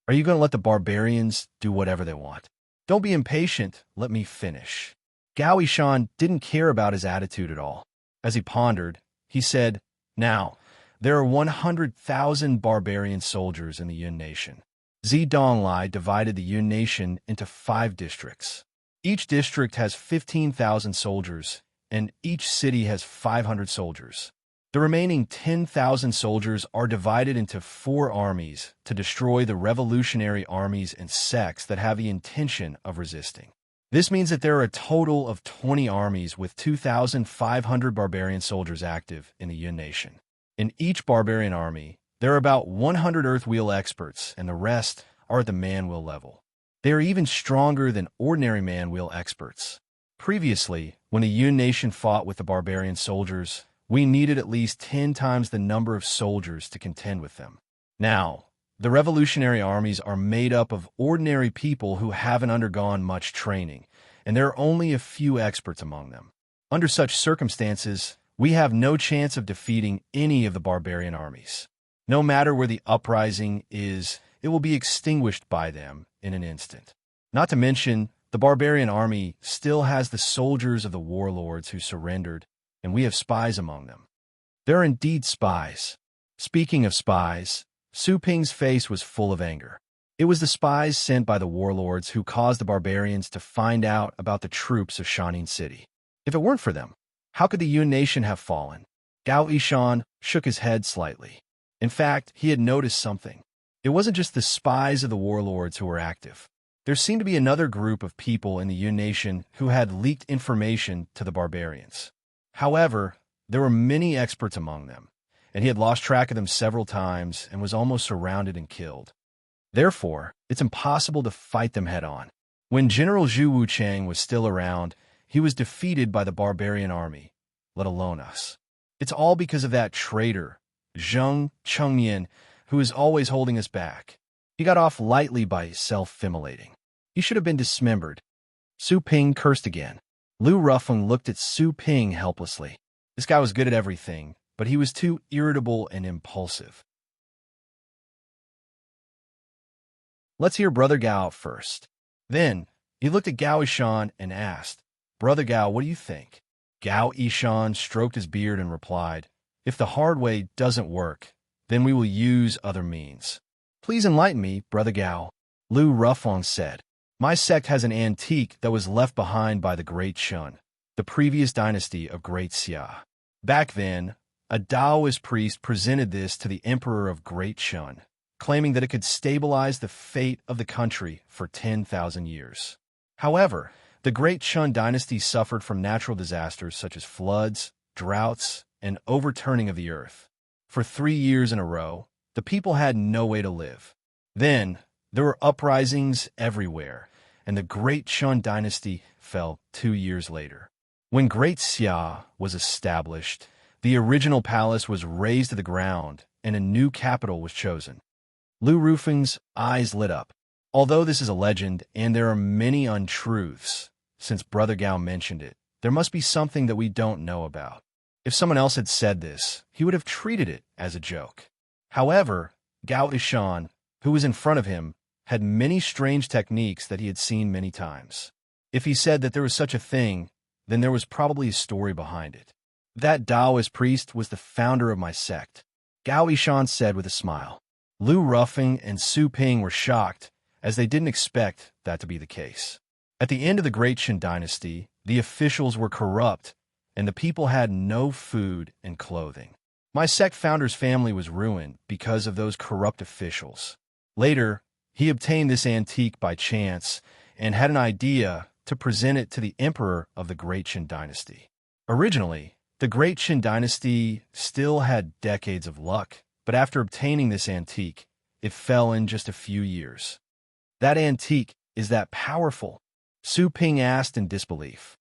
Are you going to let the barbarians do whatever they want? Don't be impatient, let me finish. Gao Yishan didn't care about his attitude at all. As he pondered, he said, "Now, there are 100,000 barbarian soldiers in the Yun Nation. Zidonglai divided the Yun Nation into 5 districts. Each district has 15,000 soldiers, and each city has 500 soldiers. The remaining 10,000 soldiers are divided into 4 armies to destroy the revolutionary armies and sects that have the intention of resisting. This means that there are a total of 20 armies with 2,500 barbarian soldiers active in the Yun Nation. In each barbarian army, there are about 100 Earthwheel experts, and the rest are at the man-wheel level. They are even stronger than ordinary man-wheel experts. Previously, when the Yun Nation fought with the barbarian soldiers, we needed at least 10 times the number of soldiers to contend with them. Now, the revolutionary armies are made up of ordinary people who haven't undergone much training, and there are only a few experts among them. Under such circumstances, we have no chance of defeating any of the barbarian armies. No matter where the uprising is, it will be extinguished by them in an instant. Not to mention, the barbarian army still has the soldiers of the warlords who surrendered, and we have spies among them. There are indeed spies. Speaking of spies, Su Ping's face was full of anger. It was the spies sent by the warlords who caused the barbarians to find out about the troops of Shanin City. If it weren't for them, how could the Yun Nation have fallen? Gao Yishan shook his head slightly. In fact, he had noticed something. It wasn't just the spies of the warlords who were active. There seemed to be another group of people in the Yun Nation who had leaked information to the barbarians. However, there were many experts among them, and he had lost track of them several times and was almost surrounded and killed. Therefore, it's impossible to fight them head-on. When General Zhu Wuchang was still around, he was defeated by the barbarian army, let alone us. It's all because of that traitor, Zheng Chengmian, who is always holding us back. He got off lightly by self-immolating. He should have been dismembered. Su Ping cursed again. Lu Ruffeng looked at Su Ping helplessly. This guy was good at everything, but he was too irritable and impulsive. Let's hear Brother Gao out first. Then, he looked at Gao Yishan and asked, Brother Gao, what do you think? Gao Yishan stroked his beard and replied, If the hard way doesn't work, then we will use other means. Please enlighten me, Brother Gao. Lu Ruffeng said, My sect has an antique that was left behind by the Great Shun, the previous dynasty of Great Xia. Back then, a Taoist priest presented this to the Emperor of Great Shun, claiming that it could stabilize the fate of the country for 10,000 years. However, the Great Shun dynasty suffered from natural disasters such as floods, droughts, and overturning of the earth. For 3 years in a row, the people had no way to live. Then, there were uprisings everywhere, and the Great Shun dynasty fell 2 years later. When Great Xia was established, the original palace was razed to the ground, and a new capital was chosen. Lu Ruffeng's eyes lit up. Although this is a legend, and there are many untruths, since Brother Gao mentioned it, there must be something that we don't know about. If someone else had said this, he would have treated it as a joke. However, Gao Yishan, who was in front of him, had many strange techniques that he had seen many times. If he said that there was such a thing, then there was probably a story behind it. That Taoist priest was the founder of my sect, Gao Yishan said with a smile. Lu Ruffeng and Su Ping were shocked, as they didn't expect that to be the case. At the end of the Great Qin dynasty, the officials were corrupt, and the people had no food and clothing. My sect founder's family was ruined because of those corrupt officials. Later, he obtained this antique by chance and had an idea to present it to the emperor of the Great Qin dynasty. Originally, the Great Qin dynasty still had decades of luck, but after obtaining this antique, it fell in just a few years. That antique is that powerful? Su Ping asked in disbelief.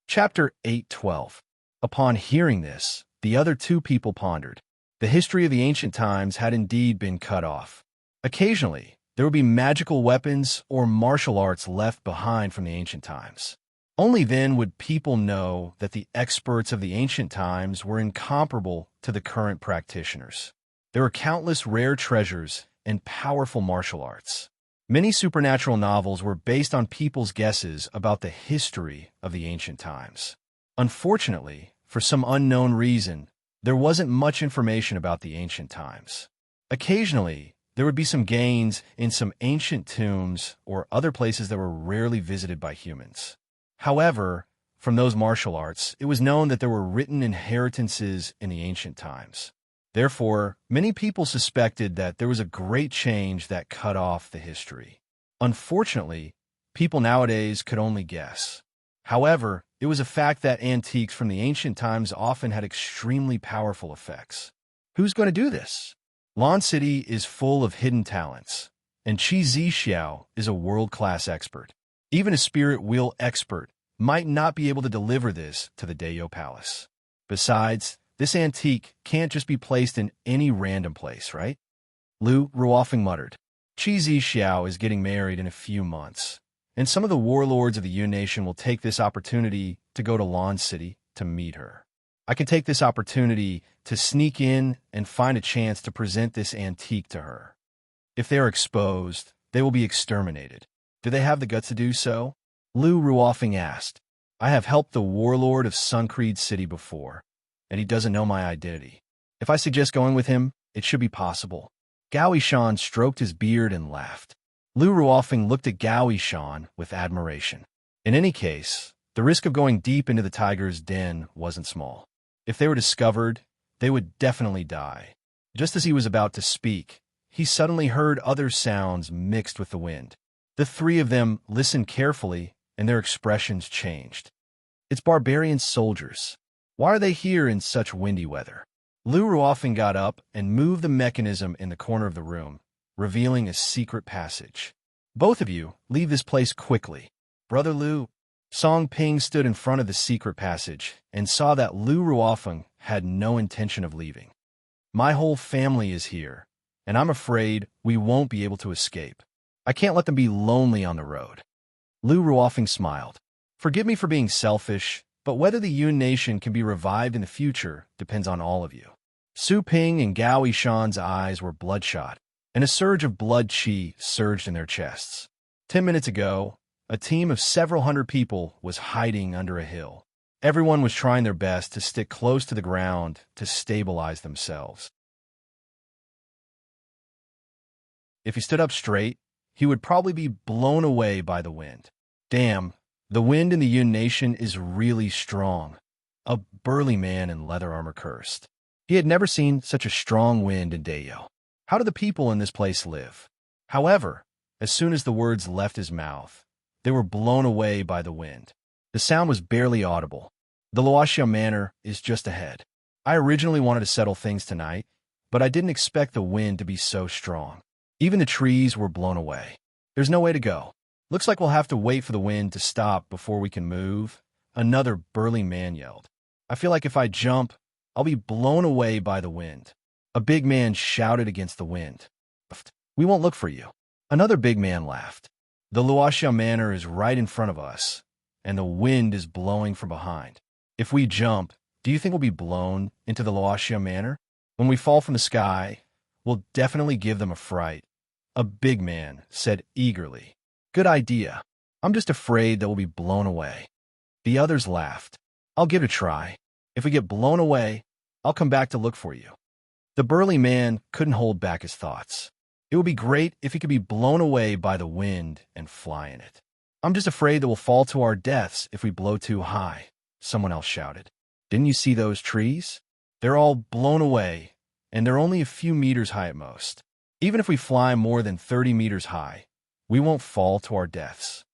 Chapter 8:12. Upon hearing this, the other two people pondered. The history of the ancient times had indeed been cut off. Occasionally, there would be magical weapons or martial arts left behind from the ancient times. Only then would people know that the experts of the ancient times were incomparable to the current practitioners. There were countless rare treasures and powerful martial arts. Many supernatural novels were based on people's guesses about the history of the ancient times. Unfortunately, for some unknown reason, there wasn't much information about the ancient times. Occasionally, there would be some gains in some ancient tombs or other places that were rarely visited by humans. However, from those martial arts, it was known that there were written inheritances in the ancient times. Therefore, many people suspected that there was a great change that cut off the history. Unfortunately, people nowadays could only guess. However, it was a fact that antiques from the ancient times often had extremely powerful effects. Who's going to do this? Lan City is full of hidden talents, and Qi Zixiao is a world-class expert. Even a spirit wheel expert might not be able to deliver this to the Dayo Palace. Besides, this antique can't just be placed in any random place, right? Lu Ruofeng muttered. Qi Zixiao is getting married in a few months, and some of the warlords of the Yun Nation will take this opportunity to go to Lan City to meet her. I can take this opportunity to sneak in and find a chance to present this antique to her. If they are exposed, they will be exterminated. Do they have the guts to do so? Lu Ruofeng asked. I have helped the warlord of Suncreed City before, and he doesn't know my identity. If I suggest going with him, it should be possible. Gao Yishan stroked his beard and laughed. Lu Ruofeng looked at Gao Yishan with admiration. In any case, the risk of going deep into the tiger's den wasn't small. If they were discovered, they would definitely die. Just as he was about to speak, he suddenly heard other sounds mixed with the wind. The three of them listened carefully, and their expressions changed. It's barbarian soldiers. Why are they here in such windy weather? Lu Ruofeng got up and moved the mechanism in the corner of the room, revealing a secret passage. Both of you, leave this place quickly. Brother Lu, Song Ping stood in front of the secret passage and saw that Lu Ruofeng had no intention of leaving. My whole family is here, and I'm afraid we won't be able to escape. I can't let them be lonely on the road. Lu Ruofeng smiled. Forgive me for being selfish, but whether the Yun nation can be revived in the future depends on all of you. Su Ping and Gao Yishan's eyes were bloodshot, and a surge of blood qi surged in their chests. 10 minutes ago, a team of several hundred people was hiding under a hill. Everyone was trying their best to stick close to the ground to stabilize themselves. If he stood up straight, he would probably be blown away by the wind. Damn, the wind in the Yun nation is really strong. A burly man in leather armor cursed. He had never seen such a strong wind in Dayo. How do the people in this place live? However, as soon as the words left his mouth, they were blown away by the wind. The sound was barely audible. The Luoxia Manor is just ahead. I originally wanted to settle things tonight, but I didn't expect the wind to be so strong. Even the trees were blown away. There's no way to go. Looks like we'll have to wait for the wind to stop before we can move, another burly man yelled. I feel like if I jump, I'll be blown away by the wind. A big man shouted against the wind. We won't look for you. Another big man laughed. The Luoxia Manor is right in front of us, and the wind is blowing from behind. If we jump, do you think we'll be blown into the Luoxia Manor? When we fall from the sky, we'll definitely give them a fright. A big man said eagerly. Good idea. I'm just afraid that we'll be blown away. The others laughed. I'll give it a try. If we get blown away, I'll come back to look for you. The burly man couldn't hold back his thoughts. It would be great if he could be blown away by the wind and fly in it. I'm just afraid that we'll fall to our deaths if we blow too high, someone else shouted. Didn't you see those trees? They're all blown away, and they're only a few meters high at most. Even if we fly more than 30 meters high, we won't fall to our deaths.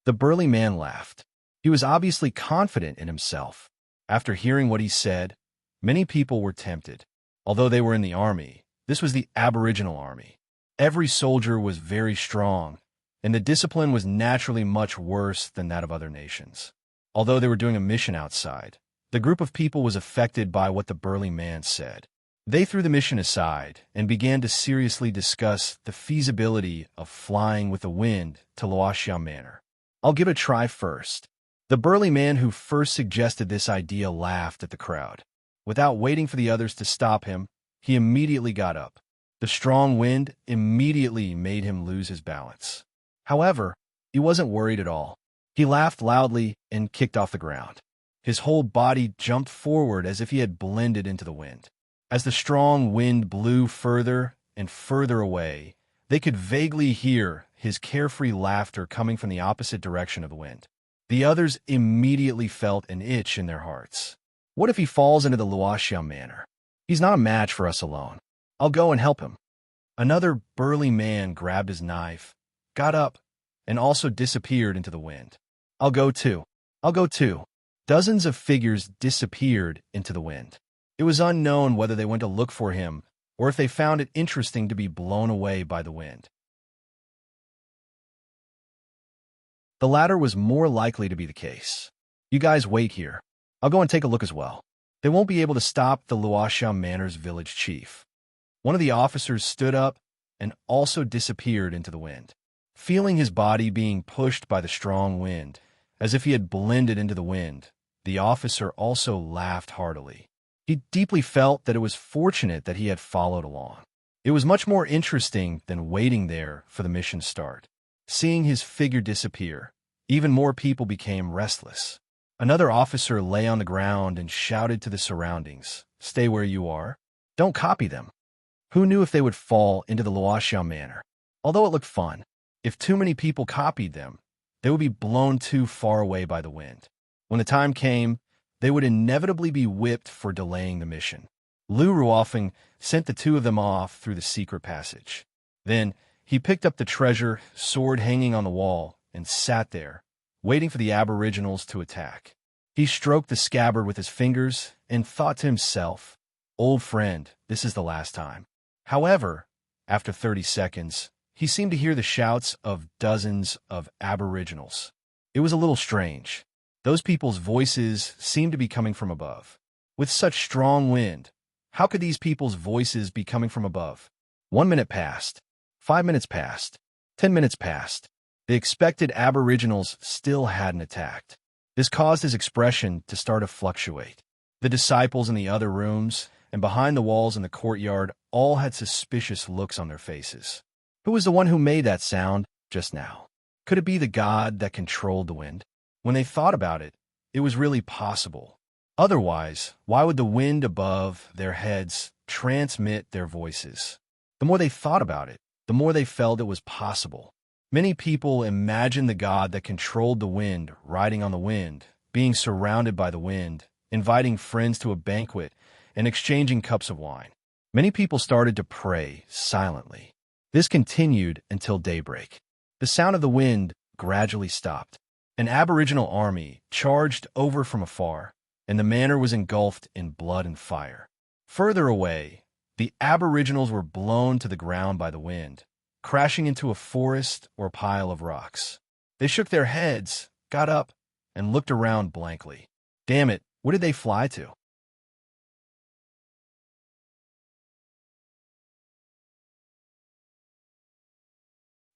The burly man laughed. He was obviously confident in himself. After hearing what he said, many people were tempted. Although they were in the army, this was the Aboriginal army. Every soldier was very strong, and the discipline was naturally much worse than that of other nations. Although they were doing a mission outside, the group of people was affected by what the burly man said. They threw the mission aside and began to seriously discuss the feasibility of flying with the wind to Luoxia Manor. I'll give it a try first. The burly man who first suggested this idea laughed at the crowd. Without waiting for the others to stop him, he immediately got up. The strong wind immediately made him lose his balance. However, he wasn't worried at all. He laughed loudly and kicked off the ground. His whole body jumped forward as if he had blended into the wind. As the strong wind blew further and further away, they could vaguely hear his carefree laughter coming from the opposite direction of the wind. The others immediately felt an itch in their hearts. What if he falls into the Luoxia Manor? He's not a match for us alone. I'll go and help him. Another burly man grabbed his knife, got up, and also disappeared into the wind. I'll go too. I'll go too. Dozens of figures disappeared into the wind. It was unknown whether they went to look for him or if they found it interesting to be blown away by the wind. The latter was more likely to be the case. You guys wait here. I'll go and take a look as well. They won't be able to stop the Luoxia Manor's village chief. One of the officers stood up and also disappeared into the wind. Feeling his body being pushed by the strong wind, as if he had blended into the wind, the officer also laughed heartily. He deeply felt that it was fortunate that he had followed along. It was much more interesting than waiting there for the mission start. Seeing his figure disappear, even more people became restless. Another officer lay on the ground and shouted to the surroundings, "Stay where you are. Don't copy them." Who knew if they would fall into the Luoxia Manor? Although it looked fun, if too many people copied them, they would be blown too far away by the wind. When the time came, they would inevitably be whipped for delaying the mission. Lu Ruofeng sent the two of them off through the secret passage. Then he picked up the treasure, sword hanging on the wall, and sat there, waiting for the Aboriginals to attack. He stroked the scabbard with his fingers and thought to himself, "Old friend, this is the last time." However, after 30 seconds, he seemed to hear the shouts of dozens of Aboriginals. It was a little strange. Those people's voices seemed to be coming from above. With such strong wind, how could these people's voices be coming from above? 1 minute passed. 5 minutes passed. 10 minutes passed. The expected aboriginals still hadn't attacked. This caused his expression to start to fluctuate. The disciples in the other rooms and behind the walls in the courtyard all had suspicious looks on their faces. Who was the one who made that sound just now? Could it be the god that controlled the wind? When they thought about it, it was really possible. Otherwise, why would the wind above their heads transmit their voices? The more they thought about it, the more they felt it was possible. Many people imagined the god that controlled the wind riding on the wind, being surrounded by the wind, inviting friends to a banquet, and exchanging cups of wine. Many people started to pray silently. This continued until daybreak. The sound of the wind gradually stopped. An aboriginal army charged over from afar, and the manor was engulfed in blood and fire. Further away, the aboriginals were blown to the ground by the wind, crashing into a forest or pile of rocks. They shook their heads, got up, and looked around blankly. Damn it, where did they fly to?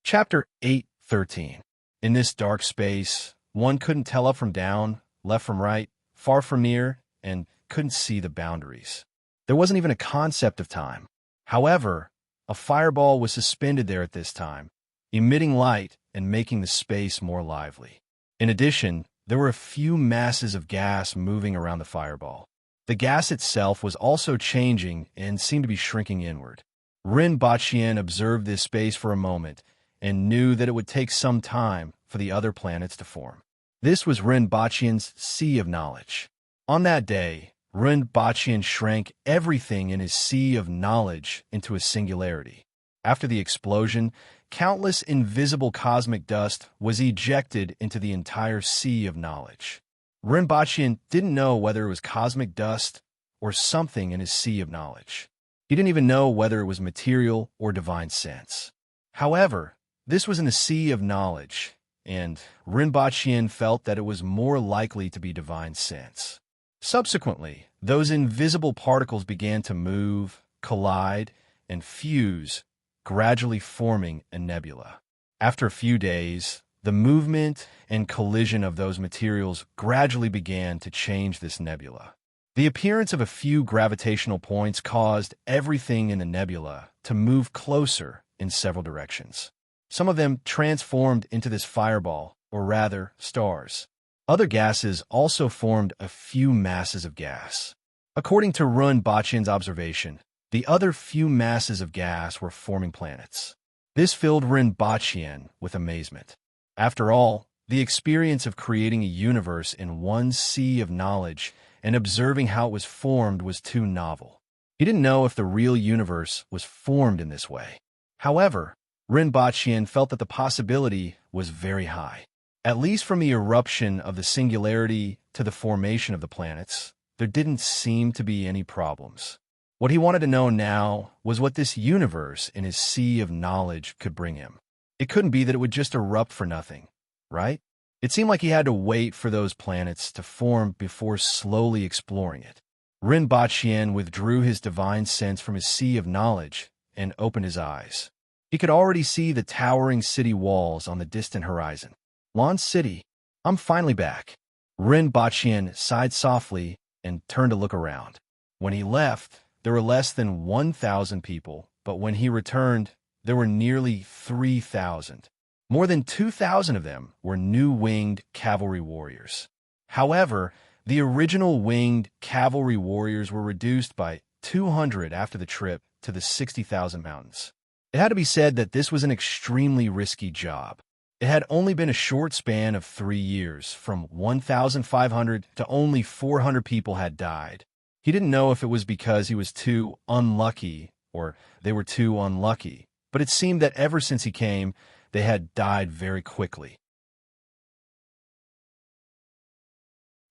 Chapter 8:13. In this dark space, one couldn't tell up from down, left from right, far from near, and couldn't see the boundaries. There wasn't even a concept of time. However, a fireball was suspended there at this time, emitting light and making the space more lively. In addition, there were a few masses of gas moving around the fireball. The gas itself was also changing and seemed to be shrinking inward. Rin Bachien observed this space for a moment and knew that it would take some time for the other planets to form. This was Rin Bachien's sea of knowledge. On that day, Rin Bachien shrank everything in his sea of knowledge into a singularity. After the explosion, countless invisible cosmic dust was ejected into the entire sea of knowledge. Rin Bachien didn't know whether it was cosmic dust or something in his sea of knowledge. He didn't even know whether it was material or divine sense. However, this was in the sea of knowledge, and Rin Bachien felt that it was more likely to be divine sense. Subsequently, those invisible particles began to move, collide, and fuse, gradually forming a nebula. After a few days, the movement and collision of those materials gradually began to change this nebula. The appearance of a few gravitational points caused everything in the nebula to move closer in several directions. Some of them transformed into this fireball, or rather, stars. Other gases also formed a few masses of gas. According to Rin Bachien's observation, the other few masses of gas were forming planets. This filled Rin Bachien with amazement. After all, the experience of creating a universe in one sea of knowledge and observing how it was formed was too novel. He didn't know if the real universe was formed in this way. However, Rin Bachien felt that the possibility was very high. At least from the eruption of the singularity to the formation of the planets, there didn't seem to be any problems. What he wanted to know now was what this universe in his sea of knowledge could bring him. It couldn't be that it would just erupt for nothing, right? It seemed like he had to wait for those planets to form before slowly exploring it. Rin Bachien withdrew his divine sense from his sea of knowledge and opened his eyes. He could already see the towering city walls on the distant horizon. Lan City, I'm finally back. Rin Bachien sighed softly and turned to look around. When he left, there were less than 1,000 people, but when he returned, there were nearly 3,000. More than 2,000 of them were new winged cavalry warriors. However, the original winged cavalry warriors were reduced by 200 after the trip to the 60,000 mountains. It had to be said that this was an extremely risky job. It had only been a short span of 3 years, from 1,500 to only 400 people had died. He didn't know if it was because he was too unlucky or they were too unlucky, but it seemed that ever since he came, they had died very quickly.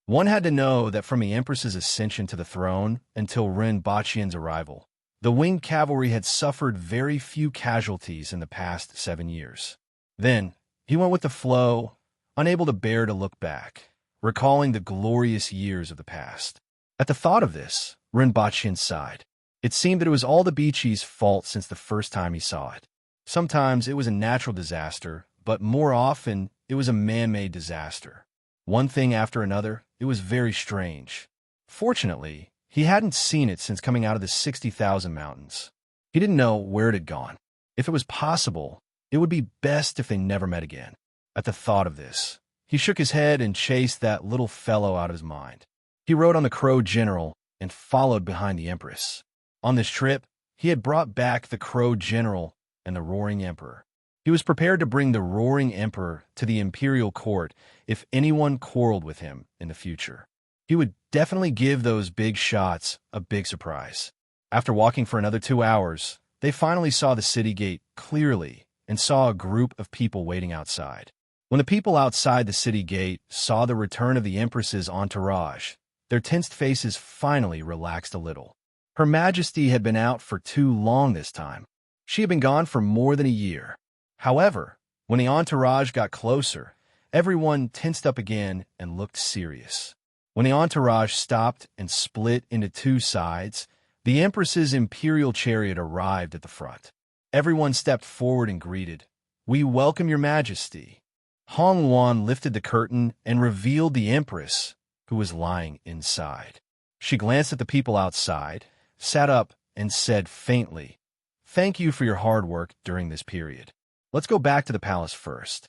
One had to know that from the Empress's ascension to the throne until Rin Bachien's arrival, the winged cavalry had suffered very few casualties in the past 7 years. Then, he went with the flow, unable to bear to look back, recalling the glorious years of the past. At the thought of this, Rinpoche sighed. It seemed that it was all the beechee's fault since the first time he saw it. Sometimes it was a natural disaster, but more often it was a man-made disaster. One thing after another, it was very strange. Fortunately, he hadn't seen it since coming out of the 60,000 mountains. He didn't know where it had gone. If it was possible, it would be best if they never met again. At the thought of this, he shook his head and chased that little fellow out of his mind. He rode on the Crow General and followed behind the Empress. On this trip, he had brought back the Crow General and the Roaring Emperor. He was prepared to bring the Roaring Emperor to the imperial court if anyone quarreled with him in the future. He would definitely give those big shots a big surprise. After walking for another 2 hours, they finally saw the city gate clearly and saw a group of people waiting outside. When the people outside the city gate saw the return of the Empress's entourage, their tensed faces finally relaxed a little. Her Majesty had been out for too long this time. She had been gone for more than a year. However, when the entourage got closer, everyone tensed up again and looked serious. When the entourage stopped and split into 2 sides, the Empress's imperial chariot arrived at the front. Everyone stepped forward and greeted, "We welcome your Majesty." Hong Luan lifted the curtain and revealed the Empress, who was lying inside. She glanced at the people outside, sat up, and said faintly, "Thank you for your hard work during this period. Let's go back to the palace first."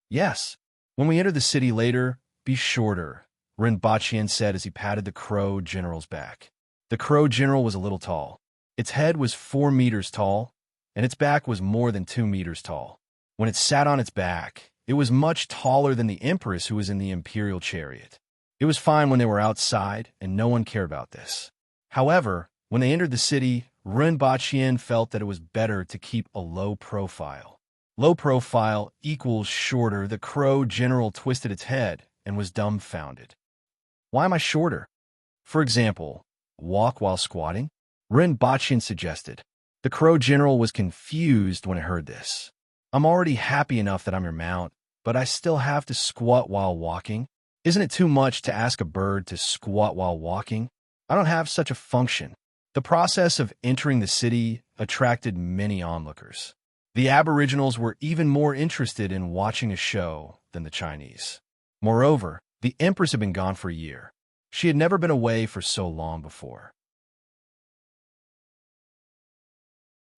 "Yes. When we enter the city later, be shorter," Rinpoche said as he patted the Crow General's back. The Crow General was a little tall. Its head was 4 meters tall, and its back was more than 2 meters tall. When it sat on its back, it was much taller than the Empress who was in the imperial chariot. It was fine when they were outside, and no one cared about this. However, when they entered the city, Rinpoche felt that it was better to keep a low profile. Low profile equals shorter. The Crow General twisted its head and was dumbfounded. "Why am I shorter?" "For example, walk while squatting," Rinpoche suggested. The Crow General was confused when it heard this. "I'm already happy enough that I'm your mount, but I still have to squat while walking? Isn't it too much to ask a bird to squat while walking? I don't have such a function." The process of entering the city attracted many onlookers. The Aboriginals were even more interested in watching a show than the Chinese. Moreover, the Empress had been gone for a year. She had never been away for so long before.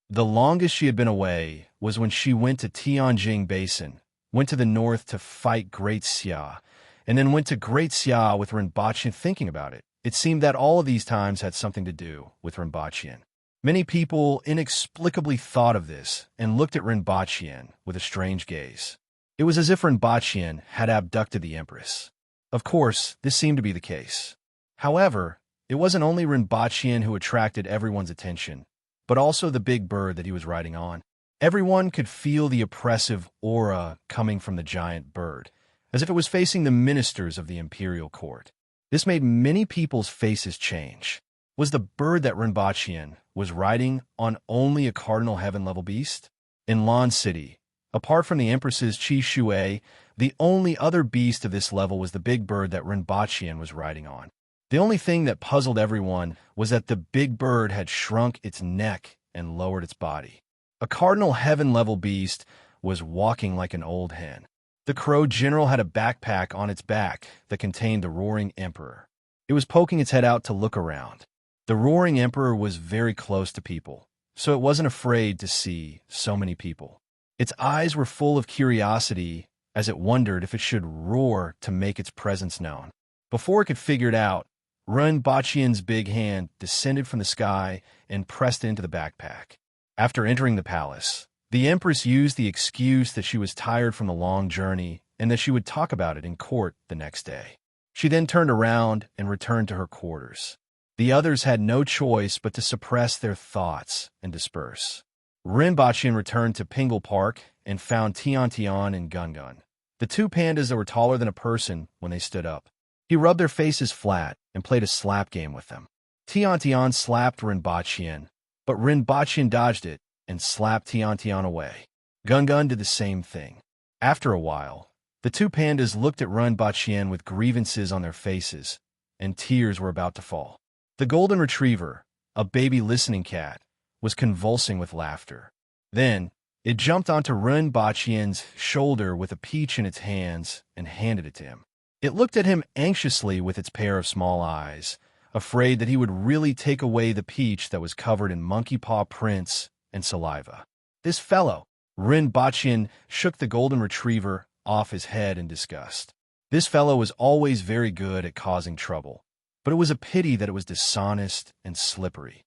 The longest she had been away was when she went to Tianjin Basin, went to the north to fight Great Xia, and then went to Great Xia with Rinpoche. Thinking about it, it seemed that all of these times had something to do with Rinpoche. Many people inexplicably thought of this and looked at Rinpoche with a strange gaze. It was as if Rinpoche had abducted the Empress. Of course, this seemed to be the case. However, it wasn't only Rinpoche who attracted everyone's attention, but also the big bird that he was riding on. Everyone could feel the oppressive aura coming from the giant bird, as if it was facing the ministers of the imperial court. This made many people's faces change. Was the bird that Rinpoche was riding on only a cardinal heaven-level beast? In Lan City, apart from the Empress's Qi Shui, the only other beast of this level was the big bird that Rinpoche was riding on. The only thing that puzzled everyone was that the big bird had shrunk its neck and lowered its body. A cardinal heaven-level beast was walking like an old hen. The Crow General had a backpack on its back that contained the Roaring Emperor. It was poking its head out to look around. The Roaring Emperor was very close to people, so it wasn't afraid to see so many people. Its eyes were full of curiosity as it wondered if it should roar to make its presence known. Before it could figure it out, Rinpoche's big hand descended from the sky and pressed into the backpack. After entering the palace, the Empress used the excuse that she was tired from the long journey and that she would talk about it in court the next day. She then turned around and returned to her quarters. The others had no choice but to suppress their thoughts and disperse. Rinpoche returned to Pingle Park and found Tian Tian and Gun Gun, the 2 pandas that were taller than a person when they stood up. He rubbed their faces flat and played a slap game with them. Tian Tian slapped Rinpoche, but Rinpoche dodged it and slapped Tian Tian away. Gun Gun did the same thing. After a while, The two pandas looked at Run Bachien with grievances on their faces, and tears were about to fall. The golden retriever, a baby listening cat, was convulsing with laughter. Then, it jumped onto Run Bachien's shoulder with a peach in its hands and handed it to him. It looked at him anxiously with its pair of small eyes, afraid that he would really take away the peach that was covered in monkey paw prints and saliva. This fellow, Rin Bachien shook the golden retriever off his head in disgust. This fellow was always very good at causing trouble, but it was a pity that it was dishonest and slippery.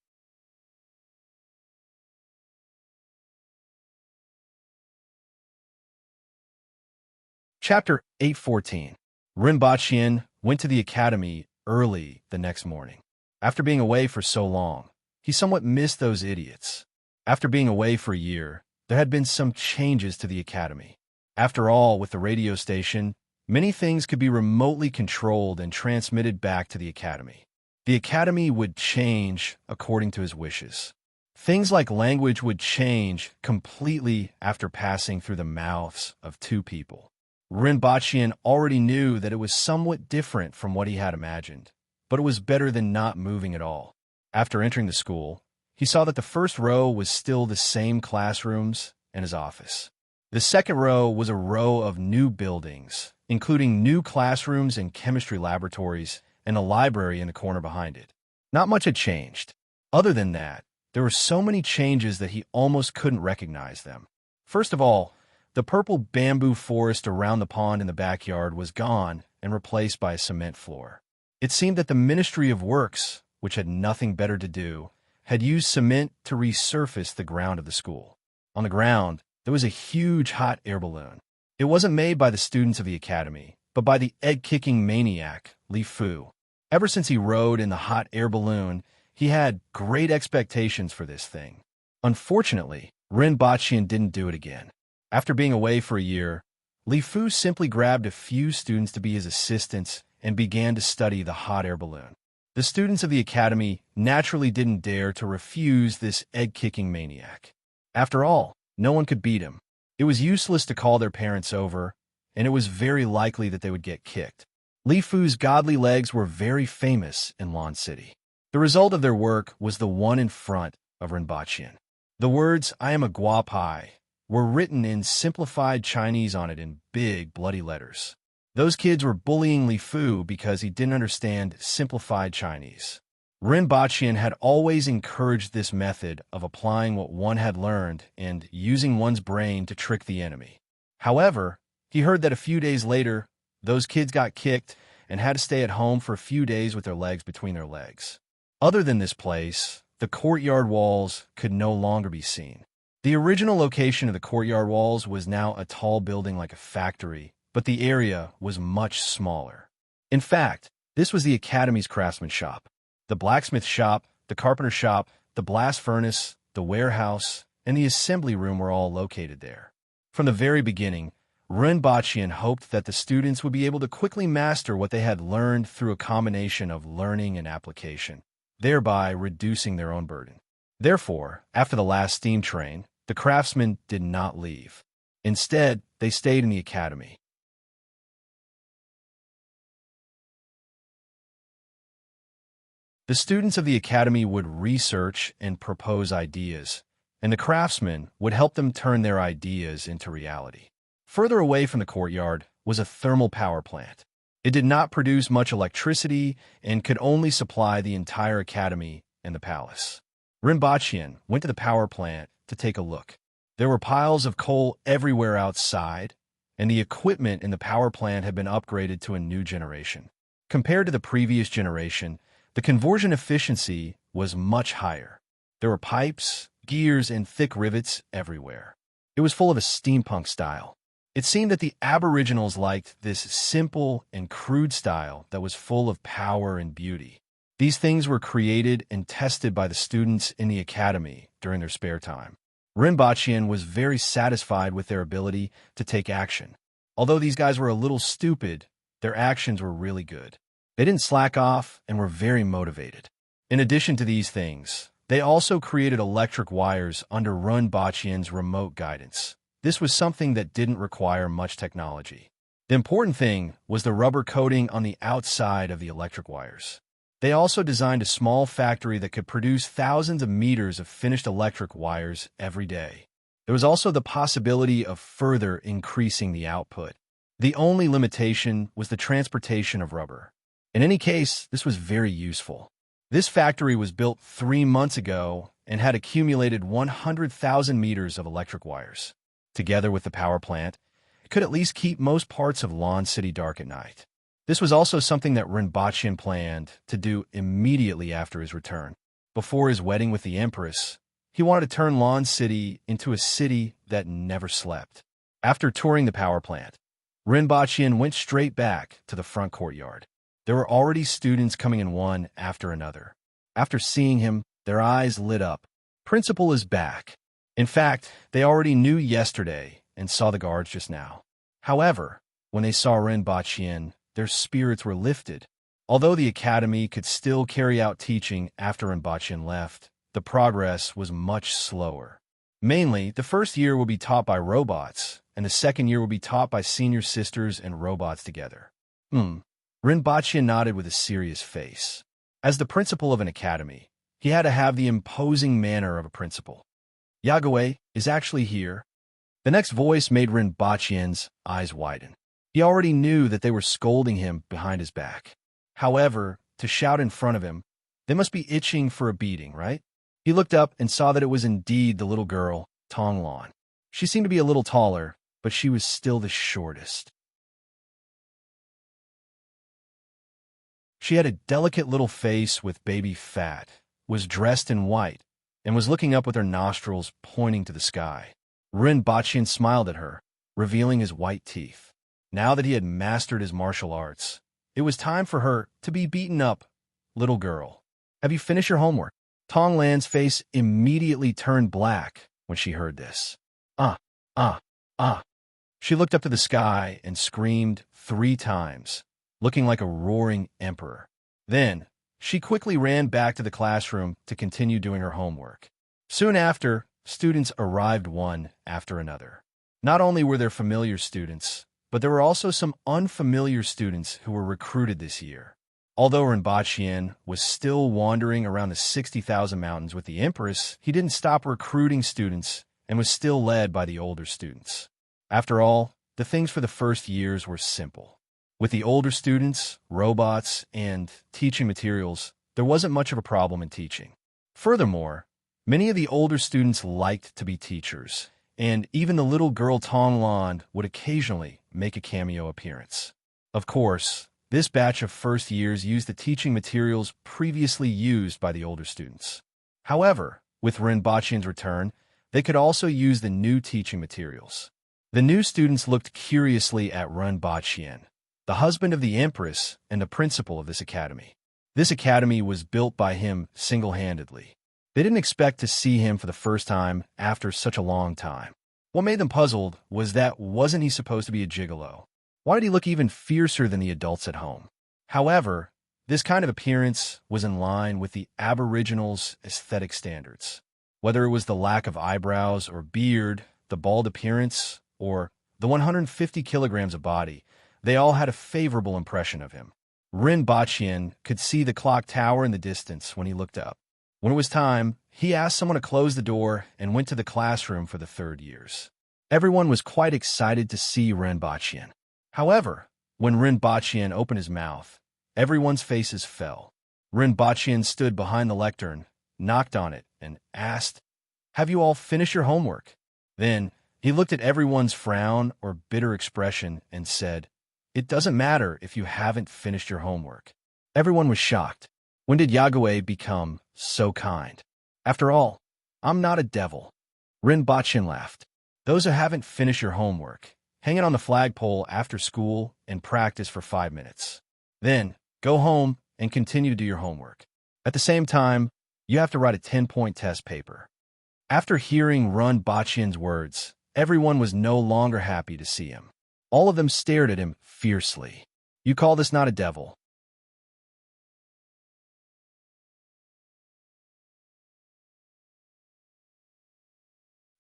Chapter 814. Rin Bachien went to the academy early the next morning. After being away for so long, he somewhat missed those idiots. After being away for a year, there had been some changes to the academy. After all, with the radio station, many things could be remotely controlled and transmitted back to the academy. The academy would change according to his wishes. Things like language would change completely after passing through the mouths of two people. Rin Bachien already knew that it was somewhat different from what he had imagined, but it was better than not moving at all. After entering the school, he saw that the first row was still the same classrooms and his office. The second row was a row of new buildings, including new classrooms and chemistry laboratories and a library in the corner behind it. Not much had changed. Other than that, there were so many changes that he almost couldn't recognize them. First of all, the purple bamboo forest around the pond in the backyard was gone and replaced by a cement floor. It seemed that the Ministry of Works, which had nothing better to do, had used cement to resurface the ground of the school. On the ground, there was a huge hot air balloon. It wasn't made by the students of the academy, but by the egg-kicking maniac, Li Fu. Ever since he rode in the hot air balloon, he had great expectations for this thing. Unfortunately, Rin Bachien didn't do it again. After being away for a year, Li Fu simply grabbed a few students to be his assistants and began to study the hot air balloon. The students of the academy naturally didn't dare to refuse this egg-kicking maniac. After all, no one could beat him. It was useless to call their parents over, and it was very likely that they would get kicked. Li Fu's godly legs were very famous in Lan City. The result of their work was the one in front of Rin Bachien. The words, "I am a guapai," were written in simplified Chinese on it in big, bloody letters. Those kids were bullying Li Fu because he didn't understand simplified Chinese. Rin Bachien had always encouraged this method of applying what one had learned and using one's brain to trick the enemy. However, he heard that a few days later, those kids got kicked and had to stay at home for a few days with their legs between their legs. Other than this place, the courtyard walls could no longer be seen. The original location of the courtyard walls was now a tall building like a factory, but the area was much smaller. In fact, this was the academy's craftsman shop. The blacksmith shop, the carpenter shop, the blast furnace, the warehouse, and the assembly room were all located there. From the very beginning, Rin Bachien hoped that the students would be able to quickly master what they had learned through a combination of learning and application, thereby reducing their own burden. Therefore, after the last steam train, the craftsmen did not leave. Instead, they stayed in the academy. The students of the academy would research and propose ideas, and the craftsmen would help them turn their ideas into reality. Further away from the courtyard was a thermal power plant. It did not produce much electricity and could only supply the entire academy and the palace. Rin Bachien went to the power plant to take a look. There were piles of coal everywhere outside, and the equipment in the power plant had been upgraded to a new generation. Compared to the previous generation, the conversion efficiency was much higher. There were pipes, gears, and thick rivets everywhere. It was full of a steampunk style. It seemed that the Aboriginals liked this simple and crude style that was full of power and beauty. These things were created and tested by the students in the academy during their spare time. Rin Bachien was very satisfied with their ability to take action. Although these guys were a little stupid, their actions were really good. They didn't slack off and were very motivated. In addition to these things, they also created electric wires under Rin Bachien's remote guidance. This was something that didn't require much technology. The important thing was the rubber coating on the outside of the electric wires. They also designed a small factory that could produce thousands of meters of finished electric wires every day. There was also the possibility of further increasing the output. The only limitation was the transportation of rubber. In any case, this was very useful. This factory was built 3 months ago and had accumulated 100,000 meters of electric wires. Together with the power plant, it could at least keep most parts of Lawn City dark at night. This was also something that Rinpoche planned to do immediately after his return. Before his wedding with the Empress, he wanted to turn Lawn City into a city that never slept. After touring the power plant, Rinpoche went straight back to the front courtyard. There were already students coming in one after another. After seeing him, their eyes lit up. Principal is back. In fact, they already knew yesterday and saw the guards just now. However, when they saw Rinpoche, their spirits were lifted. Although the academy could still carry out teaching after Rinpoche left, the progress was much slower. Mainly, the first year will be taught by robots, and the second year will be taught by senior sisters and robots together. Rinpoche nodded with a serious face. As the principal of an academy, he had to have the imposing manner of a principal. Yagwei is actually here. The next voice made Rinpoche's eyes widen. He already knew that they were scolding him behind his back. However, to shout in front of him, they must be itching for a beating, right? He looked up and saw that it was indeed the little girl, Tonglan. She seemed to be a little taller, but she was still the shortest. She had a delicate little face with baby fat, was dressed in white, and was looking up with her nostrils pointing to the sky. Rinpoche smiled at her, revealing his white teeth. Now that he had mastered his martial arts, it was time for her to be beaten up. Little girl, have you finished your homework? Tonglan's face immediately turned black when she heard this. She looked up to the sky and screamed 3 times, looking like a roaring emperor. Then, she quickly ran back to the classroom to continue doing her homework. Soon after, students arrived one after another. Not only were there familiar students, but there were also some unfamiliar students who were recruited this year. Although Rinpoche was still wandering around the 60,000 mountains with the Empress, he didn't stop recruiting students and was still led by the older students. After all, the things for the first years were simple. With the older students, robots, and teaching materials, there wasn't much of a problem in teaching. Furthermore, many of the older students liked to be teachers, and even the little girl Tonglan would occasionally make a cameo appearance. Of course, this batch of first years used the teaching materials previously used by the older students. However, with Rinpoche's return, they could also use the new teaching materials. The new students looked curiously at Rinpoche, the husband of the Empress and the principal of this academy. This academy was built by him single-handedly. They didn't expect to see him for the first time after such a long time. What made them puzzled was that wasn't he supposed to be a gigolo? Why did he look even fiercer than the adults at home? However, this kind of appearance was in line with the Aboriginals' aesthetic standards. Whether it was the lack of eyebrows or beard, the bald appearance, or the 150 kilograms of body, they all had a favorable impression of him. Rinpoche could see the clock tower in the distance when he looked up. When it was time, he asked someone to close the door and went to the classroom for the third years. Everyone was quite excited to see Rinpoche. However, when Rinpoche opened his mouth, everyone's faces fell. Rinpoche stood behind the lectern, knocked on it, and asked, "Have you all finished your homework?" Then, he looked at everyone's frown or bitter expression and said, "It doesn't matter if you haven't finished your homework." Everyone was shocked. When did Yagwei become so kind? After all, I'm not a devil. Rinpoche laughed. Those who haven't finished your homework, hang it on the flagpole after school and practice for 5 minutes. Then, go home and continue to do your homework. At the same time, you have to write a 10-point test paper. After hearing Rinpoche's words, everyone was no longer happy to see him. All of them stared at him fiercely. You call this not a devil?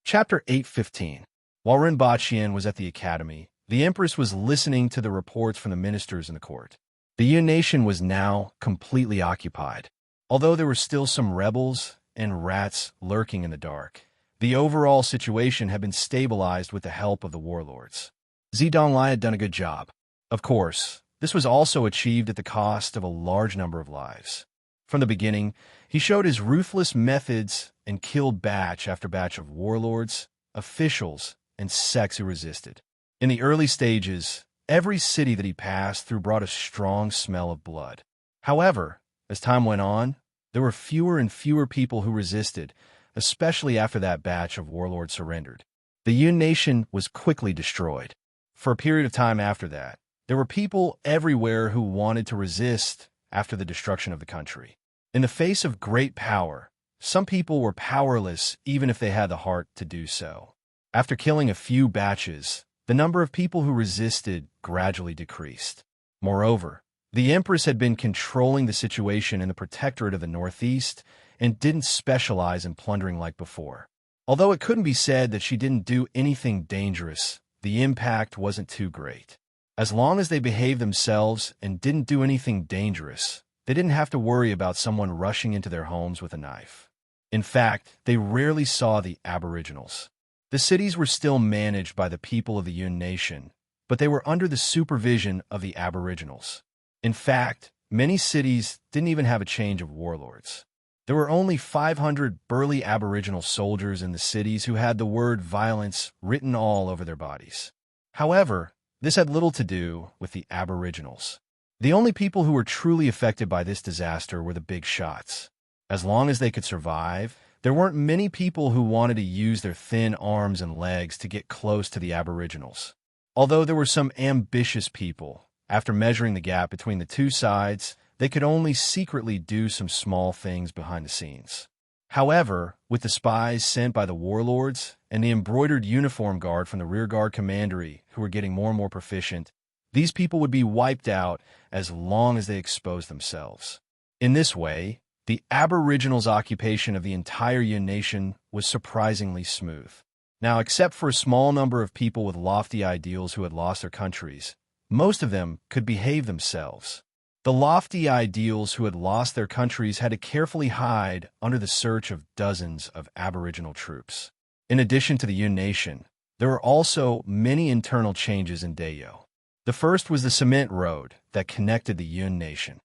Chapter 8:15. While Rinpoche was at the academy, The Empress was listening to the reports from the ministers in the court. The Yun nation was now completely occupied. Although there were still some rebels and rats lurking in the dark, the overall situation had been stabilized with the help of the warlords. Zedong had done a good job. Of course, this was also achieved at the cost of a large number of lives. From the beginning, he showed his ruthless methods and killed batch after batch of warlords, officials, and sects who resisted. In the early stages, every city that he passed through brought a strong smell of blood. However, as time went on, there were fewer and fewer people who resisted, especially after that batch of warlords surrendered. The Yun nation was quickly destroyed. For a period of time after that, there were people everywhere who wanted to resist after the destruction of the country. In the face of great power, some people were powerless even if they had the heart to do so. After killing a few batches, the number of people who resisted gradually decreased. Moreover, the Empress had been controlling the situation in the Protectorate of the Northeast and didn't specialize in plundering like before. Although it couldn't be said that she didn't do anything dangerous, the impact wasn't too great. As long as they behaved themselves and didn't do anything dangerous, they didn't have to worry about someone rushing into their homes with a knife. In fact, they rarely saw the Aboriginals. The cities were still managed by the people of the Yun nation, but they were under the supervision of the Aboriginals. In fact, many cities didn't even have a change of warlords. There were only 500 burly Aboriginal soldiers in the cities who had the word violence written all over their bodies. However, this had little to do with the Aboriginals. The only people who were truly affected by this disaster were the big shots. As long as they could survive, there weren't many people who wanted to use their thin arms and legs to get close to the Aboriginals. Although there were some ambitious people, after measuring the gap between the two sides, they could only secretly do some small things behind the scenes. However, with the spies sent by the warlords and the embroidered uniform guard from the rearguard commandery who were getting more and more proficient, these people would be wiped out as long as they exposed themselves. In this way, the Aboriginals' occupation of the entire Yun nation was surprisingly smooth. Now, except for a small number of people with lofty ideals who had lost their countries, most of them could behave themselves. The lofty ideals who had lost their countries had to carefully hide under the search of dozens of Aboriginal troops. In addition to the Yun nation, there were also many internal changes in Dayo. The first was the cement road that connected the Yun nation.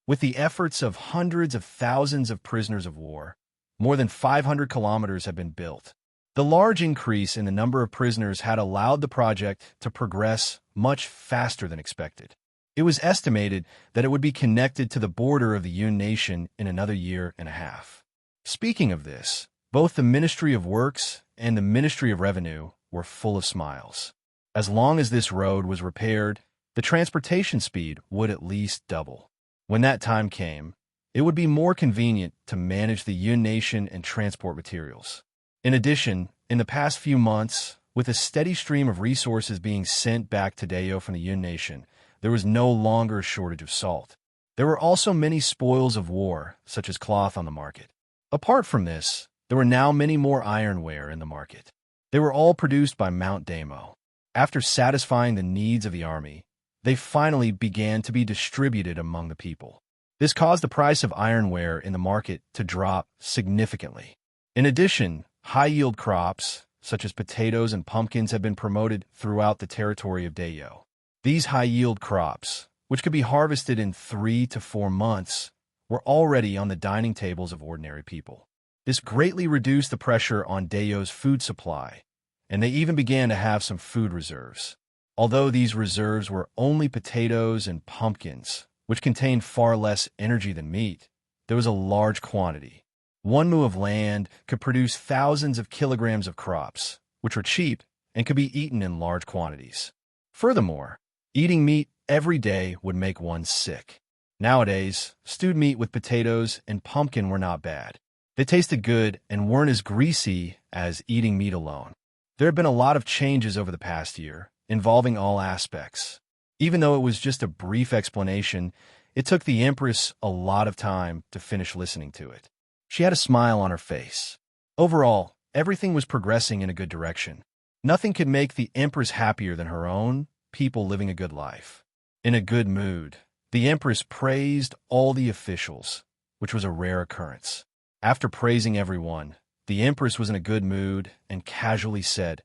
With the efforts of hundreds of thousands of prisoners of war, more than 500 kilometers have been built. The large increase in the number of prisoners had allowed the project to progress much faster than expected. It was estimated that it would be connected to the border of the Yun nation in another year and a half. Speaking of this, both the Ministry of Works and the Ministry of Revenue were full of smiles. As long as this road was repaired, the transportation speed would at least double. When that time came, it would be more convenient to manage the Yun nation and transport materials. In addition, in the past few months, with a steady stream of resources being sent back to Dayo from the Yun nation, there was no longer a shortage of salt. There were also many spoils of war, such as cloth on the market. Apart from this, there were now many more ironware in the market. They were all produced by Mount Damo. After satisfying the needs of the army, they finally began to be distributed among the people. This caused the price of ironware in the market to drop significantly. In addition, high-yield crops, such as potatoes and pumpkins, have been promoted throughout the territory of Dayo. These high-yield crops, which could be harvested in 3 to 4 months, were already on the dining tables of ordinary people. This greatly reduced the pressure on Dayo's food supply, and they even began to have some food reserves. Although these reserves were only potatoes and pumpkins, which contained far less energy than meat, there was a large quantity. One mu of land could produce thousands of kilograms of crops, which were cheap and could be eaten in large quantities. Furthermore, eating meat every day would make one sick. Nowadays, stewed meat with potatoes and pumpkin were not bad. They tasted good and weren't as greasy as eating meat alone. There had been a lot of changes over the past year, involving all aspects. Even though it was just a brief explanation, it took the Empress a lot of time to finish listening to it. She had a smile on her face. Overall, everything was progressing in a good direction. Nothing could make the Empress happier than her own people living a good life. In a good mood, the Empress praised all the officials, which was a rare occurrence. After praising everyone, the Empress was in a good mood and casually said,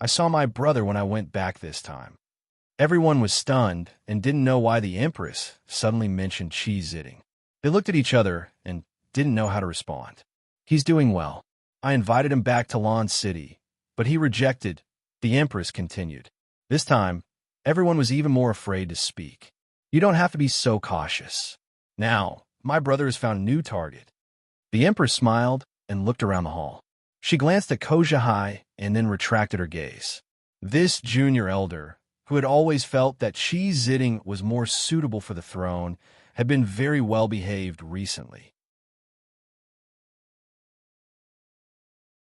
"I saw my brother when I went back this time." Everyone was stunned and didn't know why the Empress suddenly mentioned cheese zitting. They looked at each other and didn't know how to respond. "He's doing well. I invited him back to Lawn City, but he rejected," the Empress continued. This time, everyone was even more afraid to speak. "You don't have to be so cautious. Now, my brother has found a new target." The Empress smiled and looked around the hall. She glanced at Kojahai and then retracted her gaze. This junior elder, who had always felt that cheese zitting was more suitable for the throne, had been very well behaved recently.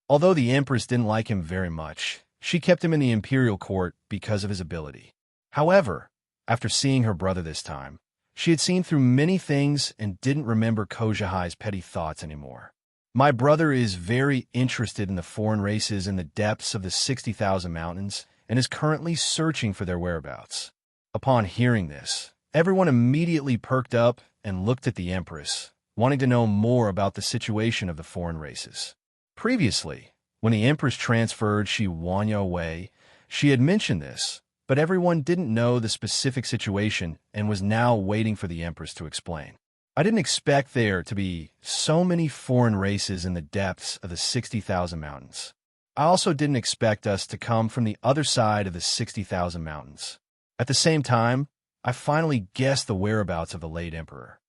Although the Empress didn't like him very much, she kept him in the imperial court because of his ability. However, after seeing her brother this time, she had seen through many things and didn't remember Kojahai's petty thoughts anymore. "My brother is very interested in the foreign races in the depths of the 60,000 mountains and is currently searching for their whereabouts." Upon hearing this, everyone immediately perked up and looked at the Empress, wanting to know more about the situation of the foreign races. Previously, when the Empress transferred Shi Wanya away, she had mentioned this, but everyone didn't know the specific situation and was now waiting for the Empress to explain. "I didn't expect there to be so many foreign races in the depths of the 60,000 mountains. I also didn't expect us to come from the other side of the 60,000 mountains. At the same time, I finally guessed the whereabouts of the late emperor."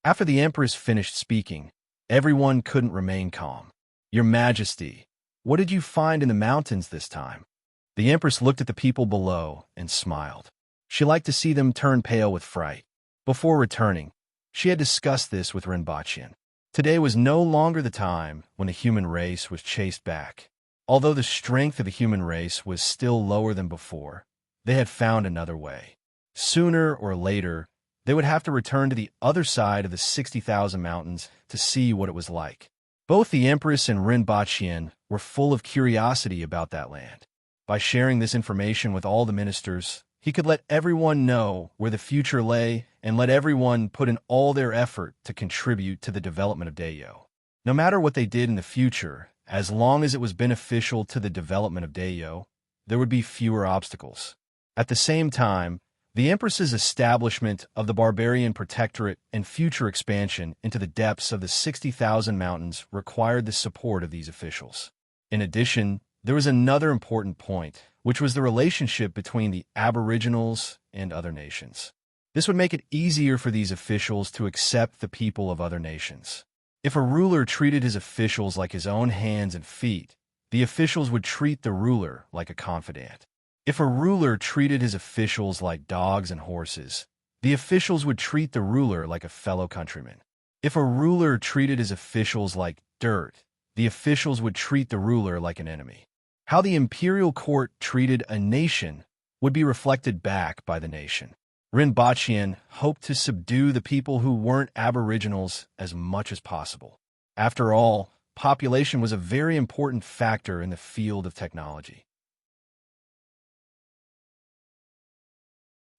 After the Empress finished speaking, everyone couldn't remain calm. "Your Majesty, what did you find in the mountains this time?" The Empress looked at the people below and smiled. She liked to see them turn pale with fright. Before returning, she had discussed this with Renbachian. Today was no longer the time when the human race was chased back. Although the strength of the human race was still lower than before, they had found another way. Sooner or later, they would have to return to the other side of the 60,000 mountains to see what it was like. Both the Empress and Renbachian were full of curiosity about that land. By sharing this information with all the ministers, he could let everyone know where the future lay and let everyone put in all their effort to contribute to the development of Dayo. No matter what they did in the future, as long as it was beneficial to the development of Dayo, there would be fewer obstacles. At the same time, the Empress's establishment of the Barbarian Protectorate and future expansion into the depths of the 60,000 mountains required the support of these officials. In addition, there was another important point, which was the relationship between the Aboriginals and other nations. This would make it easier for these officials to accept the people of other nations. If a ruler treated his officials like his own hands and feet, the officials would treat the ruler like a confidant. If a ruler treated his officials like dogs and horses, the officials would treat the ruler like a fellow countryman. If a ruler treated his officials like dirt, the officials would treat the ruler like an enemy. How the imperial court treated a nation would be reflected back by the nation. Renbachian hoped to subdue the people who weren't aboriginals as much as possible. After all, population was a very important factor in the field of technology.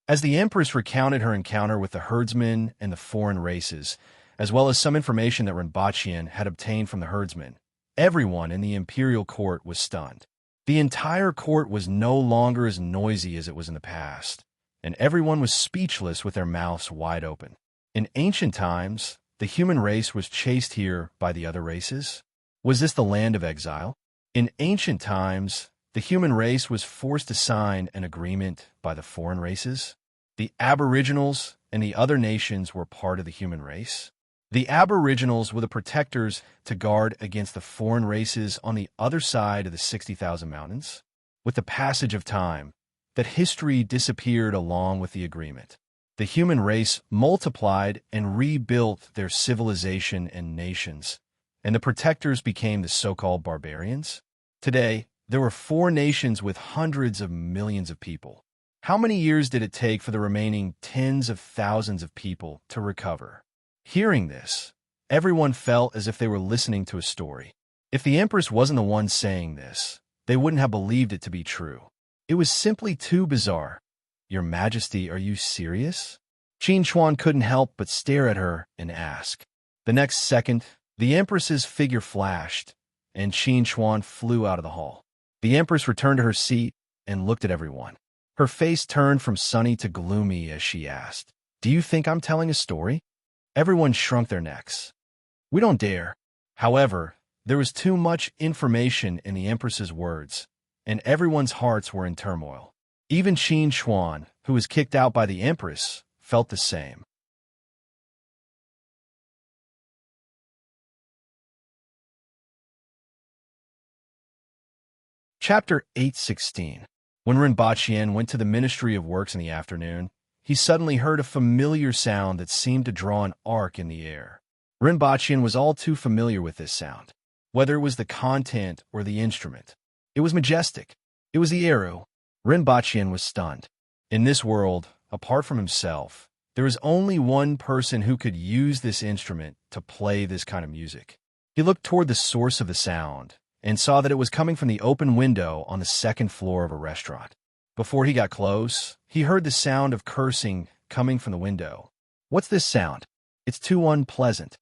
As the Empress recounted her encounter with the herdsmen and the foreign races, as well as some information that Renbachian had obtained from the herdsmen, everyone in the imperial court was stunned. The entire court was no longer as noisy as it was in the past, and everyone was speechless with their mouths wide open. In ancient times, the human race was chased here by the other races. Was this the land of exile? In ancient times, the human race was forced to sign an agreement by the foreign races. The Aboriginals and the other nations were part of the human race. The Aboriginals were the protectors to guard against the foreign races on the other side of the 60,000 mountains. With the passage of time, that history disappeared along with the agreement. The human race multiplied and rebuilt their civilization and nations, and the protectors became the so-called barbarians. Today, there were 4 nations with hundreds of millions of people. How many years did it take for the remaining tens of thousands of people to recover? Hearing this, everyone felt as if they were listening to a story. If the Empress wasn't the one saying this, they wouldn't have believed it to be true. It was simply too bizarre. Your Majesty, are you serious? Qin Chuan couldn't help but stare at her and ask. The next second, the Empress's figure flashed, and Qin Chuan flew out of the hall. The Empress returned to her seat and looked at everyone. Her face turned from sunny to gloomy as she asked, "Do you think I'm telling a story?" Everyone shrunk their necks. "We don't dare." However, there was too much information in the Empress's words, and everyone's hearts were in turmoil. Even Qin Chuan, who was kicked out by the Empress, felt the same. Chapter 816. When Rinpoche went to the Ministry of Works in the afternoon, he suddenly heard a familiar sound that seemed to draw an arc in the air. Rinpoche was all too familiar with this sound, whether it was the content or the instrument. It was majestic. It was the eru. Rinpoche was stunned. In this world, apart from himself, there is only one person who could use this instrument to play this kind of music. He looked toward the source of the sound and saw that it was coming from the open window on the second floor of a restaurant. Before he got close, he heard the sound of cursing coming from the window. "What's this sound? It's too unpleasant."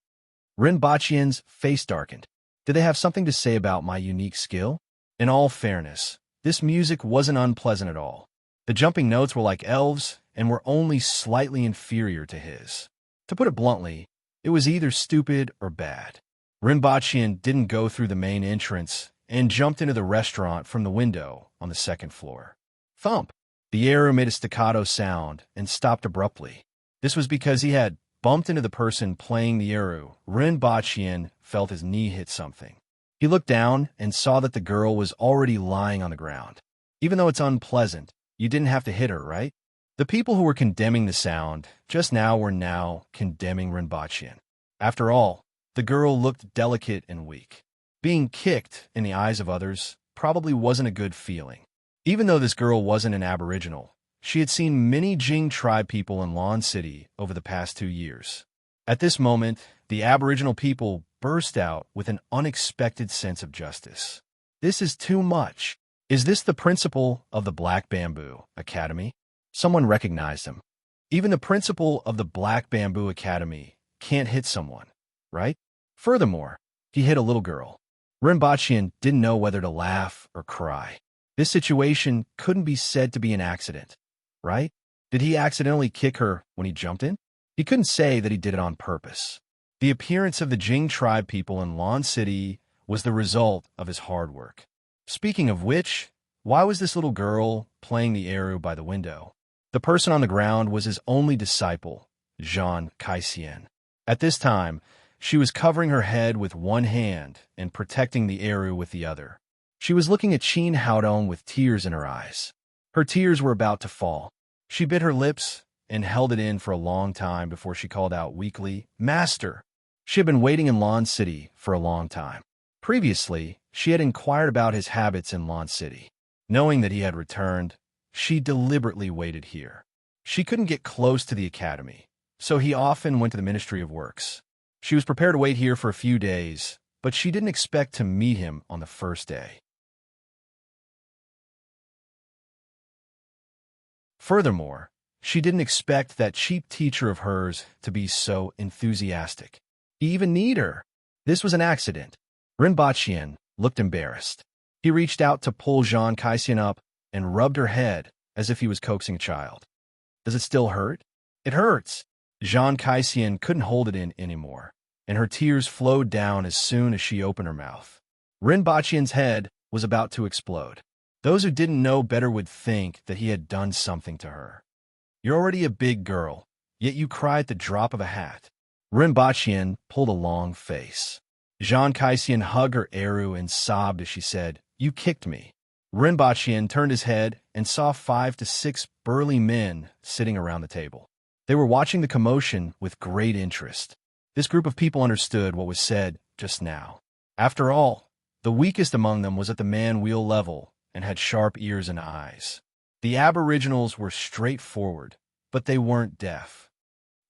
Rinpoche's face darkened. Did they have something to say about my unique skill? In all fairness, this music wasn't unpleasant at all. The jumping notes were like elves and were only slightly inferior to his. To put it bluntly, it was either stupid or bad. Rinpoche didn't go through the main entrance and jumped into the restaurant from the window on the second floor. Thump! The eru made a staccato sound and stopped abruptly. This was because he had bumped into the person playing the eru. Rinpoche felt his knee hit something. He looked down and saw that the girl was already lying on the ground. Even though it's unpleasant, you didn't have to hit her, right? The people who were condemning the sound just now were now condemning Rinpoche. After all, the girl looked delicate and weak. Being kicked in the eyes of others probably wasn't a good feeling. Even though this girl wasn't an Aboriginal, she had seen many Jing tribe people in Lawn City over the past 2 years. At this moment, the Aboriginal people burst out with an unexpected sense of justice. "This is too much. Is this the principal of the Black Bamboo Academy?" Someone recognized him. Even the principal of the Black Bamboo Academy can't hit someone, right? Furthermore, he hit a little girl. Rinpoche didn't know whether to laugh or cry. This situation couldn't be said to be an accident, right? Did he accidentally kick her when he jumped in? He couldn't say that he did it on purpose. The appearance of the Jing tribe people in Lawn City was the result of his hard work. Speaking of which, why was this little girl playing the eru by the window? The person on the ground was his only disciple, Zhang Kaixian. At this time, she was covering her head with one hand and protecting the eru with the other. She was looking at Qin Haodong with tears in her eyes. Her tears were about to fall. She bit her lips and held it in for a long time before she called out weakly, "Master!" She had been waiting in Lawn City for a long time. Previously, she had inquired about his habits in Lawn City. Knowing that he had returned, she deliberately waited here. She couldn't get close to the academy, so he often went to the Ministry of Works. She was prepared to wait here for a few days, but she didn't expect to meet him on the first day. Furthermore, she didn't expect that cheap teacher of hers to be so enthusiastic. He even need her. This was an accident. Rinpoche looked embarrassed. He reached out to pull Zhang Kaixian up and rubbed her head as if he was coaxing a child. "Does it still hurt?" "It hurts." Zhang Kaixian couldn't hold it in anymore, and her tears flowed down as soon as she opened her mouth. Rinpoche's head was about to explode. Those who didn't know better would think that he had done something to her. "You're already a big girl, yet you cry at the drop of a hat." Rinpoche pulled a long face. Zhang Kaixian hugged her eru and sobbed as she said, "You kicked me." Rinpoche turned his head and saw 5 to 6 burly men sitting around the table. They were watching the commotion with great interest. This group of people understood what was said just now. After all, the weakest among them was at the man-wheel level and had sharp ears and eyes. The Aboriginals were straightforward, but they weren't deaf.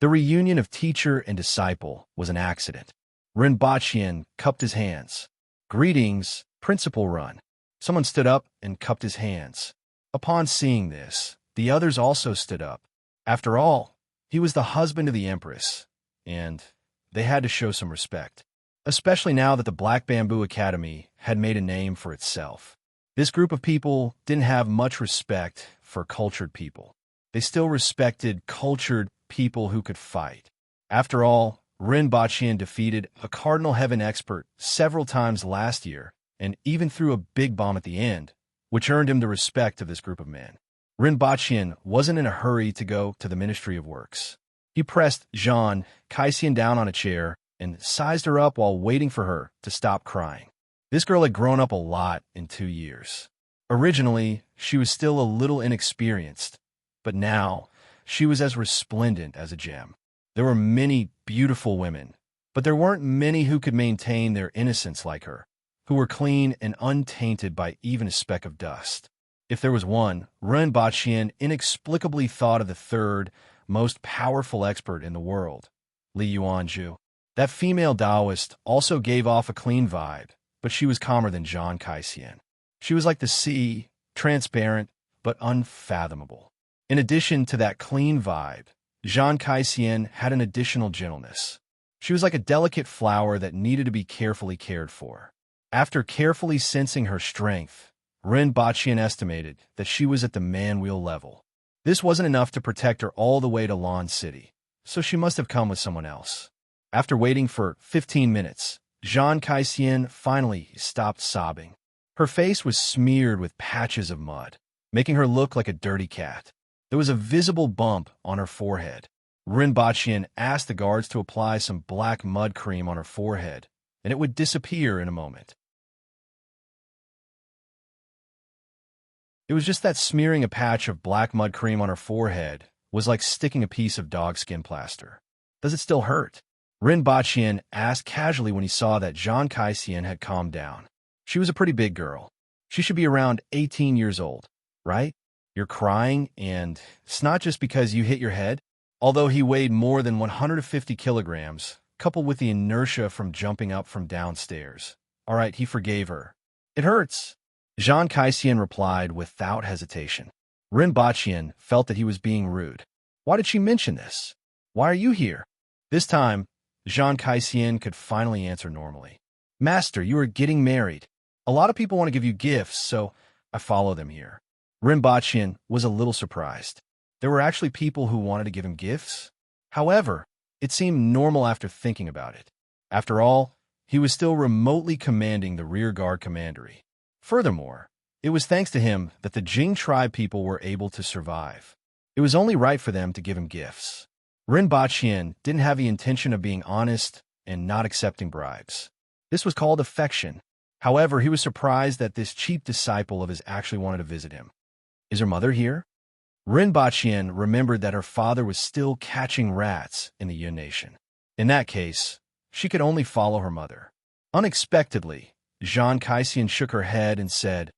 The reunion of teacher and disciple was an accident. Rinpoche cupped his hands. "Greetings, Principal Run." Someone stood up and cupped his hands. Upon seeing this, the others also stood up. After all, he was the husband of the Empress, and they had to show some respect, especially now that the Black Bamboo Academy had made a name for itself. This group of people didn't have much respect for cultured people. They still respected cultured people who could fight. After all, Ren Baqian defeated a Cardinal Heaven expert several times last year, and even threw a big bomb at the end, which earned him the respect of this group of men. Ren Baqian wasn't in a hurry to go to the Ministry of Works. He pressed Jean Cassian down on a chair and sized her up while waiting for her to stop crying. This girl had grown up a lot in 2 years. Originally, she was still a little inexperienced, but now she was as resplendent as a gem. There were many beautiful women, but there weren't many who could maintain their innocence like her, who were clean and untainted by even a speck of dust. If there was one, Ren Baqian inexplicably thought of the third most powerful expert in the world, Li Yuanzhu. That female Taoist also gave off a clean vibe, but she was calmer than Jean Cassian. She was like the sea, transparent but unfathomable. In addition to that clean vibe, Jean Cassian had an additional gentleness. She was like a delicate flower that needed to be carefully cared for. After carefully sensing her strength, Ren Baqian estimated that she was at the man-wheel level. This wasn't enough to protect her all the way to Lan City, so she must have come with someone else. After waiting for 15 minutes, Jean Cassian finally stopped sobbing. Her face was smeared with patches of mud, making her look like a dirty cat. There was a visible bump on her forehead. Ren Baqian asked the guards to apply some black mud cream on her forehead, and it would disappear in a moment. It was just that smearing a patch of black mud cream on her forehead was like sticking a piece of dog skin plaster. Does it still hurt? Ren Baqian asked casually when he saw that Jean Cassian had calmed down. She was a pretty big girl. She should be around 18 years old, right? You're crying, and it's not just because you hit your head. Although he weighed more than 150 kilograms, coupled with the inertia from jumping up from downstairs. All right, he forgave her. It hurts, Jean Cassian replied without hesitation. Ren Baqian felt that he was being rude. Why did she mention this? Why are you here? This time, Jean Cassian could finally answer normally. Master, you are getting married. A lot of people want to give you gifts, so I follow them here. Ren Baqian was a little surprised. There were actually people who wanted to give him gifts. However, it seemed normal after thinking about it. After all, he was still remotely commanding the rear guard commandery. Furthermore, it was thanks to him that the Jing tribe people were able to survive. It was only right for them to give him gifts. Ren Baqian didn't have the intention of being honest and not accepting bribes. This was called affection. However, he was surprised that this cheap disciple of his actually wanted to visit him. Is her mother here? Ren Baqian remembered that her father was still catching rats in the Yun Nation. In that case, she could only follow her mother. Unexpectedly, Jean Cassian shook her head and said,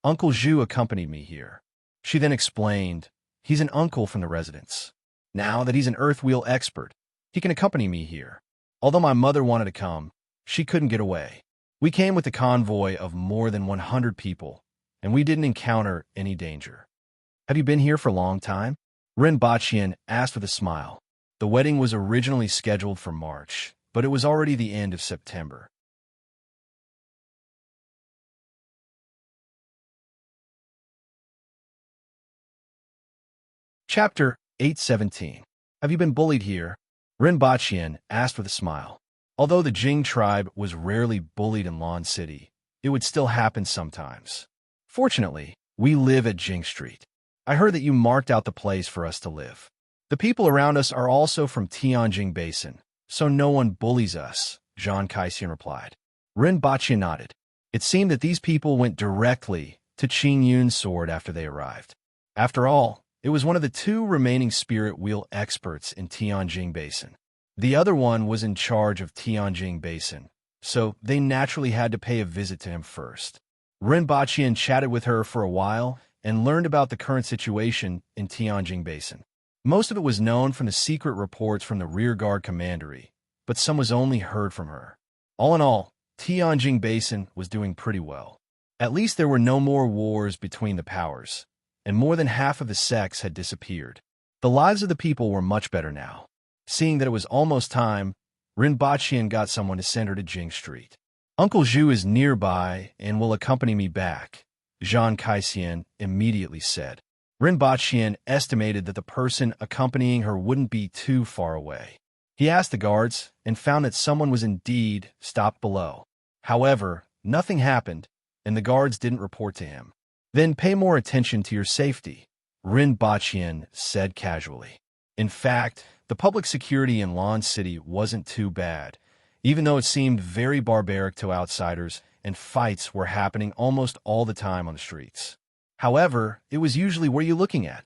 Uncle Zhu accompanied me here. She then explained, he's an uncle from the residence. Now that he's an earthwheel expert, he can accompany me here. Although my mother wanted to come, she couldn't get away. We came with a convoy of more than 100 people, and we didn't encounter any danger. Have you been here for a long time? Ren Baqian asked with a smile. The wedding was originally scheduled for March, but it was already the end of September. Chapter 817. Have you been bullied here? Ren Baqian asked with a smile. Although the Jing tribe was rarely bullied in Lan City, it would still happen sometimes. Fortunately, we live at Jing Street. I heard that you marked out the place for us to live. The people around us are also from Tianjing Basin, so no one bullies us, Jean Cassian replied. Ren Baqian nodded. It seemed that these people went directly to Qing Yun's sword after they arrived. After all, it was one of the 2 remaining spirit wheel experts in Tianjing Basin. The other one was in charge of Tianjing Basin, so they naturally had to pay a visit to him first. Ren Baqian chatted with her for a while and learned about the current situation in Tianjing Basin. Most of it was known from the secret reports from the rearguard commandery, but some was only heard from her. All in all, Tianjin Basin was doing pretty well. At least there were no more wars between the powers, and more than half of the sects had disappeared. The lives of the people were much better now. Seeing that it was almost time, Rinpoche got someone to send her to Jing Street. Uncle Zhu is nearby and will accompany me back, Zhang Kaixian immediately said. Rinpoche estimated that the person accompanying her wouldn't be too far away. He asked the guards and found that someone was indeed stopped below. However, nothing happened, and the guards didn't report to him. Then pay more attention to your safety, Rinpoche said casually. In fact, the public security in Lan City wasn't too bad, even though it seemed very barbaric to outsiders and fights were happening almost all the time on the streets. However, it was usually what are you looking at?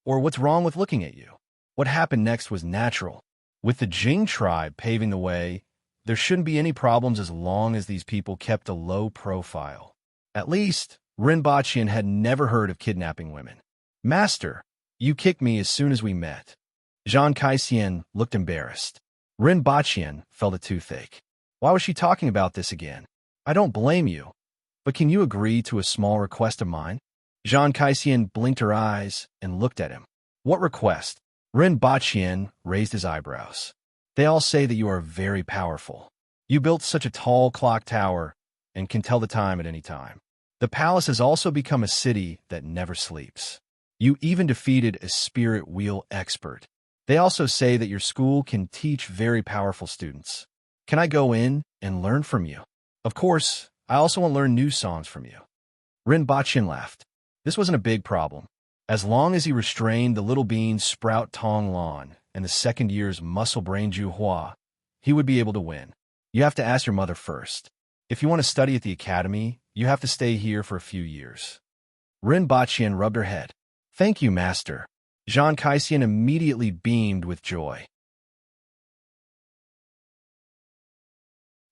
Or what's wrong with looking at you? What happened next was natural. With the Jing tribe paving the way, there shouldn't be any problems as long as these people kept a low profile. At least, Rinpoche had never heard of kidnapping women. Master, you kicked me as soon as we met. Zhang Kaixian looked embarrassed. Rinpoche felt a toothache. Why was she talking about this again? I don't blame you, but can you agree to a small request of mine? Zhang Kaixian blinked her eyes and looked at him. What request? Rinpoche raised his eyebrows. They all say that you are very powerful. You built such a tall clock tower and can tell the time at any time. The palace has also become a city that never sleeps. You even defeated a spirit wheel expert. They also say that your school can teach very powerful students. Can I go in and learn from you? Of course, I also want to learn new songs from you. Rinpoche laughed. This wasn't a big problem. As long as he restrained the little bean Sprout Tong Lan and the second year's muscle brain Ju Hua, he would be able to win. You have to ask your mother first. If you want to study at the academy, you have to stay here for a few years. Rinpoche rubbed her head. Thank you, master. Zhang Kaixian immediately beamed with joy.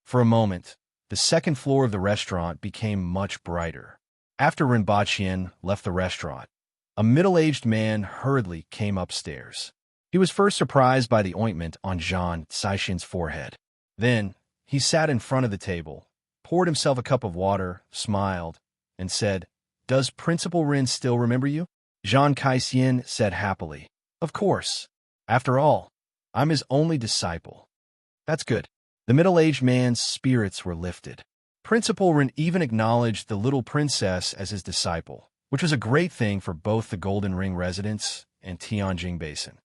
For a moment, the second floor of the restaurant became much brighter. After Rinpoche left the restaurant, a middle-aged man hurriedly came upstairs. He was first surprised by the ointment on Zhang Kaixian's forehead. Then, he sat in front of the table, poured himself a cup of water, smiled, and said, Does Principal Rin still remember you? Zhang Kaixian said happily, Of course. After all, I'm his only disciple. That's good. The middle-aged man's spirits were lifted. Principal Rin even acknowledged the little princess as his disciple, which was a great thing for both the Golden Ring residents and Tianjin Basin.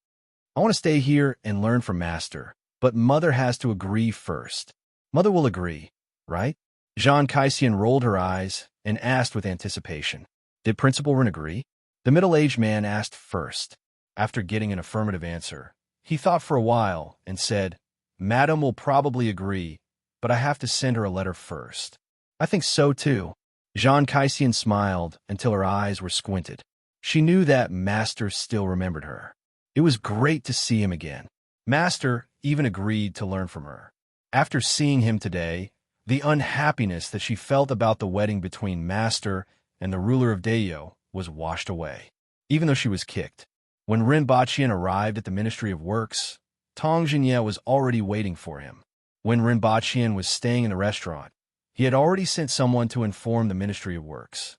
I want to stay here and learn from Master, but Mother has to agree first. Mother will agree, right? Zhang Kaixian rolled her eyes and asked with anticipation, Did Principal Rin agree? The middle-aged man asked first. After getting an affirmative answer, he thought for a while and said, Madam will probably agree, but I have to send her a letter first. I think so too. Zhang Kaixian smiled until her eyes were squinted. She knew that Master still remembered her. It was great to see him again. Master even agreed to learn from her. After seeing him today, the unhappiness that she felt about the wedding between Master and the ruler of Dayo was washed away, even though she was kicked. When Rinpoche arrived at the Ministry of Works, Tong Jinye was already waiting for him. When Rinpoche was staying in the restaurant, he had already sent someone to inform the Ministry of Works.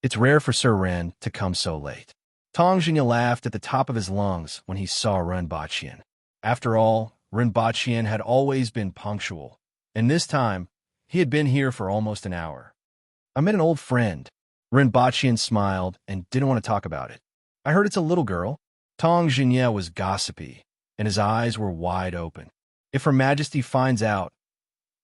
It's rare for Sir Ren to come so late. Tong Jinye laughed at the top of his lungs when he saw Rinpoche. After all, Rinpoche had always been punctual, and this time, he had been here for almost an hour. I met an old friend. Rinpoche smiled and didn't want to talk about it. I heard it's a little girl. Tong Jinye was gossipy, and his eyes were wide open. If Her Majesty finds out,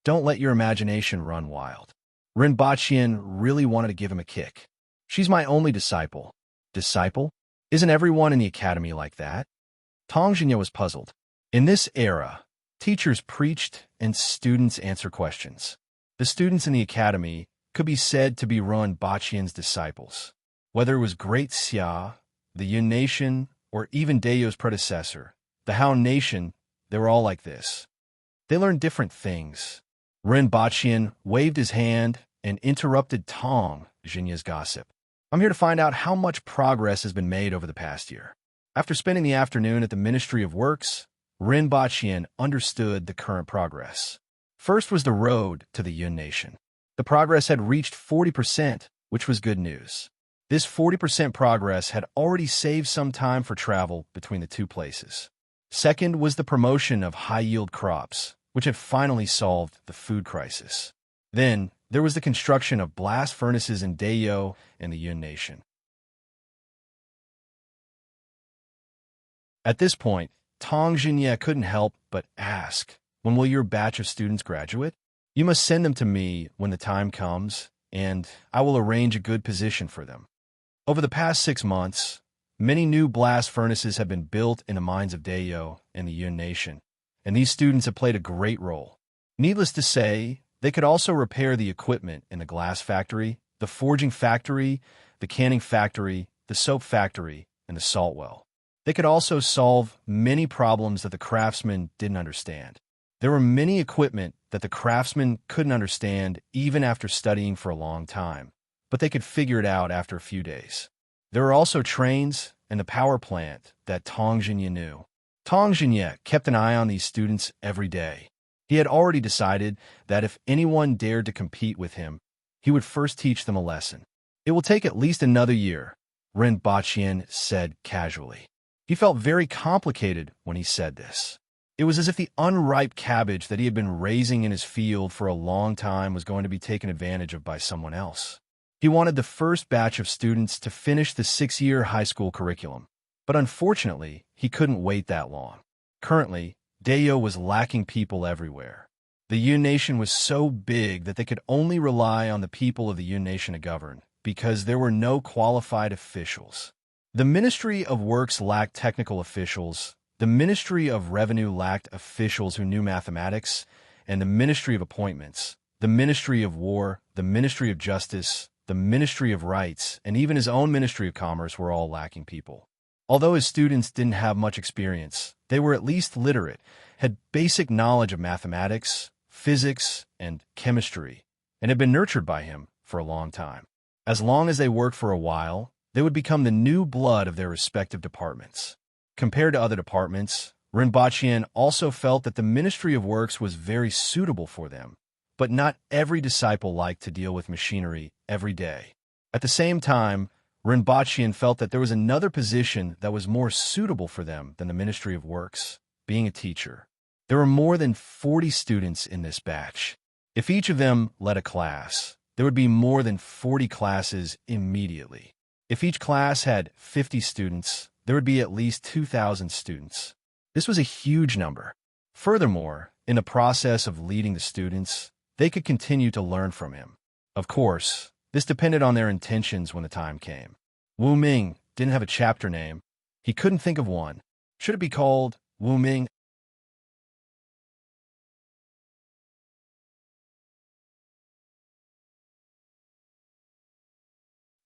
don't let your imagination run wild. Rinpoche really wanted to give him a kick. She's my only disciple. Disciple? Isn't everyone in the academy like that? Tong Jinye was puzzled. In this era, teachers preached and students answer questions. The students in the academy could be said to be Rinpoche's disciples. Whether it was Great Xia, the Yun Nation, or even Dayo's predecessor, the Han Nation, they were all like this. They learned different things. Rinpoche waved his hand and interrupted Tong Jinye's gossip. I'm here to find out how much progress has been made over the past year. After spending the afternoon at the Ministry of Works, Rinpoche understood the current progress. First was the road to the Yun Nation. The progress had reached 40%, which was good news. This 40% progress had already saved some time for travel between the two places. Second was the promotion of high-yield crops, which had finally solved the food crisis. Then, there was the construction of blast furnaces in Dayo and the Yun Nation. At this point, Tong Jinye couldn't help but ask, "When will your batch of students graduate? You must send them to me when the time comes, and I will arrange a good position for them." Over the past 6 months, many new blast furnaces have been built in the mines of Dayo and the Yun Nation, and these students have played a great role. Needless to say, they could also repair the equipment in the glass factory, the forging factory, the canning factory, the soap factory, and the salt well. They could also solve many problems that the craftsmen didn't understand. There were many equipment that the craftsmen couldn't understand even after studying for a long time, but they could figure it out after a few days. There were also trains and the power plant that Tong Jinye knew. Tong Jinye kept an eye on these students every day. He had already decided that if anyone dared to compete with him, he would first teach them a lesson. "It will take at least another year," Ren Baqian said casually. He felt very complicated when he said this. It was as if the unripe cabbage that he had been raising in his field for a long time was going to be taken advantage of by someone else. He wanted the first batch of students to finish the 6-year high school curriculum, but unfortunately, he couldn't wait that long. Currently, Dayo was lacking people everywhere. The Yun Nation was so big that they could only rely on the people of the Yun Nation to govern, because there were no qualified officials. The Ministry of Works lacked technical officials, the Ministry of Revenue lacked officials who knew mathematics, and the Ministry of Appointments, the Ministry of War, the Ministry of Justice, the Ministry of Rights, and even his own Ministry of Commerce were all lacking people. Although his students didn't have much experience, they were at least literate, had basic knowledge of mathematics, physics, and chemistry, and had been nurtured by him for a long time. As long as they worked for a while, they would become the new blood of their respective departments. Compared to other departments, Rinpochian also felt that the Ministry of Works was very suitable for them, but not every disciple liked to deal with machinery every day. At the same time, Rinpochian felt that there was another position that was more suitable for them than the Ministry of Works, being a teacher. There were more than 40 students in this batch. If each of them led a class, there would be more than 40 classes immediately. If each class had 50 students, there would be at least 2,000 students. This was a huge number. Furthermore, in the process of leading the students, they could continue to learn from him. Of course, this depended on their intentions when the time came. Wu Ming didn't have a chapter name. He couldn't think of one. Should it be called Wu Ming?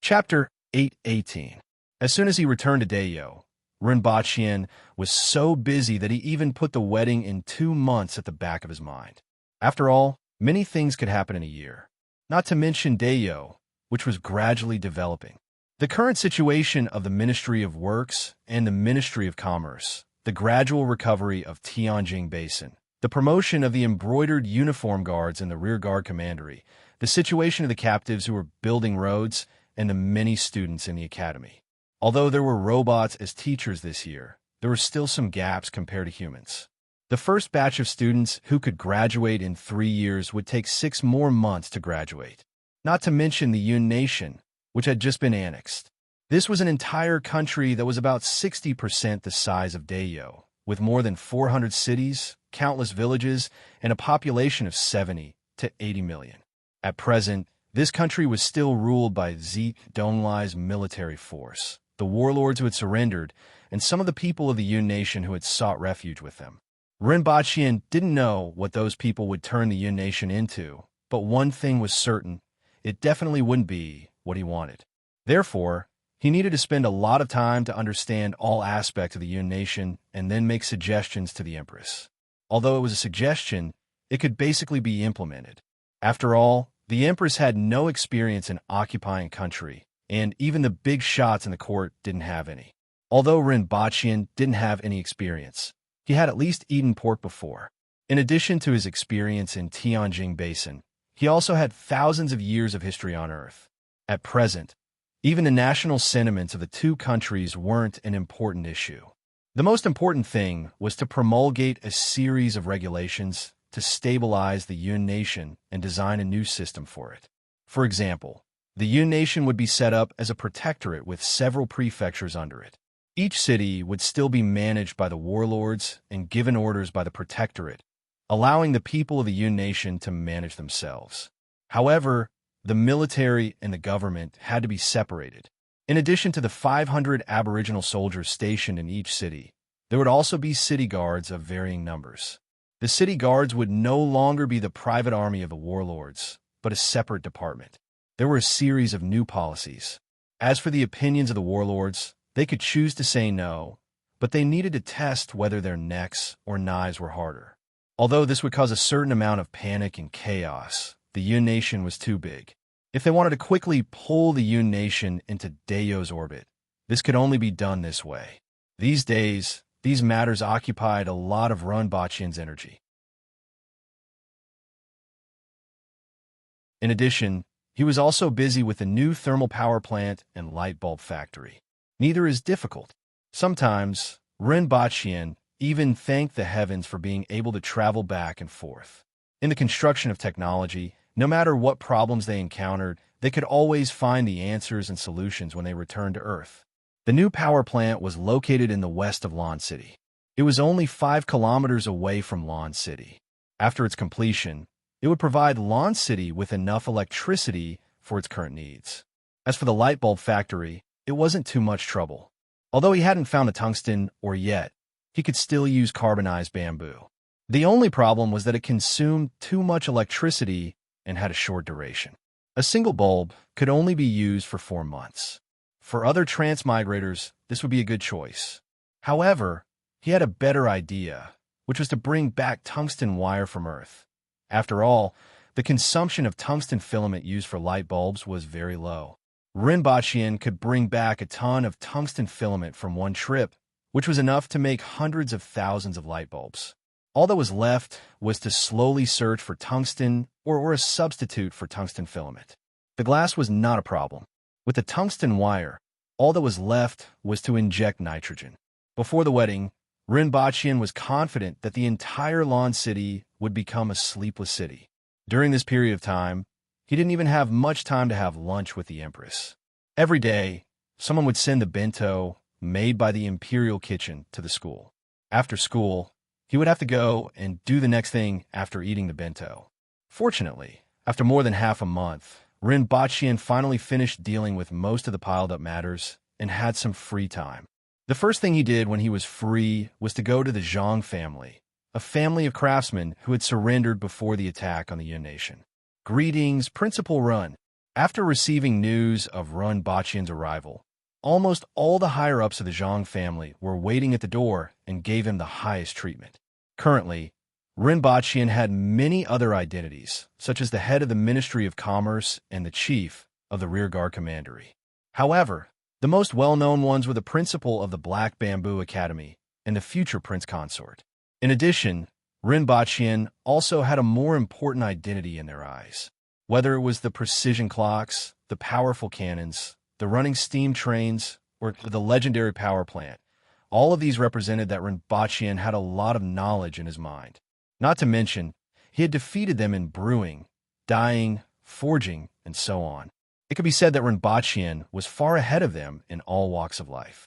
Chapter 8:18. As soon as he returned to Dayo, Rinpochian was so busy that he even put the wedding in 2 months at the back of his mind. After all, many things could happen in a year, not to mention Dayo, which was gradually developing. The current situation of the Ministry of Works and the Ministry of Commerce, the gradual recovery of Tianjing Basin, the promotion of the embroidered uniform guards in the rear guard commandery, the situation of the captives who were building roads, and the many students in the academy. Although there were robots as teachers this year, there were still some gaps compared to humans. The first batch of students who could graduate in 3 years would take 6 more months to graduate, not to mention the Yun Nation, which had just been annexed. This was an entire country that was about 60% the size of Dayo, with more than 400 cities, countless villages, and a population of 70 to 80 million. At present, this country was still ruled by Zi Donglai's military force, the warlords who had surrendered, and some of the people of the Yun Nation who had sought refuge with them. Rinpochian didn't know what those people would turn the Yun Nation into, but one thing was certain: it definitely wouldn't be what he wanted. Therefore, he needed to spend a lot of time to understand all aspects of the Yun Nation and then make suggestions to the Empress. Although it was a suggestion, it could basically be implemented. After all, the Empress had no experience in occupying a country, and even the big shots in the court didn't have any. Although Rinpochian didn't have any experience, he had at least eaten pork before. In addition to his experience in Tianjin Basin, he also had thousands of years of history on Earth. At present, even the national sentiments of the two countries weren't an important issue. The most important thing was to promulgate a series of regulations to stabilize the Yun nation and design a new system for it. For example, the Yun nation would be set up as a protectorate with several prefectures under it. Each city would still be managed by the warlords and given orders by the protectorate, allowing the people of the Yun nation to manage themselves. However, the military and the government had to be separated. In addition to the 500 Aboriginal soldiers stationed in each city, there would also be city guards of varying numbers. The city guards would no longer be the private army of the warlords, but a separate department. There were a series of new policies. As for the opinions of the warlords, they could choose to say no, but they needed to test whether their necks or knives were harder. Although this would cause a certain amount of panic and chaos, the Yun nation was too big. If they wanted to quickly pull the Yun nation into Dao's orbit, this could only be done this way. These days, these matters occupied a lot of Runbachian's energy. In addition, he was also busy with a new thermal power plant and light bulb factory. Neither is difficult. Sometimes, Renbachian even thanked the heavens for being able to travel back and forth. In the construction of technology, no matter what problems they encountered, they could always find the answers and solutions when they returned to Earth. The new power plant was located in the west of Lon City. It was only 5 kilometers away from Lon City. After its completion, it would provide Lon City with enough electricity for its current needs. As for the light bulb factory, it wasn't too much trouble. Although he hadn't found a tungsten ore yet, he could still use carbonized bamboo. The only problem was that it consumed too much electricity and had a short duration. A single bulb could only be used for 4 months. For other transmigrators, this would be a good choice. However, he had a better idea, which was to bring back tungsten wire from Earth. After all, the consumption of tungsten filament used for light bulbs was very low. Renbachian could bring back a ton of tungsten filament from one trip, which was enough to make hundreds of thousands of light bulbs. All that was left was to slowly search for tungsten or a substitute for tungsten filament. The glass was not a problem. With the tungsten wire, all that was left was to inject nitrogen. Before the wedding, Renbachian was confident that the entire Lon City would become a sleepless city. During this period of time, he didn't even have much time to have lunch with the Empress. Every day, someone would send the bento made by the Imperial Kitchen to the school. After school, he would have to go and do the next thing after eating the bento. Fortunately, after more than half a month, Renbachian finally finished dealing with most of the piled-up matters and had some free time. The first thing he did when he was free was to go to the Zhang family, a family of craftsmen who had surrendered before the attack on the Yun nation. Greetings, Principal Run. After receiving news of Renbachian's arrival, almost all the higher-ups of the Zhang family were waiting at the door and gave him the highest treatment. Currently, Renbachian had many other identities, such as the head of the Ministry of Commerce and the chief of the Rearguard Commandery. However, the most well-known ones were the principal of the Black Bamboo Academy and the future prince consort. In addition, Renbachian also had a more important identity in their eyes. Whether it was the precision clocks, the powerful cannons, the running steam trains, or the legendary power plant, all of these represented that Renbachian had a lot of knowledge in his mind. Not to mention, he had defeated them in brewing, dyeing, forging, and so on. It could be said that Renbachian was far ahead of them in all walks of life.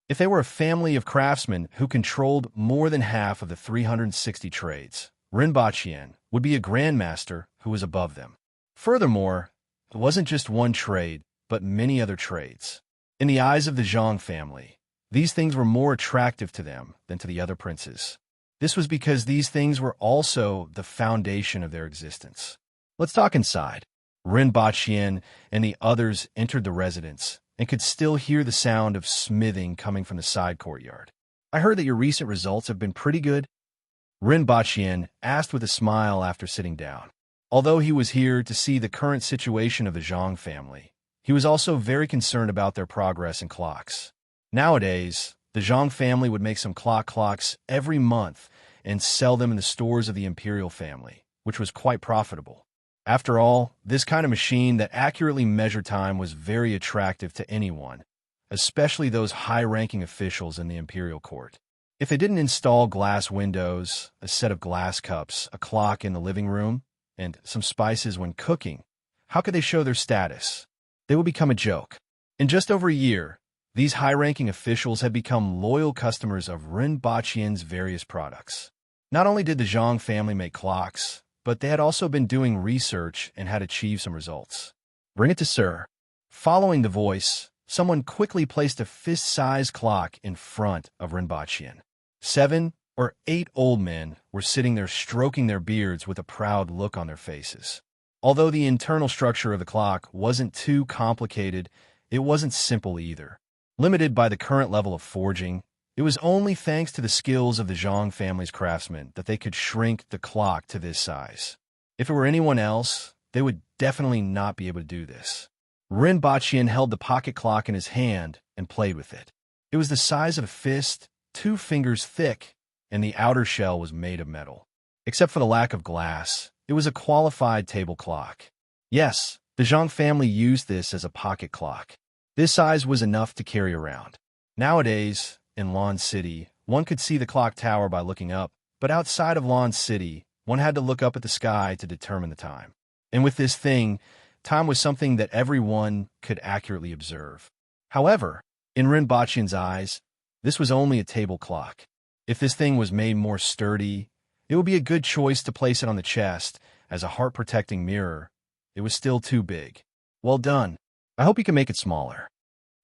If they were a family of craftsmen who controlled more than half of the 360 trades, Renbachian would be a grandmaster who was above them. Furthermore, it wasn't just one trade, but many other trades. In the eyes of the Zhang family, these things were more attractive to them than to the other princes. This was because these things were also the foundation of their existence. Let's talk inside. Renbachian and the others entered the residence and could still hear the sound of smithing coming from the side courtyard. I heard that your recent results have been pretty good. Renbachian asked with a smile after sitting down. Although he was here to see the current situation of the Zhang family, he was also very concerned about their progress in clocks. Nowadays, The Zhang family would make some clocks every month and sell them in the stores of the imperial family, which was quite profitable. After all, this kind of machine that accurately measured time was very attractive to anyone, especially those high-ranking officials in the imperial court. If they didn't install glass windows, a set of glass cups, a clock in the living room, and some spices when cooking, how could they show their status? They would become a joke. In just over a year, these high-ranking officials had become loyal customers of Rinpoche's various products. Not only did the Zhang family make clocks, but they had also been doing research and had achieved some results. Bring it to Sir. Following the voice, someone quickly placed a fist-sized clock in front of Rinpoche. 7 or 8 old men were sitting there stroking their beards with a proud look on their faces. Although the internal structure of the clock wasn't too complicated, it wasn't simple either. Limited by the current level of forging, it was only thanks to the skills of the Zhang family's craftsmen that they could shrink the clock to this size. If it were anyone else, they would definitely not be able to do this. Rinpoche held the pocket clock in his hand and played with it. It was the size of a fist, 2 fingers thick, and the outer shell was made of metal. Except for the lack of glass, it was a qualified table clock. Yes, the Zhang family used this as a pocket clock. This size was enough to carry around. Nowadays, in Lan City, one could see the clock tower by looking up, but outside of Lan City, one had to look up at the sky to determine the time. And with this thing, time was something that everyone could accurately observe. However, in Rinpoche's eyes, this was only a table clock. If this thing was made more sturdy, it would be a good choice to place it on the chest as a heart-protecting mirror. It was still too big. Well done. I hope you can make it smaller.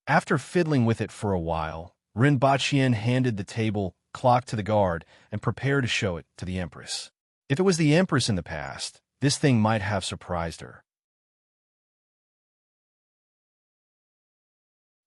After fiddling with it for a while, Rinpoche handed the table clock to the guard and prepared to show it to the Empress. If it was the Empress in the past, this thing might have surprised her.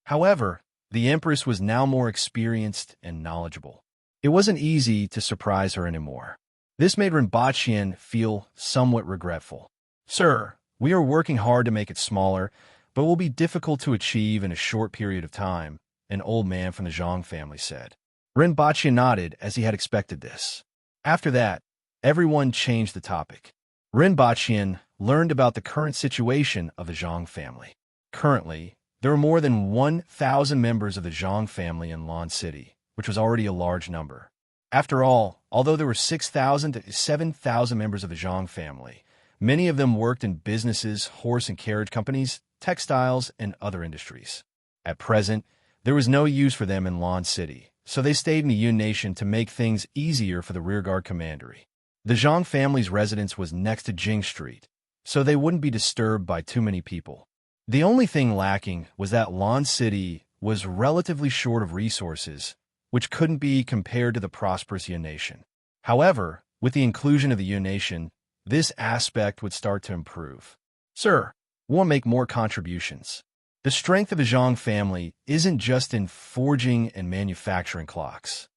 However, the Empress was now more experienced and knowledgeable. It wasn't easy to surprise her anymore. This made Rinpoche feel somewhat regretful. Sir, we are working hard to make it smaller, but it will be difficult to achieve in a short period of time, an old man from the Zhang family said. Rinpoche nodded as he had expected this. After that, everyone changed the topic. Rinpoche learned about the current situation of the Zhang family. Currently, there were more than 1,000 members of the Zhang family in Lan City, which was already a large number. After all, although there were 6,000 to 7,000 members of the Zhang family, many of them worked in businesses, horse and carriage companies, textiles, and other industries. At present, there was no use for them in Lan City, so they stayed in the Yun Nation to make things easier for the rearguard commandery. The Zhang family's residence was next to Jing Street, so they wouldn't be disturbed by too many people. The only thing lacking was that Lan City was relatively short of resources, which couldn't be compared to the prosperous Yun Nation. However, with the inclusion of the Yun Nation, this aspect would start to improve. Sir, we want to make more contributions. The strength of the Zhang family isn't just in forging and manufacturing clocks.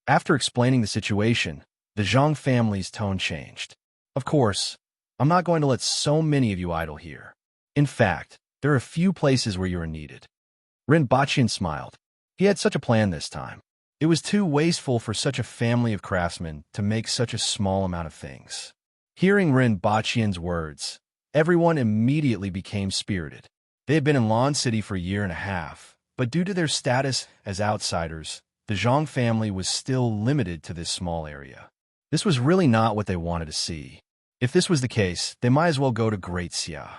After explaining the situation, the Zhang family's tone changed. Of course, I'm not going to let so many of you idle here. In fact, there are a few places where you are needed. Rinpoche smiled. He had such a plan this time. It was too wasteful for such a family of craftsmen to make such a small amount of things. Hearing Rinpoche's words, everyone immediately became spirited. They had been in Lan City for a year and a half, but due to their status as outsiders, the Zhang family was still limited to this small area. This was really not what they wanted to see. If this was the case, they might as well go to Great Xia.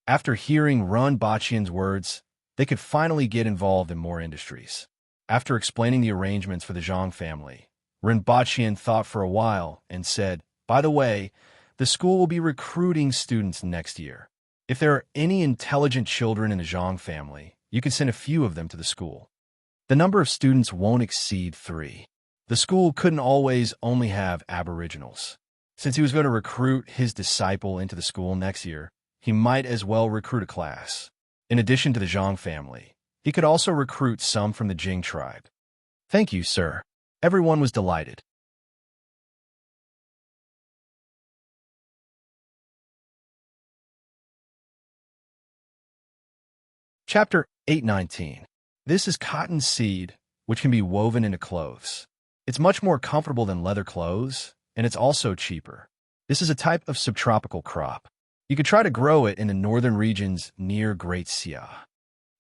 After hearing Rinpoche's words, they could finally get involved in more industries. After explaining the arrangements for the Zhang family, Rinpoche thought for a while and said, "By the way, the school will be recruiting students next year. If there are any intelligent children in the Zhang family, you can send a few of them to the school. The number of students won't exceed 3. The school couldn't always only have aboriginals. Since he was going to recruit his disciple into the school next year, he might as well recruit a class. In addition to the Zhang family, he could also recruit some from the Jing tribe." "Thank you, sir." Everyone was delighted. Chapter 819. This is Cottonseed, which can be woven into clothes. It's much more comfortable than leather clothes, and it's also cheaper. This is a type of subtropical crop. You could try to grow it in the northern regions near Great Xia.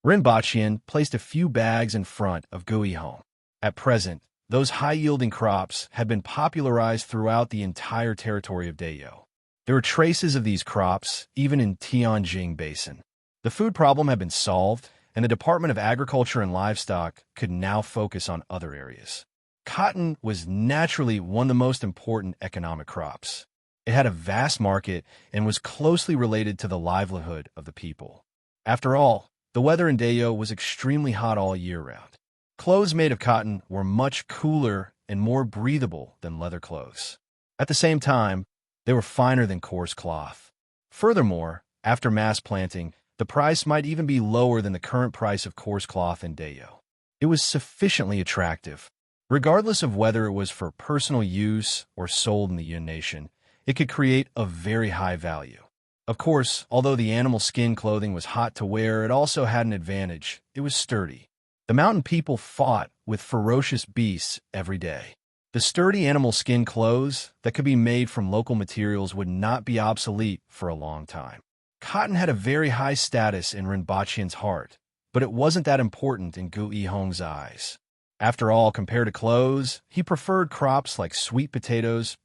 Rinpoche placed a few bags in front of Guihong. At present, those high-yielding crops had been popularized throughout the entire territory of Dayo. There were traces of these crops even in Tianjing Basin. The food problem had been solved, and the Department of Agriculture and Livestock could now focus on other areas. Cotton was naturally one of the most important economic crops. It had a vast market and was closely related to the livelihood of the people. After all, the weather in Dayo was extremely hot all year round. Clothes made of cotton were much cooler and more breathable than leather clothes. At the same time, they were finer than coarse cloth. Furthermore, after mass planting, the price might even be lower than the current price of coarse cloth in Dayo. It was sufficiently attractive. Regardless of whether it was for personal use or sold in the Yun Nation, it could create a very high value. Of course, although the animal skin clothing was hot to wear, it also had an advantage. It was sturdy. The mountain people fought with ferocious beasts every day. The sturdy animal skin clothes that could be made from local materials would not be obsolete for a long time. Cotton had a very high status in Rinpoche's heart, but it wasn't that important in Gu Yihong's eyes. After all, compared to clothes, he preferred crops like sweet potatoes,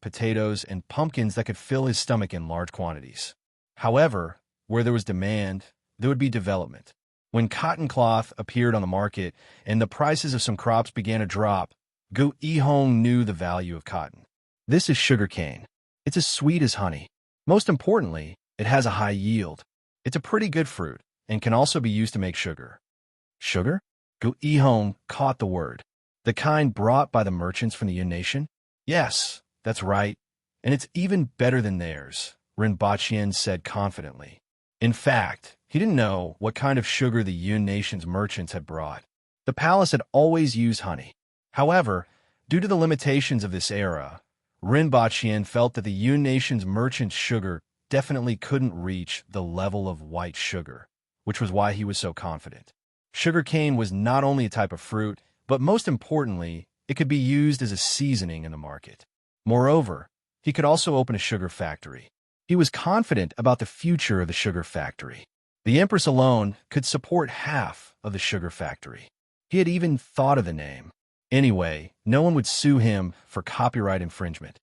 and pumpkins that could fill his stomach in large quantities. However, where there was demand, there would be development. When cotton cloth appeared on the market and the prices of some crops began to drop, Gu Yihong knew the value of cotton. This is sugarcane. It's as sweet as honey. Most importantly, it has a high yield. It's a pretty good fruit and can also be used to make sugar. Sugar? Gu Yihong caught the word. The kind brought by the merchants from the Yun Nation? Yes, that's right. And it's even better than theirs, Rinpoche said confidently. In fact, he didn't know what kind of sugar the Yun Nation's merchants had brought. The palace had always used honey. However, due to the limitations of this era, Rinpoche felt that the Yun Nation's merchants' sugar definitely couldn't reach the level of white sugar, which was why he was so confident. Sugarcane was not only a type of fruit, but most importantly, it could be used as a seasoning in the market. Moreover, he could also open a sugar factory. He was confident about the future of the sugar factory. The Empress alone could support half of the sugar factory. He had even thought of the name. Anyway, no one would sue him for copyright infringement.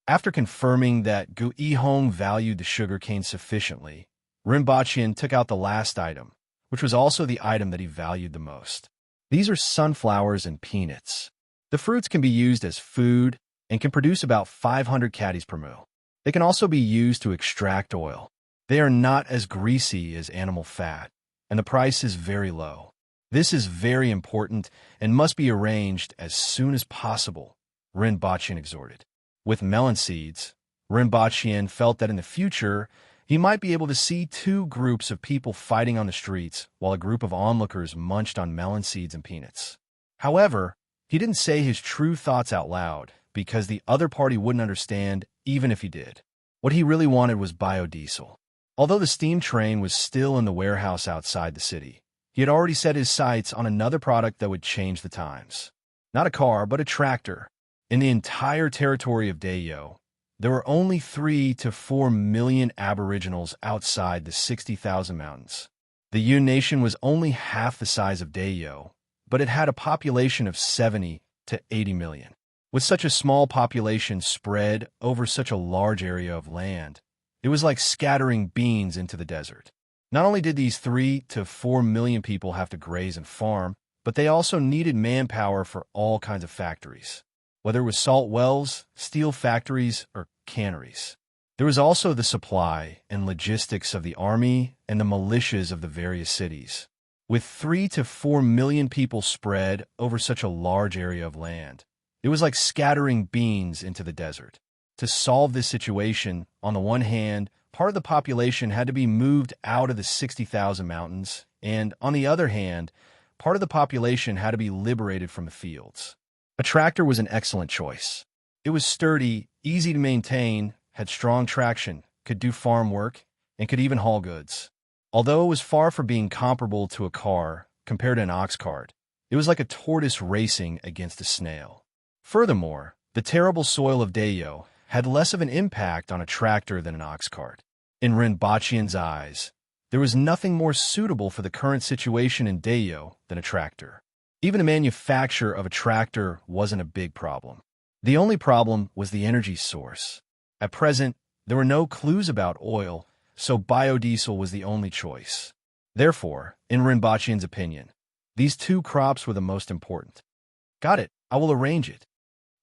After confirming that Gu Yihong valued the sugarcane sufficiently, Rinpoche took out the last item, which was also the item that he valued the most. These are sunflowers and peanuts. The fruits can be used as food and can produce about 500 caddies per mil. They can also be used to extract oil. They are not as greasy as animal fat, and the price is very low. This is very important and must be arranged as soon as possible, Rinpoche exhorted. With melon seeds, Rinpoche felt that in the future, he might be able to see two groups of people fighting on the streets while a group of onlookers munched on melon seeds and peanuts. However, he didn't say his true thoughts out loud because the other party wouldn't understand even if he did. What he really wanted was biodiesel. Although the steam train was still in the warehouse outside the city, he had already set his sights on another product that would change the times. Not a car, but a tractor. In the entire territory of Dayo, there were only 3 to 4 million aboriginals outside the 60,000 mountains. The Yun Nation was only half the size of Dayo, but it had a population of 70 to 80 million. With such a small population spread over such a large area of land, it was like scattering beans into the desert. Not only did these 3 to 4 million people have to graze and farm, but they also needed manpower for all kinds of factories, whether it was salt wells, steel factories, or canneries. There was also the supply and logistics of the army and the militias of the various cities. With 3 to 4 million people spread over such a large area of land, it was like scattering beans into the desert. To solve this situation, on the one hand, part of the population had to be moved out of the 60,000 mountains, and on the other hand, part of the population had to be liberated from the fields. A tractor was an excellent choice. It was sturdy, easy to maintain, had strong traction, could do farm work, and could even haul goods. Although it was far from being comparable to a car compared to an ox cart, it was like a tortoise racing against a snail. Furthermore, the terrible soil of Dayo had less of an impact on a tractor than an ox cart. In Rinpoche's eyes, there was nothing more suitable for the current situation in Dayo than a tractor. Even the manufacture of a tractor wasn't a big problem. The only problem was the energy source. At present, there were no clues about oil, so biodiesel was the only choice. Therefore, in Rinpoche's opinion, these two crops were the most important. Got it, I will arrange it.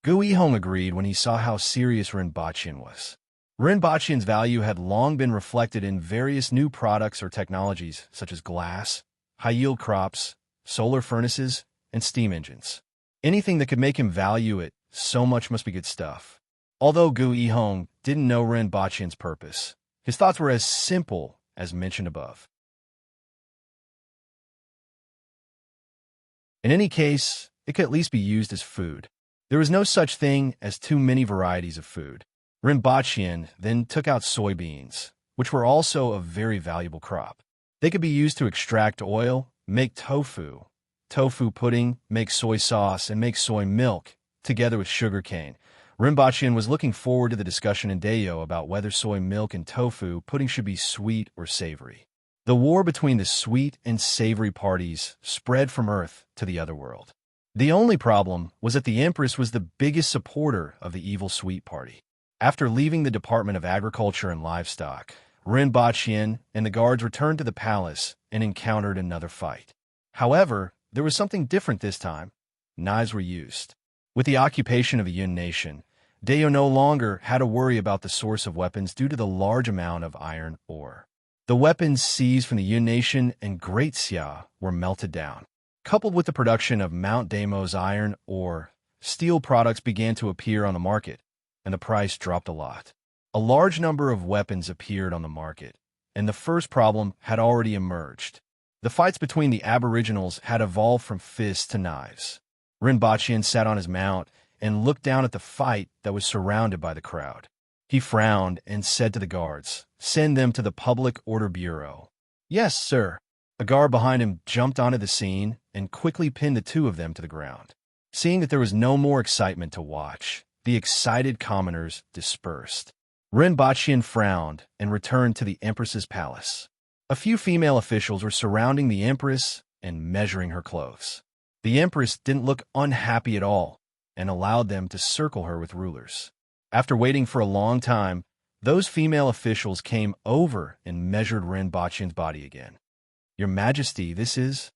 Gu Yihong agreed when he saw how serious Rinpoche was. Rinpoche's value had long been reflected in various new products or technologies such as glass, high-yield crops, solar furnaces, and steam engines. Anything that could make him value it so much must be good stuff. Although Gu Yihong didn't know Rinpoche's purpose, his thoughts were as simple as mentioned above. In any case, it could at least be used as food. There was no such thing as too many varieties of food. Rinpoche then took out soybeans, which were also a very valuable crop. They could be used to extract oil, make tofu pudding, make soy sauce, and make soy milk, together with sugarcane. Rinpoche was looking forward to the discussion in Dayo about whether soy milk and tofu pudding should be sweet or savory. The war between the sweet and savory parties spread from Earth to the other world. The only problem was that the Empress was the biggest supporter of the evil sweet party. After leaving the Department of Agriculture and Livestock, Rinpoche and the guards returned to the palace and encountered another fight. However, there was something different this time. Knives were used. With the occupation of the Yun nation, Dayo no longer had to worry about the source of weapons due to the large amount of iron ore. The weapons seized from the Yun nation and Great Xia were melted down. Coupled with the production of Mount Damo's iron ore, steel products began to appear on the market, and the price dropped a lot. A large number of weapons appeared on the market, and the first problem had already emerged. The fights between the Aboriginals had evolved from fists to knives. Rinpoche sat on his mount and looked down at the fight that was surrounded by the crowd. He frowned and said to the guards, "Send them to the Public Order Bureau." "Yes, sir." A guard behind him jumped onto the scene and quickly pinned the two of them to the ground. Seeing that there was no more excitement to watch, the excited commoners dispersed. Rinpoche frowned and returned to the Empress's palace. A few female officials were surrounding the Empress and measuring her clothes. The Empress didn't look unhappy at all and allowed them to circle her with rulers. After waiting for a long time, those female officials came over and measured Rinpoche's body again. "Your Majesty, this is..."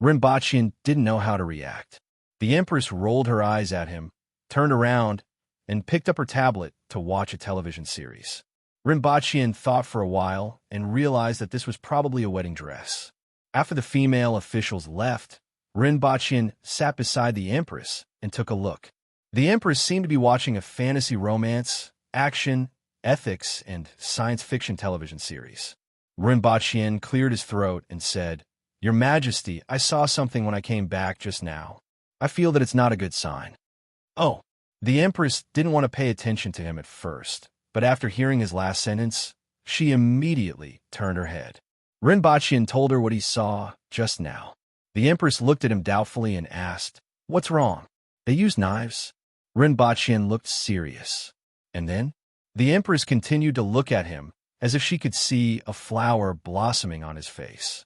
Rinpoche didn't know how to react. The Empress rolled her eyes at him, turned around, and picked up her tablet to watch a television series. Rinpoche thought for a while and realized that this was probably a wedding dress. After the female officials left, Rinpoche sat beside the Empress and took a look. The Empress seemed to be watching a fantasy romance, action, ethics, and science fiction television series. Rinpoche cleared his throat and said, "Your Majesty, I saw something when I came back just now. I feel that it's not a good sign." "Oh." The Empress didn't want to pay attention to him at first, but after hearing his last sentence, she immediately turned her head. Rinpoche told her what he saw just now. The Empress looked at him doubtfully and asked, "What's wrong?" "They use knives." Rinpoche looked serious. And then, the Empress continued to look at him as if she could see a flower blossoming on his face.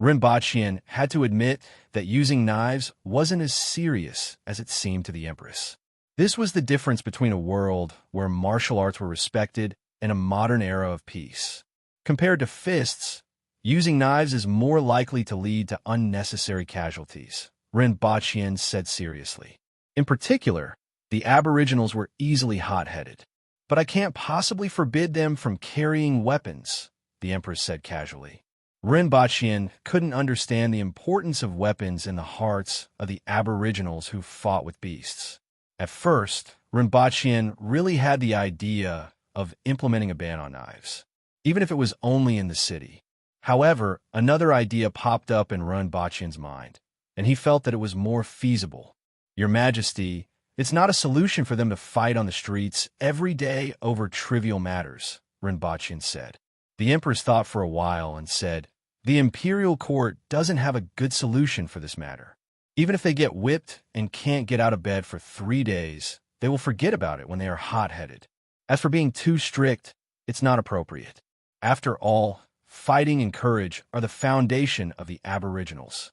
Rinpoche had to admit that using knives wasn't as serious as it seemed to the Empress. This was the difference between a world where martial arts were respected and a modern era of peace. Compared to fists, using knives is more likely to lead to unnecessary casualties, Rinpoche said seriously. In particular, the Aboriginals were easily hot-headed. "But I can't possibly forbid them from carrying weapons," the Empress said casually. Rinpoche couldn't understand the importance of weapons in the hearts of the Aboriginals who fought with beasts. At first, Rinpoche really had the idea of implementing a ban on knives, even if it was only in the city. However, another idea popped up in Rinpoche's mind, and he felt that it was more feasible. "Your Majesty, It's not a solution for them to fight on the streets every day over trivial matters, Rinpoche said. The Empress thought for a while and said, the imperial court doesn't have a good solution for this matter. Even if they get whipped and can't get out of bed for 3 days, they will forget about it when they are hot-headed. As for being too strict, it's not appropriate. After all, fighting and courage are the foundation of the Aboriginals.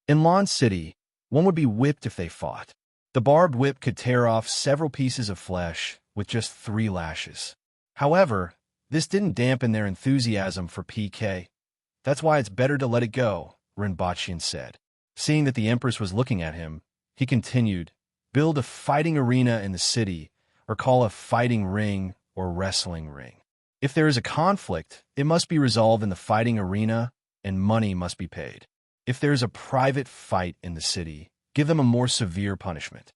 In Lawn City, one would be whipped if they fought. The barbed whip could tear off several pieces of flesh with just 3 lashes. However, this didn't dampen their enthusiasm for PK. That's why it's better to let it go, Rinpoche said. Seeing that the Empress was looking at him, he continued, build a fighting arena in the city, or call a fighting ring or wrestling ring. If there is a conflict, it must be resolved in the fighting arena, and money must be paid. If there is a private fight in the city, give them a more severe punishment.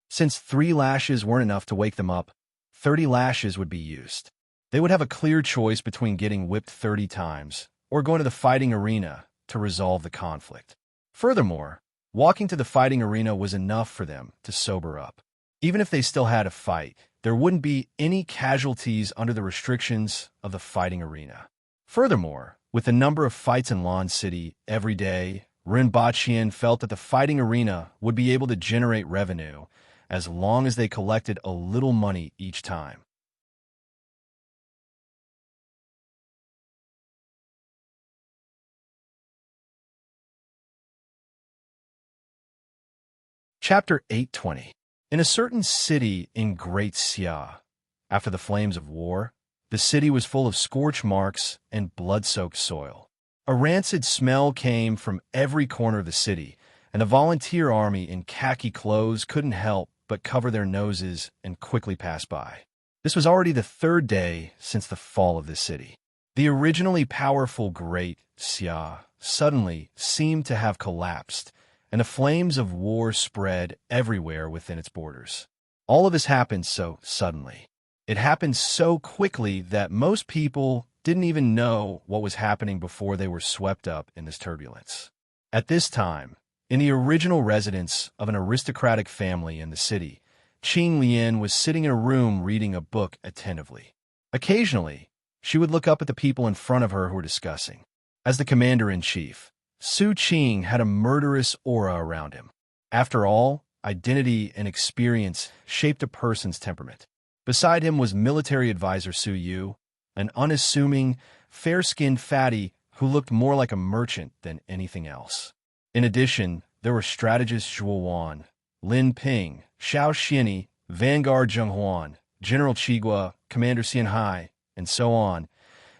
Since 3 lashes weren't enough to wake them up, 30 lashes would be used. They would have a clear choice between getting whipped 30 times or going to the fighting arena to resolve the conflict. Furthermore, walking to the fighting arena was enough for them to sober up. Even if they still had a fight, there wouldn't be any casualties under the restrictions of the fighting arena. Furthermore, with the number of fights in Lawn City every day, Rinpoche felt that the fighting arena would be able to generate revenue as long as they collected a little money each time. Chapter 820. In a certain city in Great Xia, after the flames of war, the city was full of scorch marks and blood-soaked soil. A rancid smell came from every corner of the city, and the volunteer army in khaki clothes couldn't help but cover their noses and quickly pass by. This was already the 3rd day since the fall of the city. The originally powerful Great Xia suddenly seemed to have collapsed, and the flames of war spread everywhere within its borders. All of this happened so suddenly. It happened so quickly that most people didn't even know what was happening before they were swept up in this turbulence. At this time, in the original residence of an aristocratic family in the city, Qing Lian was sitting in a room reading a book attentively. Occasionally, she would look up at the people in front of her who were discussing. As the commander-in-chief, Su Qing had a murderous aura around him. After all, identity and experience shaped a person's temperament. Beside him was military advisor Su Yu, an unassuming, fair-skinned fatty who looked more like a merchant than anything else. In addition, there were strategist Zhuo Wan, Lin Ping, Xiao Xiani, Vanguard Zheng Huan, General Qigua, Commander Xian Hai, and so on.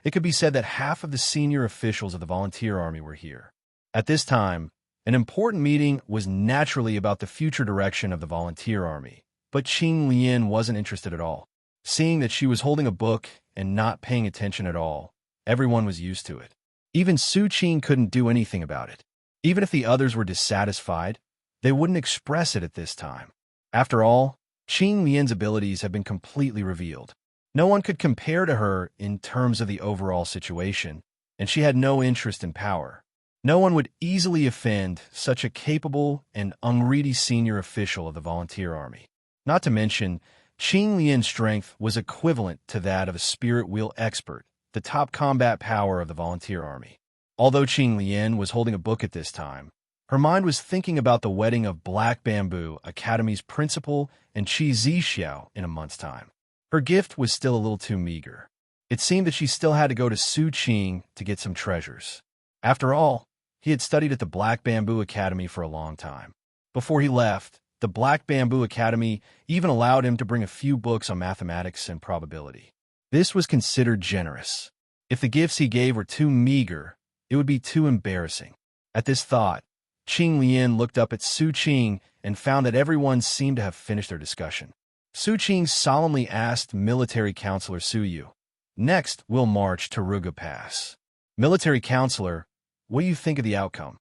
It could be said that half of the senior officials of the volunteer army were here. At this time, an important meeting was naturally about the future direction of the volunteer army, but Qing Lian wasn't interested at all. Seeing that she was holding a book and not paying attention at all, everyone was used to it. Even Su Qing couldn't do anything about it. Even if the others were dissatisfied, they wouldn't express it at this time. After all, Qing Lian's abilities had been completely revealed. No one could compare to her in terms of the overall situation, and she had no interest in power. No one would easily offend such a capable and unready senior official of the volunteer army. Not to mention, Qing Lian's strength was equivalent to that of a spirit wheel expert, the top combat power of the volunteer army. Although Qing Lian was holding a book at this time, her mind was thinking about the wedding of Black Bamboo Academy's principal and Qi Zixiao in a month's time. Her gift was still a little too meager. It seemed that she still had to go to Su Qing to get some treasures. After all, he had studied at the Black Bamboo Academy for a long time. Before he left, the Black Bamboo Academy even allowed him to bring a few books on mathematics and probability. This was considered generous. If the gifts he gave were too meager, it would be too embarrassing. At this thought, Qing Lian looked up at Su Qing and found that everyone seemed to have finished their discussion. Su Qing solemnly asked military counselor Su Yu, "Next, we'll march to Ruga Pass. Military counselor, what do you think of the outcome?"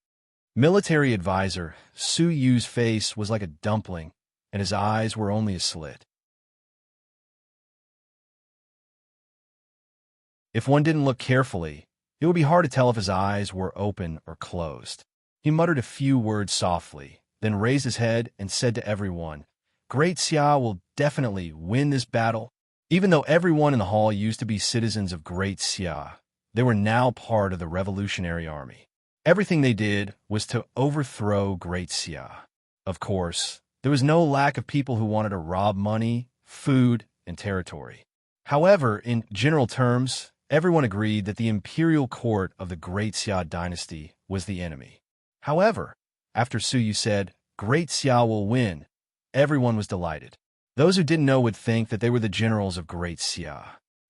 Military advisor Su Yu's face was like a dumpling, and his eyes were only a slit. If one didn't look carefully, it would be hard to tell if his eyes were open or closed. He muttered a few words softly, then raised his head and said to everyone, Great Xia will definitely win this battle. Even though everyone in the hall used to be citizens of Great Xia, they were now part of the Revolutionary Army. Everything they did was to overthrow Great Xia. Of course, there was no lack of people who wanted to rob money, food, and territory. However, in general terms, everyone agreed that the imperial court of the Great Xia dynasty was the enemy. However, after Su Yu said, Great Xia will win, everyone was delighted. Those who didn't know would think that they were the generals of Great Xia.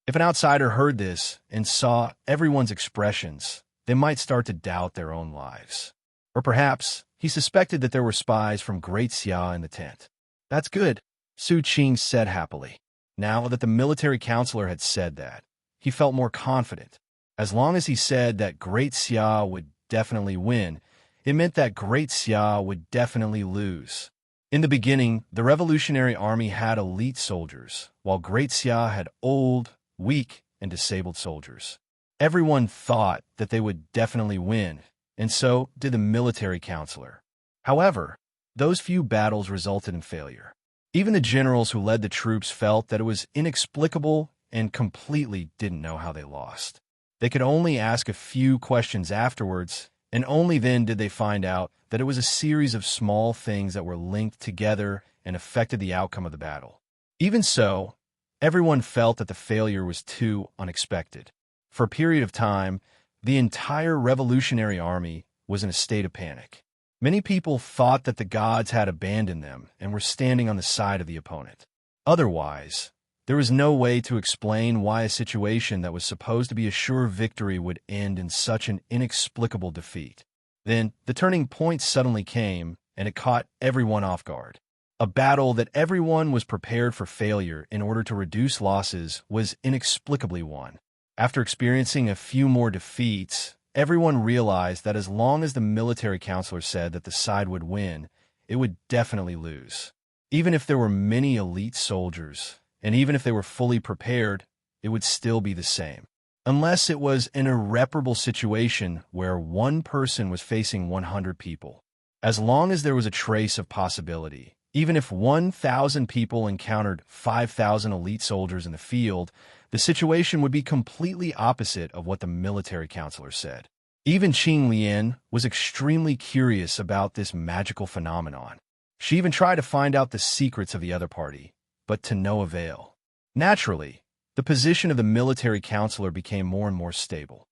If an outsider heard this and saw everyone's expressions, they might start to doubt their own lives. Or perhaps he suspected that there were spies from Great Xia in the tent. That's good, Su Qing said happily. Now that the military counselor had said that, he felt more confident. As long as he said that Great Xia would definitely win, it meant that Great Xia would definitely lose. In the beginning, the Revolutionary Army had elite soldiers, while Great Xia had old, weak, and disabled soldiers. Everyone thought that they would definitely win, and so did the military counselor. However, those few battles resulted in failure. Even the generals who led the troops felt that it was inexplicable and completely didn't know how they lost. They could only ask a few questions afterwards, and only then did they find out that it was a series of small things that were linked together and affected the outcome of the battle. Even so, everyone felt that the failure was too unexpected. For a period of time, the entire Revolutionary Army was in a state of panic. Many people thought that the gods had abandoned them and were standing on the side of the opponent. Otherwise, there was no way to explain why a situation that was supposed to be a sure victory would end in such an inexplicable defeat. Then, the turning point suddenly came, and it caught everyone off guard. A battle that everyone was prepared for failure in order to reduce losses was inexplicably won. After experiencing a few more defeats, everyone realized that as long as the military counselor said that the side would win, it would definitely lose. Even if there were many elite soldiers, and even if they were fully prepared, it would still be the same. Unless it was an irreparable situation where one person was facing 100 people. As long as there was a trace of possibility, even if 1,000 people encountered 5,000 elite soldiers in the field, the situation would be completely opposite of what the military counselor said. Even Qing Lian was extremely curious about this magical phenomenon. She even tried to find out the secrets of the other party, but to no avail. Naturally, the position of the military counselor became more and more stable.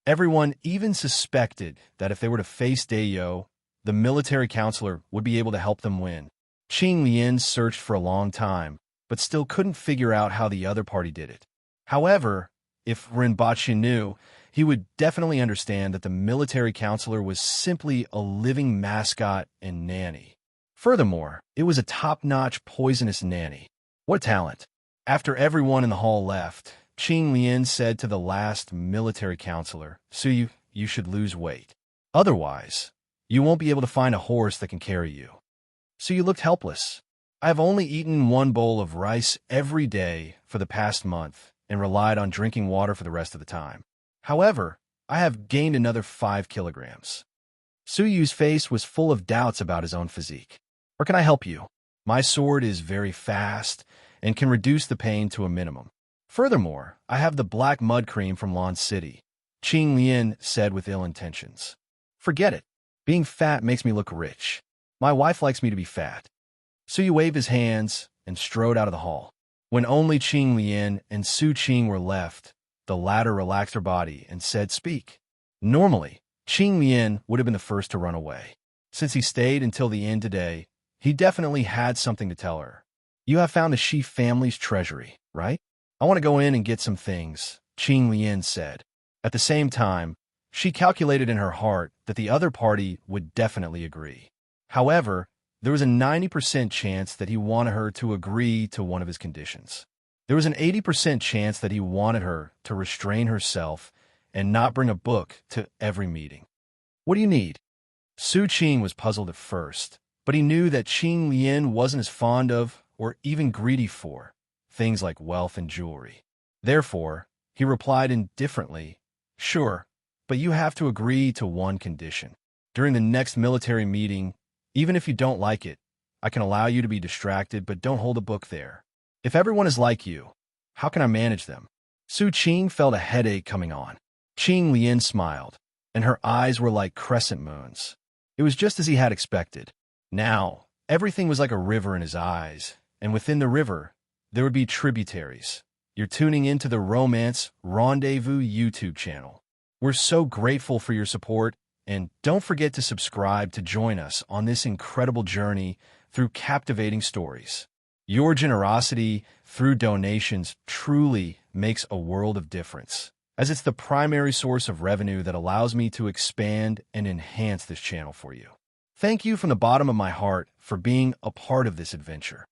Everyone even suspected that if they were to face Dayo, the military counselor would be able to help them win. Qing Lian searched for a long time, but still couldn't figure out how the other party did it. However, if Rinpoche knew, he would definitely understand that the military counselor was simply a living mascot and nanny. Furthermore, it was a top-notch poisonous nanny. What talent! After everyone in the hall left, Qing Lian said to the last military counselor, Su, you should lose weight. Otherwise, you won't be able to find a horse that can carry you. Su looked helpless. I have only eaten one bowl of rice every day for the past month and relied on drinking water for the rest of the time. However, I have gained another 5 kilograms. Su Yu's face was full of doubts about his own physique. Or can I help you? My sword is very fast and can reduce the pain to a minimum. Furthermore, I have the black mud cream from Lon City, Qing Lian said with ill intentions. Forget it. Being fat makes me look rich. My wife likes me to be fat. Su Yu waved his hands and strode out of the hall. When only Qing Lian and Su Qing were left, the latter relaxed her body and said, Speak. Normally, Qing Lian would have been the first to run away. Since he stayed until the end today, he definitely had something to tell her. You have found the Shi family's treasury, right? I want to go in and get some things, Qing Lian said. At the same time, she calculated in her heart that the other party would definitely agree. However, there was a 90% chance that he wanted her to agree to one of his conditions. There was an 80% chance that he wanted her to restrain herself and not bring a book to every meeting. What do you need? Su Qing was puzzled at first, but he knew that Qing Lian wasn't as fond of or even greedy for things like wealth and jewelry. Therefore, he replied indifferently, Sure, but you have to agree to one condition. During the next military meeting, even if you don't like it, I can allow you to be distracted, but don't hold a book there. If everyone is like you, how can I manage them? Su Qing felt a headache coming on. Qing Lian smiled, and her eyes were like crescent moons. It was just as he had expected. Now, everything was like a river in his eyes, and within the river, there would be tributaries. You're tuning into the Romance Rendezvous YouTube channel. We're so grateful for your support, and don't forget to subscribe to join us on this incredible journey through captivating stories. Your generosity through donations truly makes a world of difference, as it's the primary source of revenue that allows me to expand and enhance this channel for you. Thank you from the bottom of my heart for being a part of this adventure.